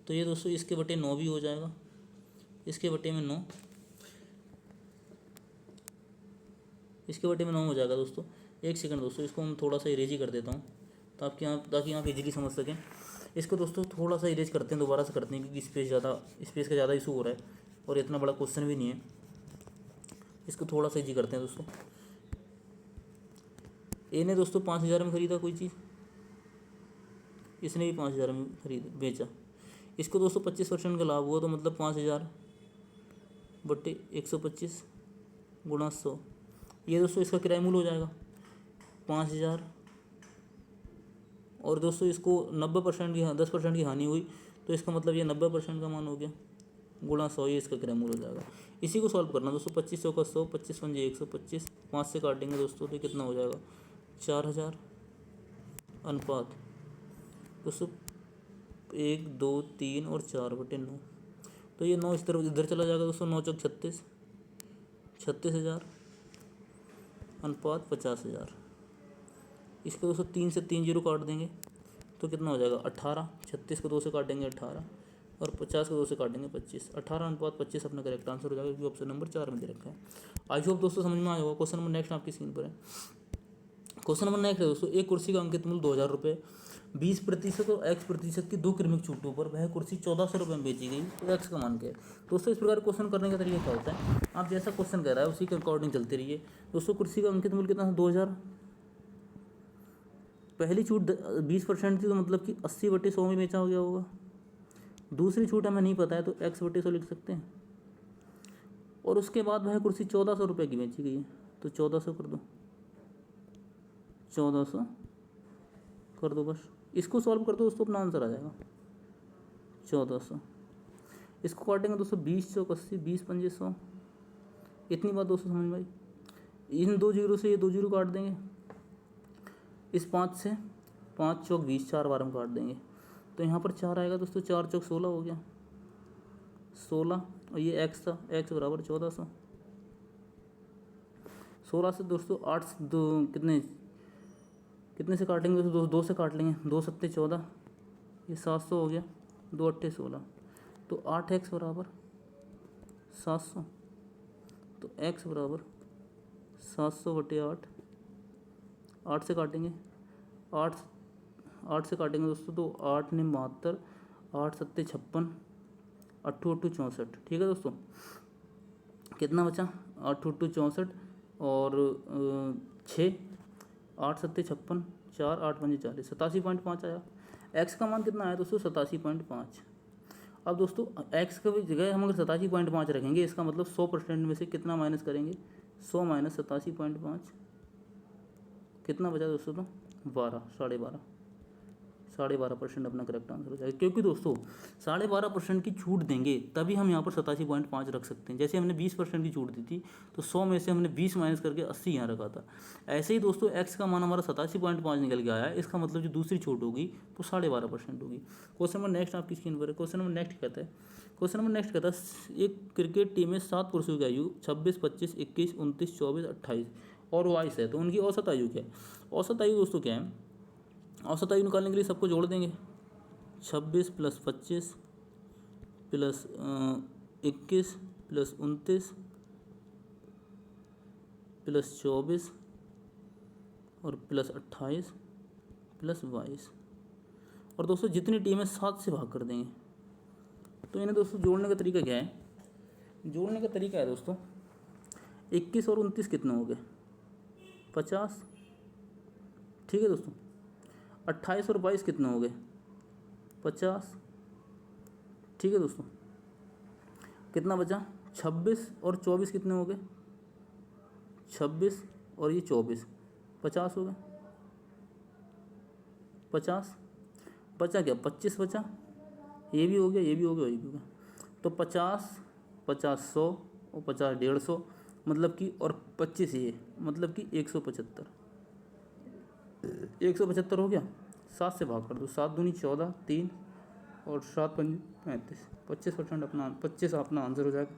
[SPEAKER 2] तो ये दोस्तों इसके बटे 9 भी हो जाएगा, इसके बटे में 9, इसके बटे में 9 हो जाएगा दोस्तों। एक सेकंड दोस्तों, इसको हम थोड़ा सा इरेज ही कर देता हूँ ताकि आप इजीली समझ सकें। इसको दोस्तों थोड़ा सा इरेज करते हैं, दोबारा से करते हैं क्योंकि स्पेस का ज़्यादा इशू हो रहा है और इतना बड़ा क्वेश्चन भी नहीं है। इसको थोड़ा सा इजी करते हैं दोस्तों। ए ने दोस्तों 5000 में ख़रीदा कोई चीज़, इसने भी 5000 में बेचा। इसको दोस्तों 25% का लाभ हुआ, तो मतलब 5000/125 गुणा 100। ये दोस्तों इसका किराया मूल्य हो जाएगा 5000। और दोस्तों इसको 90% की 10% की हानि हुई, तो इसका मतलब ये 90% का मान हो गया, गुणा 100, ये इसका किराया मूल्य हो जाएगा। इसी को सॉल्व करना दोस्तों, 25 चौका 100, 25 पंजे 125, 5 से काटेंगे दोस्तों, तो कितना हो जाएगा 4000 अनुपात दोस्तों 1 2 3 और 4/9। तो ये 9 इस तरफ इधर चला जाएगा दोस्तों, 9 चौक 36, 36,000 अनुपात 50,000। इसको दोस्तों 3 से 3 जीरो काट देंगे तो कितना हो जाएगा 18। 36 को 2 से काटेंगे 18 और 50 को 2 से काटेंगे 25। 18:25 अपना करेक्ट आंसर हो जाएगा, क्योंकि ऑप्शन नंबर 4 में दे रखा है। आई होप दोस्तों समझ में आया होगा। क्वेश्चन नंबर नेक्स्ट आपकी स्क्रीन पर है। क्वेश्चन नंबर नेक्स्ट है दोस्तों, एक कुर्सी का अंकित मूल्य 2000 रुपये, 20% और x% की 2 क्रमिक छूटों पर वह कुर्सी 1400 रुपये में बेची गई, तो x का मान क्या है। दोस्तों इस प्रकार क्वेश्चन करने का तरीका क्या होता है, आप जैसा क्वेश्चन कह रहा है उसी के अकॉर्डिंग चलते रहिए। दोस्तों कुर्सी का अंकित मूल्य कितना था 2000, पहली छूट 20% थी, तो मतलब कि 80/100 में बेचा हो गया होगा। दूसरी छूट हमें नहीं पता है तो x/100 लिख सकते हैं। और उसके बाद वह कुर्सी 1400 रुपये की बेची गई है, तो 1400 कर दो, 1400 कर दो, बस इसको सॉल्व कर दो दोस्तों, अपना आंसर आ जाएगा 1400। इसको काटेंगे दोस्तों 20 चौक 80, 20×5 100। इतनी बात दोस्तों समझ में आई। इन 2 जीरो से ये 2 जीरो काट देंगे, इस 5 से 5 चौक 20, 4 बार हम काट देंगे तो यहाँ पर 4 आएगा दोस्तों, 4 चौक 16 हो गया, 16 और ये x था, x बराबर 1400। 16 से दोस्तों 8 दो कितने से काटेंगे दोस्तों, 2 से काट लेंगे, 2 7 14, ये 700 हो गया, 2 8 16, तो 8x बराबर 700, तो x बराबर 700/8। 8 से काटेंगे, 8 से काटेंगे दोस्तों, तो 8 ने 72, 8 7 56, 8 8 64। ठीक है दोस्तों, कितना बचा 8 8 64 और 6, 8 7 56, 4 8 5 40, 87.5 आया। x का मान कितना आया दोस्तों 87.5। अब दोस्तों x की जगह हम अगर 87.5 रखेंगे, इसका मतलब 100% में से कितना माइनस करेंगे, 100 - 87.5, कितना बचा दोस्तों, तो 12, 12.5% अपना करेक्ट आंसर हो जाएगा। क्योंकि दोस्तों 12.5% की छूट देंगे तभी हम यहाँ पर 87.5 रख सकते हैं। जैसे हमने 20% की छूट दी थी तो 100 में से हमने 20 माइनस करके 80 यहाँ रखा था। ऐसे ही दोस्तों x का मान हमारा 87.5 निकल के आया है, इसका मतलब जो दूसरी छूट होगी वो 12.5% होगी। क्वेश्चन नंबर नेक्स्ट आपकी स्क्रीन पर है। क्वेश्चन नंबर नेक्स्ट कहता है एक क्रिकेट टीम में 7 पुरुषों की आयु 26, 25, 21, 29, 24, 28 और 22 है, तो उनकी औसत आयु क्या है। औसत आयु दोस्तों क्या है, औसत आयु निकालने के लिए सबको जोड़ देंगे, 26 + 25 + 21 + 29 + 24 और + 28 + 22। और दोस्तों जितनी टीम है 7 से भाग कर देंगे। तो इन्हें दोस्तों जोड़ने का तरीका क्या है, जोड़ने का तरीका है दोस्तों 21 और 29 कितने हो गए 50। ठीक है दोस्तों, 28 और 22 कितने हो गए 50। ठीक है दोस्तों, कितना बचा 26 और 24 कितने हो गए 26 और ये 24, 50 हो गए 50। बचा क्या 25 बचा, ये भी हो गया, ये भी हो गया, ये भी हो गया, तो 50 50 100 और 50 150, मतलब कि और 25 ये मतलब कि 175 हो गया। 7 से भाग कर दो, 7 दूनी 14, 3 और 7 पंजे 35, 25% अपना 25 अपना आंसर हो जाएगा।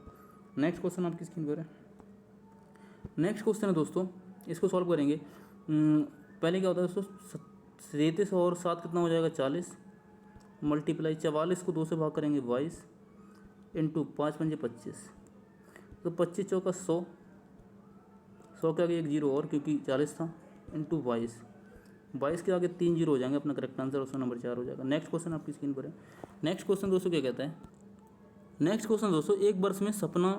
[SPEAKER 2] नेक्स्ट क्वेश्चन आपकी स्क्रीन पर है। नेक्स्ट क्वेश्चन है दोस्तों, इसको सॉल्व करेंगे। पहले क्या होता है दोस्तों 37 और 7 कितना हो जाएगा 40, मल्टीप्लाई 44 को 2 से भाग करेंगे 22 इंटू 5 पंजे 25, तो 25 चौका 100, 100 के आगे एक जीरो और क्योंकि 40 था, इंटू 22 के आगे 3 जीरो हो जाएंगे, अपना करेक्ट आंसर ऑप्शन नंबर 4 हो जाएगा। नेक्स्ट क्वेश्चन आपकी स्क्रीन पर है। नेक्स्ट क्वेश्चन दोस्तों क्या कहता है, नेक्स्ट क्वेश्चन दोस्तों एक वर्ष में सपना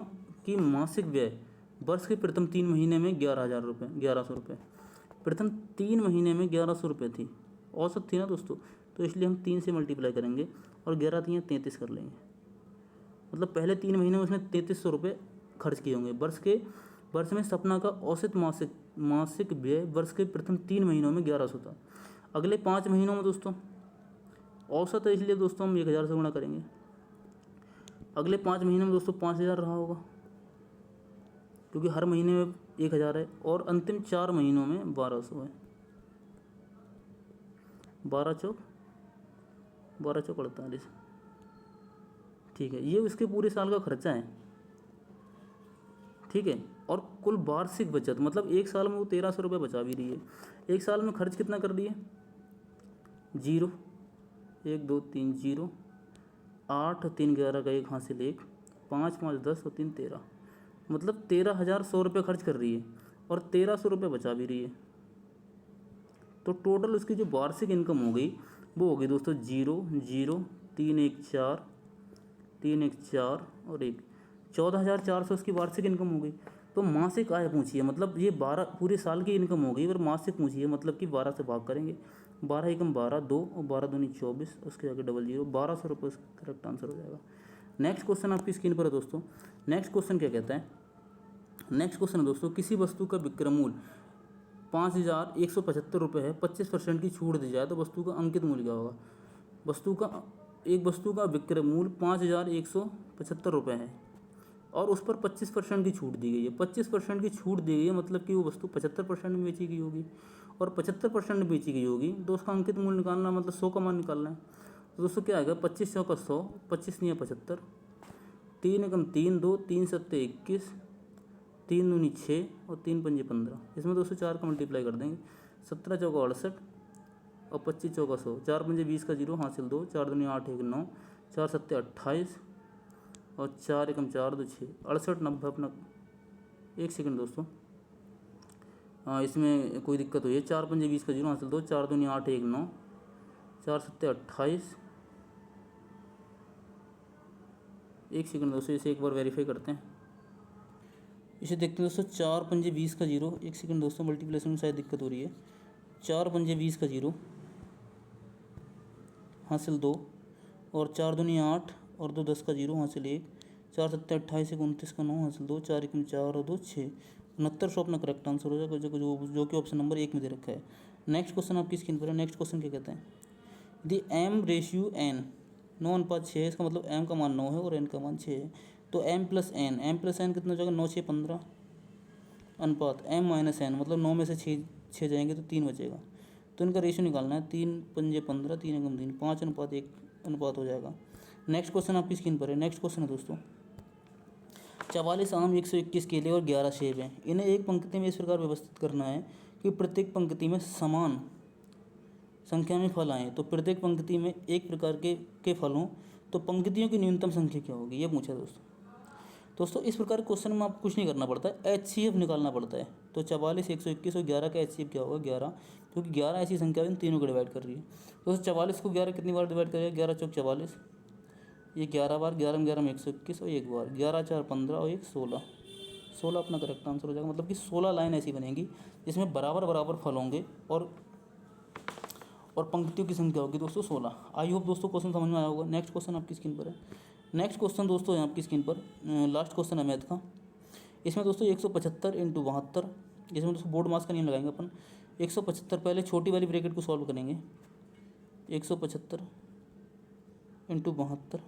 [SPEAKER 2] की मासिक व्यय वर्ष के प्रथम 3 महीने में 1100 रुपये, प्रथम 3 महीने में 1100 रुपये थी, औसत थी ना दोस्तों, तो इसलिए हम 3 से मल्टीप्लाई करेंगे और 11 3 33 कर लेंगे। मतलब पहले 3 महीने में उसने 3300 रुपये खर्च किए होंगे। वर्ष में सपना का औसत मासिक व्यय वर्ष के प्रथम 3 महीनों में 1100 था। अगले 5 महीनों में दोस्तों औसत है, इसलिए दोस्तों हम 1000 से गुणा करेंगे। अगले 5 महीनों में दोस्तों 5000 रहा होगा, क्योंकि हर महीने में 1000 है, और अंतिम 4 महीनों में 1200 है। 12 चौक 48। ठीक है, ये उसके पूरे साल का खर्चा है। ठीक है, और कुल वार्षिक बचत, मतलब एक साल में वो 1300 रुपये बचा भी रही है। एक साल में खर्च कितना कर रही है? 0, 1 2 3 0, 8 3 11 का 1 हासिल 1, 5 5 10 और 3 13, मतलब 13,100 रुपये खर्च कर रही है और 1300 रुपये बचा भी रही है। तो टोटल उसकी जो वार्षिक इनकम हो गई वो हो गई दोस्तों 0 0 3 1 4 3 1 4 और 1, 14,400 उसकी वार्षिक इनकम हो गई। तो मासिक आय पूछिए, मतलब ये 12 पूरे साल की इनकम हो गई, और मासिक पूछिए मतलब कि 12 से भाग करेंगे, 12 एकम 12 2 और 12 दूनी 24, उसके आगे डबल 0, 1200 रुपये उसका करेक्ट आंसर हो जाएगा। नेक्स्ट क्वेश्चन आपकी स्क्रीन पर है दोस्तों। नेक्स्ट क्वेश्चन क्या कहता है? नेक्स्ट क्वेश्चन है दोस्तों, किसी वस्तु का विक्रय मूल्य 5,175 रुपये है, 25% की छूट दी जाए तो वस्तु का अंकित मूल्य क्या होगा? एक वस्तु का विक्रय मूल्य 5,175 रुपये है और उस पर 25% की छूट दी गई है। 25% की छूट दी गई है मतलब कि वो वस्तु 75% में बेची गई होगी, और 75% में बेची गई होगी तो उसका अंकित मूल्य निकालना, मतलब 100 का मान निकालना है। तो दोस्तों क्या आएगा? 25 100 का 100, 25 नहीं 75, 3 एकम 3 2, 3 सत्ते 21, 3 दूनी 6 और 3 पंजे 15। इसमें दोस्तों 4 का मल्टीप्लाई कर देंगे, 17 चौका 68 और 25 चौका 100, 4 पंजे 20 का 0 हासिल 2, 4 दूनी 8 1 9, 4 सत्ते 28 और 4 एकम 4 2 6, 68 90 अपना। एक सेकंड दोस्तों, इसमें कोई दिक्कत हुई है। 4 पंजे 20 का 0 हासिल 2, 4 दूनी 8 1 9, 4 सत्ते 28। एक सेकंड दोस्तों, इसे एक बार वेरीफाई करते हैं, इसे देखते हैं दोस्तों। 4 पंजे 20 का 0, एक सेकंड दोस्तों, मल्टीप्लिकेशन में शायद दिक्कत हो रही है। 4 पंजे 20 का 0 हासिल 2 और 4 दूनी 8 और 2 10 का 0 हासिल 1, 4 सत्ते 28 1 29 का 9 हासिल 2, 4 एकम 4 और 2 6, 6900 अपना करेक्ट आंसर हो जाएगा, जो कि ऑप्शन नंबर 1 में दे रखा है। नेक्स्ट क्वेश्चन आपकी स्क्रीन पर है। नेक्स्ट क्वेश्चन क्या कहता है? द m रेशियो n 9:6 है, इसका मतलब m का मान 9 है और n का मान 6 है। तो m प्लस n कितना हो जाएगा? 9 6 15 अनुपात m माइनस n, मतलब 9 में से 6 जाएंगे तो 3 बचेगा। तो इनका रेशियो निकालना है, 3 पंजे 15, 3 एकम 3, 5:1 अनुपात हो जाएगा। नेक्स्ट क्वेश्चन आपकी स्क्रीन पर है। नेक्स्ट क्वेश्चन है दोस्तों, 44 आम, 121 केले और 11 सेब हैं। इन्हें एक पंक्ति में इस प्रकार व्यवस्थित करना है कि प्रत्येक पंक्ति में समान संख्या में फल आएँ। तो प्रत्येक पंक्ति में एक प्रकार के फल हों तो पंक्तियों की न्यूनतम संख्या क्या होगी, ये पूछा दोस्तों। इस प्रकार क्वेश्चन में आपको कुछ नहीं करना पड़ता है, HCF निकालना पड़ता है। तो 44 121 और 11 का HCF क्या होगा? 11, क्योंकि 11 ऐसी संख्या इन तीनों को डिवाइड कर रही है। दोस्तों 44 को 11 कितनी बार डिवाइड करेगा? 11 चौक 44, ये 11 बार, 11 में 11 में 121 और एक बार, 11 4 15 और 1 16, 16 अपना करेक्ट आंसर हो जाएगा। मतलब कि 16 लाइन ऐसी बनेगी जिसमें बराबर बराबर फल होंगे और पंक्तियों की संख्या होगी दोस्तों 16। आई होप दोस्तों क्वेश्चन समझ में आया होगा। नेक्स्ट क्वेश्चन आपकी स्क्रीन पर है। नेक्स्ट क्वेश्चन दोस्तों है आपकी स्क्रीन पर, लास्ट क्वेश्चन है मैथ का। इसमें दोस्तों 175 इंटू 72, इसमें दोस्तों बोर्ड मास का नियम लगाएंगे अपन। 175, पहले छोटी वाली ब्रैकेट को सॉल्व करेंगे। 175 इंटू 72,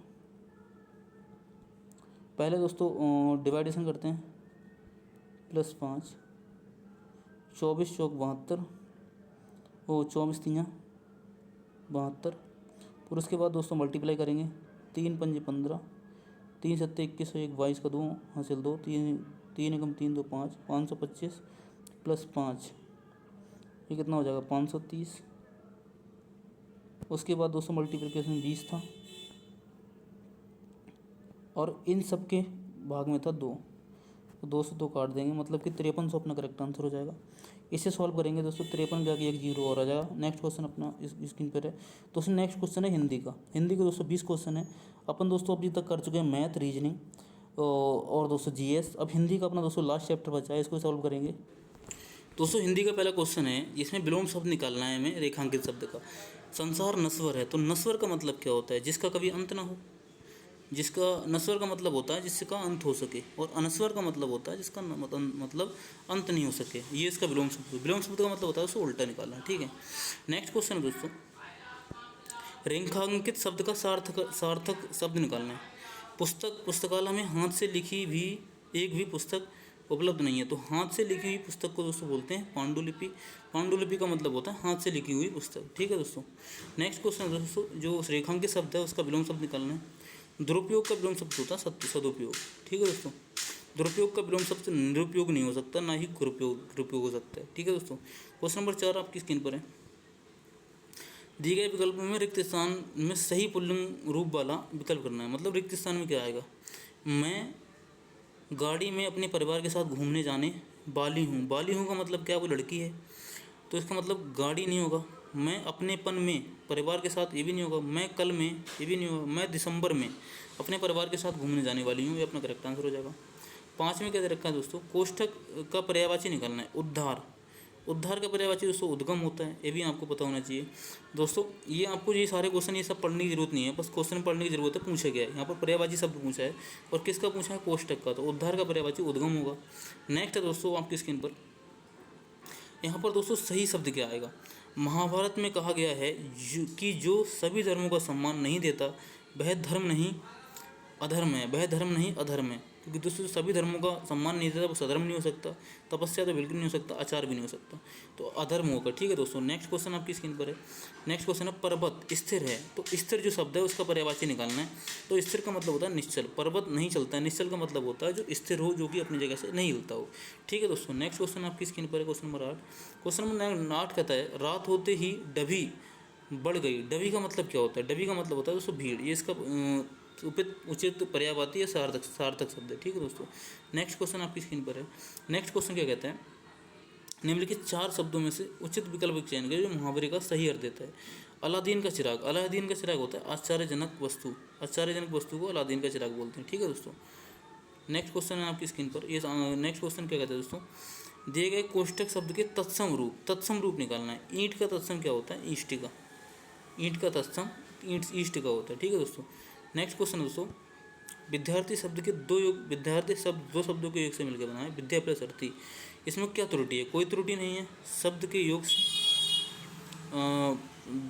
[SPEAKER 2] पहले दोस्तों डिवाइडेशन करते हैं, +5, 24 चौक 72 और 24 3 72, फिर उसके बाद दोस्तों मल्टीप्लाई करेंगे, 3 पंजे 15, 3 सत्ते 21 और 1 22 का 2 हासिल 2, 3 एकम 3 2 5, 525 + 5, ये कितना हो जाएगा? 530। उसके बाद दोस्तों मल्टीप्लिकेशन 20 था और इन सब के भाग में था 2, तो 2 से 2 काट देंगे, मतलब कि 5300 अपना करेक्ट आंसर हो जाएगा। इसे सॉल्व करेंगे दोस्तों, 53 के आगे 1 0 और आ जाएगा। नेक्स्ट क्वेश्चन अपना इस स्क्रीन पर है दोस्तों। नेक्स्ट क्वेश्चन है हिंदी का। हिंदी का दोस्तों 20 क्वेश्चन है। अपन दोस्तों अभी तक कर चुके हैं मैथ, रीजनिंग और दोस्तों GS। अब हिंदी का अपना दोस्तों लास्ट चैप्टर बचा है, इसको सॉल्व करेंगे। दोस्तों हिंदी का पहला क्वेश्चन है, जिसमें विलोम शब्द निकालना है हमें, रेखांकित शब्द का। संसार नश्वर है, तो नश्वर का मतलब क्या होता है? जिसका कभी अंत ना हो। जिसका नश्वर का मतलब होता है जिसका अंत हो सके, और अनश्वर का मतलब होता है जिसका मतलब अंत नहीं हो सके। ये इसका विलोम शब्द। विलोम शब्द का मतलब होता है उसको उल्टा निकालना, ठीक है। नेक्स्ट क्वेश्चन है दोस्तों, रेखांकित शब्द का सार्थक शब्द निकालना है। पुस्तक, पुस्तकालय में हाथ से लिखी भी एक भी पुस्तक उपलब्ध नहीं है, तो हाथ से लिखी हुई पुस्तक को दोस्तों बोलते हैं पांडुलिपि। पांडुलिपि का मतलब होता है हाथ से लिखी हुई पुस्तक, ठीक है दोस्तों। नेक्स्ट क्वेश्चन है दोस्तों, जो रेखांकित शब्द है उसका विलोम शब्द निकालना है। दुरुपयोग का विलोम शब्द होता है सदुपयोग, ठीक है दोस्तों। दुरुपयोग का विलोम शब्द निरुपयोग नहीं हो सकता, ना ही दुरुपयोग हो सकता है। ठीक है दोस्तों। क्वेश्चन नंबर 4 आपकी स्क्रीन पर है। दिए गए विकल्प में रिक्त स्थान में सही पुल्लिंग रूप वाला विकल्प करना है। मतलब रिक्त स्थान में क्या आएगा, मैं गाड़ी में अपने परिवार के साथ घूमने जाने वाली हूँ। वाली हूँ का मतलब क्या, वो लड़की है, तो इसका मतलब गाड़ी नहीं होगा। मैं अपनेपन में परिवार के साथ, ये भी नहीं होगा। मैं कल में, ये भी नहीं होगा। मैं दिसंबर में अपने परिवार के साथ घूमने जाने वाली हूँ, ये अपना करेक्ट आंसर हो जाएगा। 5 में क्या दे रखा है दोस्तों, कोष्ठक का पर्यायवाची निकालना है। उद्धार, उद्धार का पर्यायवाची दोस्तों उद्गम होता है, ये भी आपको पता होना चाहिए दोस्तों। ये आपको ये सारे क्वेश्चन ये सब पढ़ने की जरूरत नहीं है, बस क्वेश्चन पढ़ने की जरूरत है। पूछा गया है यहाँ पर पर्यायवाची शब्द पूछा है, और किसका पूछा है, कोष्ठक का, तो उद्धार का पर्यायवाची उद्गम होगा। नेक्स्ट है दोस्तों आपकी स्क्रीन पर, यहाँ पर दोस्तों सही शब्द क्या आएगा। महाभारत में कहा गया है कि जो सभी धर्मों का सम्मान नहीं देता वह धर्म नहीं अधर्म है, वह धर्म नहीं अधर्म है। क्योंकि दोस्तों सभी धर्मों का सम्मान नहीं देता वो सधर्म नहीं हो सकता, तपस्या तो बिल्कुल नहीं हो सकता, आचार भी नहीं हो सकता, तो अधर्म होगा। ठीक है दोस्तों। नेक्स्ट क्वेश्चन आपकी स्क्रीन पर है। नेक्स्ट क्वेश्चन है, पर्वत स्थिर है, तो स्थिर जो शब्द है उसका पर्यायवाची निकालना है। तो स्थिर का मतलब होता है निश्चल, पर्वत नहीं चलता है, निश्चल का मतलब होता है जो स्थिर हो, जो कि अपनी जगह से नहीं हिलता हो। ठीक है दोस्तों। नेक्स्ट क्वेश्चन आपकी स्क्रीन पर है, क्वेश्चन नंबर 8। क्वेश्चन नंबर 8 कहता है, रात होते ही डभी बढ़ गई। डभी का मतलब क्या होता है, डभी का मतलब होता है दोस्तों भीड़, ये इसका उचित पर्यायवाची या सार्थक शब्द है। ठीक है दोस्तों। नेक्स्ट क्वेश्चन आपकी स्क्रीन पर है। नेक्स्ट क्वेश्चन क्या कहता है, निम्नलिखित 4 शब्दों में से उचित विकल्प का चयन करें जो मुहावरे का सही अर्थ देता है। अलादीन का चिराग, अलादीन का चिराग होता है आश्चर्यजनक वस्तु, आश्चर्यजनक वस्तु को अलादीन का चिराग बोलते हैं। ठीक है दोस्तों। नेक्स्ट क्वेश्चन है आपकी स्क्रीन पर, ये नेक्स्ट क्वेश्चन क्या कहता है दोस्तों, दिए गए कोष्ठक शब्द के तत्सम रूप निकालना है। ईंट का तत्सम क्या होता है, ईष्टिका, ईंट का तत्सम ईष्ट का होता है। ठीक है दोस्तों। नेक्स्ट क्वेश्चन दोस्तों, विद्यार्थी शब्द के विद्यार्थी शब्द 2 शब्दों के योग से मिलकर बना है, विद्या प्लस अर्थी। इसमें क्या त्रुटि है, कोई त्रुटि नहीं है। शब्द के योग से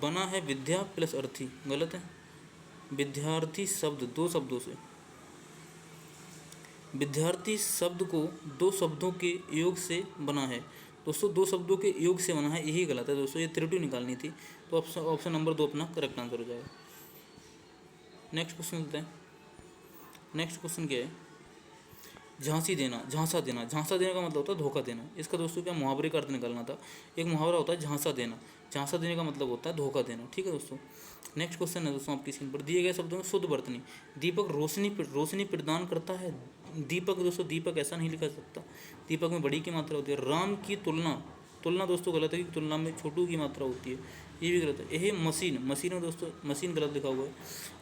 [SPEAKER 2] बना है विद्या प्लस अर्थी, गलत है। विद्यार्थी शब्द 2 शब्दों से, विद्यार्थी शब्द को 2 शब्दों के योग से बना है दोस्तों, 2 शब्दों के योग से बना है, यही गलत है दोस्तों, ये त्रुटि निकालनी थी। तो ऑप्शन नंबर 2 अपना करेक्ट आंसर हो जाएगा। नेक्स्ट क्वेश्चन लेते हैं। नेक्स्ट क्वेश्चन क्या है, झांसी देना, झांसा देना। झांसा देने का मतलब होता है धोखा देना। इसका दोस्तों क्या मुहावरे का अर्थ निकालना था। एक मुहावरा होता है झांसा देना, झांसा देने का मतलब होता है धोखा देना। ठीक है दोस्तों। नेक्स्ट क्वेश्चन है दोस्तों आपकी स्क्रीन पर, दिए गए शब्दों में शुद्ध वर्तनी। दीपक रोशनी प्रदान करता है। दीपक दोस्तों, दीपक ऐसा नहीं लिखा सकता, दीपक में बड़ी की मात्रा होती है। राम की तुलना दोस्तों गलत है, कि तुलना में छोटू की मात्रा होती है, ये भी गलत है। यह मशीन में दोस्तों मशीन गलत लिखा हुआ है।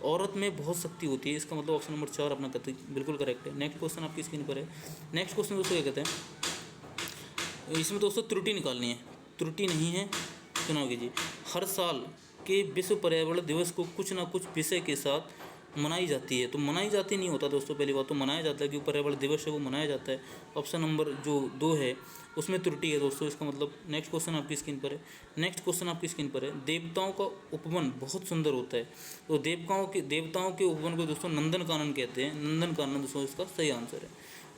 [SPEAKER 2] औरत में बहुत शक्ति होती है, इसका मतलब ऑप्शन नंबर 4 अपना बिल्कुल करेक्ट है। नेक्स्ट क्वेश्चन आपकी स्क्रीन पर है। नेक्स्ट क्वेश्चन दोस्तों क्या कहते हैं, इसमें दोस्तों त्रुटि निकालनी है, त्रुटि नहीं है, चुनाव कीजिए। हर साल के विश्व पर्यावरण दिवस को कुछ ना कुछ विषय के साथ मनाई जाती है, तो मनाई जाती नहीं होता दोस्तों, पहली बात तो मनाया जाता है, क्योंकि पर्यावरण दिवस है वो मनाया जाता है। ऑप्शन नंबर जो 2 है उसमें त्रुटि है दोस्तों, इसका मतलब। नेक्स्ट क्वेश्चन आपकी स्क्रीन पर है। नेक्स्ट क्वेश्चन आपकी स्क्रीन पर है, देवताओं का उपवन बहुत सुंदर होता है, तो देवताओं के उपवन को दोस्तों नंदन कानन कहते हैं, नंदन कानन दोस्तों इसका सही आंसर है।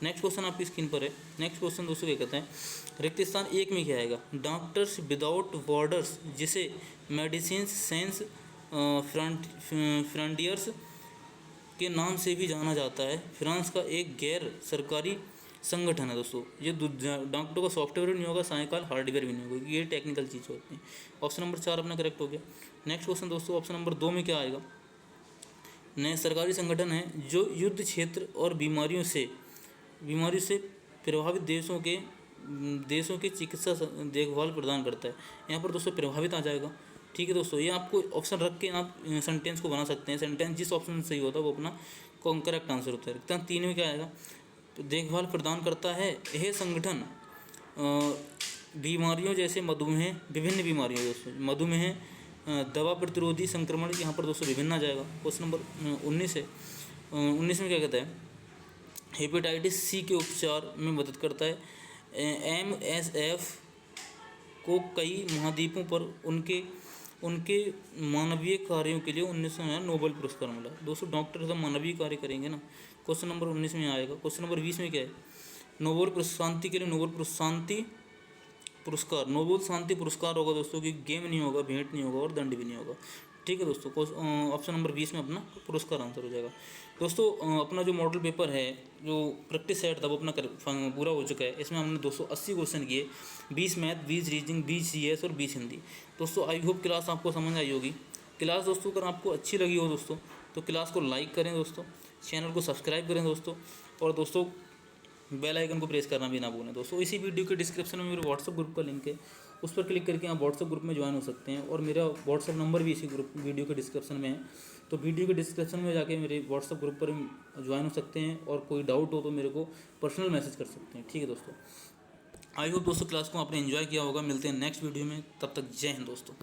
[SPEAKER 2] नेक्स्ट क्वेश्चन आपकी स्क्रीन पर है। नेक्स्ट क्वेश्चन दोस्तों क्या कहते हैं, रिक्त स्थान 1 में क्या आएगा, डॉक्टर्स विदाउट बॉर्डर्स, जिसे मेडिसिन सेंस फ्रंटियर्स के नाम से भी जाना जाता है, फ्रांस का एक गैर सरकारी संगठन है दोस्तों। ये डॉक्टरों का सॉफ्टवेयर नहीं होगा, सायकाल हार्डवेयर भी नहीं होगा, ये टेक्निकल चीज़ होती है। ऑप्शन नंबर 4 अपना करेक्ट हो गया। नेक्स्ट क्वेश्चन दोस्तों ऑप्शन नंबर 2 में क्या आएगा, नए सरकारी संगठन है जो युद्ध क्षेत्र और बीमारियों से प्रभावित देशों के चिकित्सा देखभाल प्रदान करता है। यहाँ पर दोस्तों प्रभावित आ जाएगा। ठीक है दोस्तों, ये आपको ऑप्शन रख के आप सेंटेंस को बना सकते हैं। सेंटेंस जिस ऑप्शन से सही होता है वो अपना करेक्ट आंसर होता है। रिक्त 3 में क्या आएगा, देखभाल प्रदान करता है यह संगठन बीमारियों जैसे मधुमेह, विभिन्न बीमारियों दोस्तों, मधुमेह, दवा प्रतिरोधी संक्रमण, यहाँ पर दोस्तों विभिन्न आ जाएगा। क्वेश्चन नंबर 19 है। 19 में क्या कहता है, हेपेटाइटिस सी के उपचार में मदद करता है। MSF को कई महाद्वीपों पर उनके मानवीय कार्यों के लिए 1900 में नोबेल पुरस्कार मिला। दोस्तों डॉक्टर सब मानवीय कार्य करेंगे ना। क्वेश्चन नंबर 19 में आएगा। क्वेश्चन नंबर 20 में क्या है, नोबेल शांति के लिए नोबेल शांति पुरस्कार होगा दोस्तों, कि गेम नहीं होगा, भेंट नहीं होगा और दंड भी नहीं होगा। ठीक है दोस्तों, ऑप्शन नंबर 20 में अपना पुरस्कार आंसर हो जाएगा। दोस्तों अपना जो मॉडल पेपर है, जो प्रैक्टिस सेट था वो अपना पूरा हो चुका है। इसमें हमने 280 क्वेश्चन किए, 20 मैथ, 20 रीजनिंग, 20 CS और 20 हिंदी। दोस्तों आई होप क्लास आपको समझ आई होगी। क्लास दोस्तों अगर आपको अच्छी लगी हो दोस्तों तो क्लास को लाइक करें दोस्तों, चैनल को सब्सक्राइब करें दोस्तों, और दोस्तों बेल आइकन को प्रेस करना भी ना भूलें दोस्तों। इसी वीडियो के डिस्क्रिप्शन में मेरे व्हाट्सअप ग्रुप का लिंक है, उस पर क्लिक करके आप व्हाट्सअप ग्रुप में ज्वाइन हो सकते हैं, और मेरा व्हाट्सअप नंबर भी इसी ग्रुप वीडियो के डिस्क्रिप्शन में है। तो वीडियो के डिस्क्रिप्शन में जाके मेरे व्हाट्सअप ग्रुप पर ज्वाइन हो सकते हैं, और कोई डाउट हो तो मेरे को पर्सनल मैसेज कर सकते हैं। ठीक है दोस्तों, आई होप दोस्तों क्लास को आपने एंजॉय किया होगा। मिलते हैं नेक्स्ट वीडियो में, तब तक जय हिंद दोस्तों।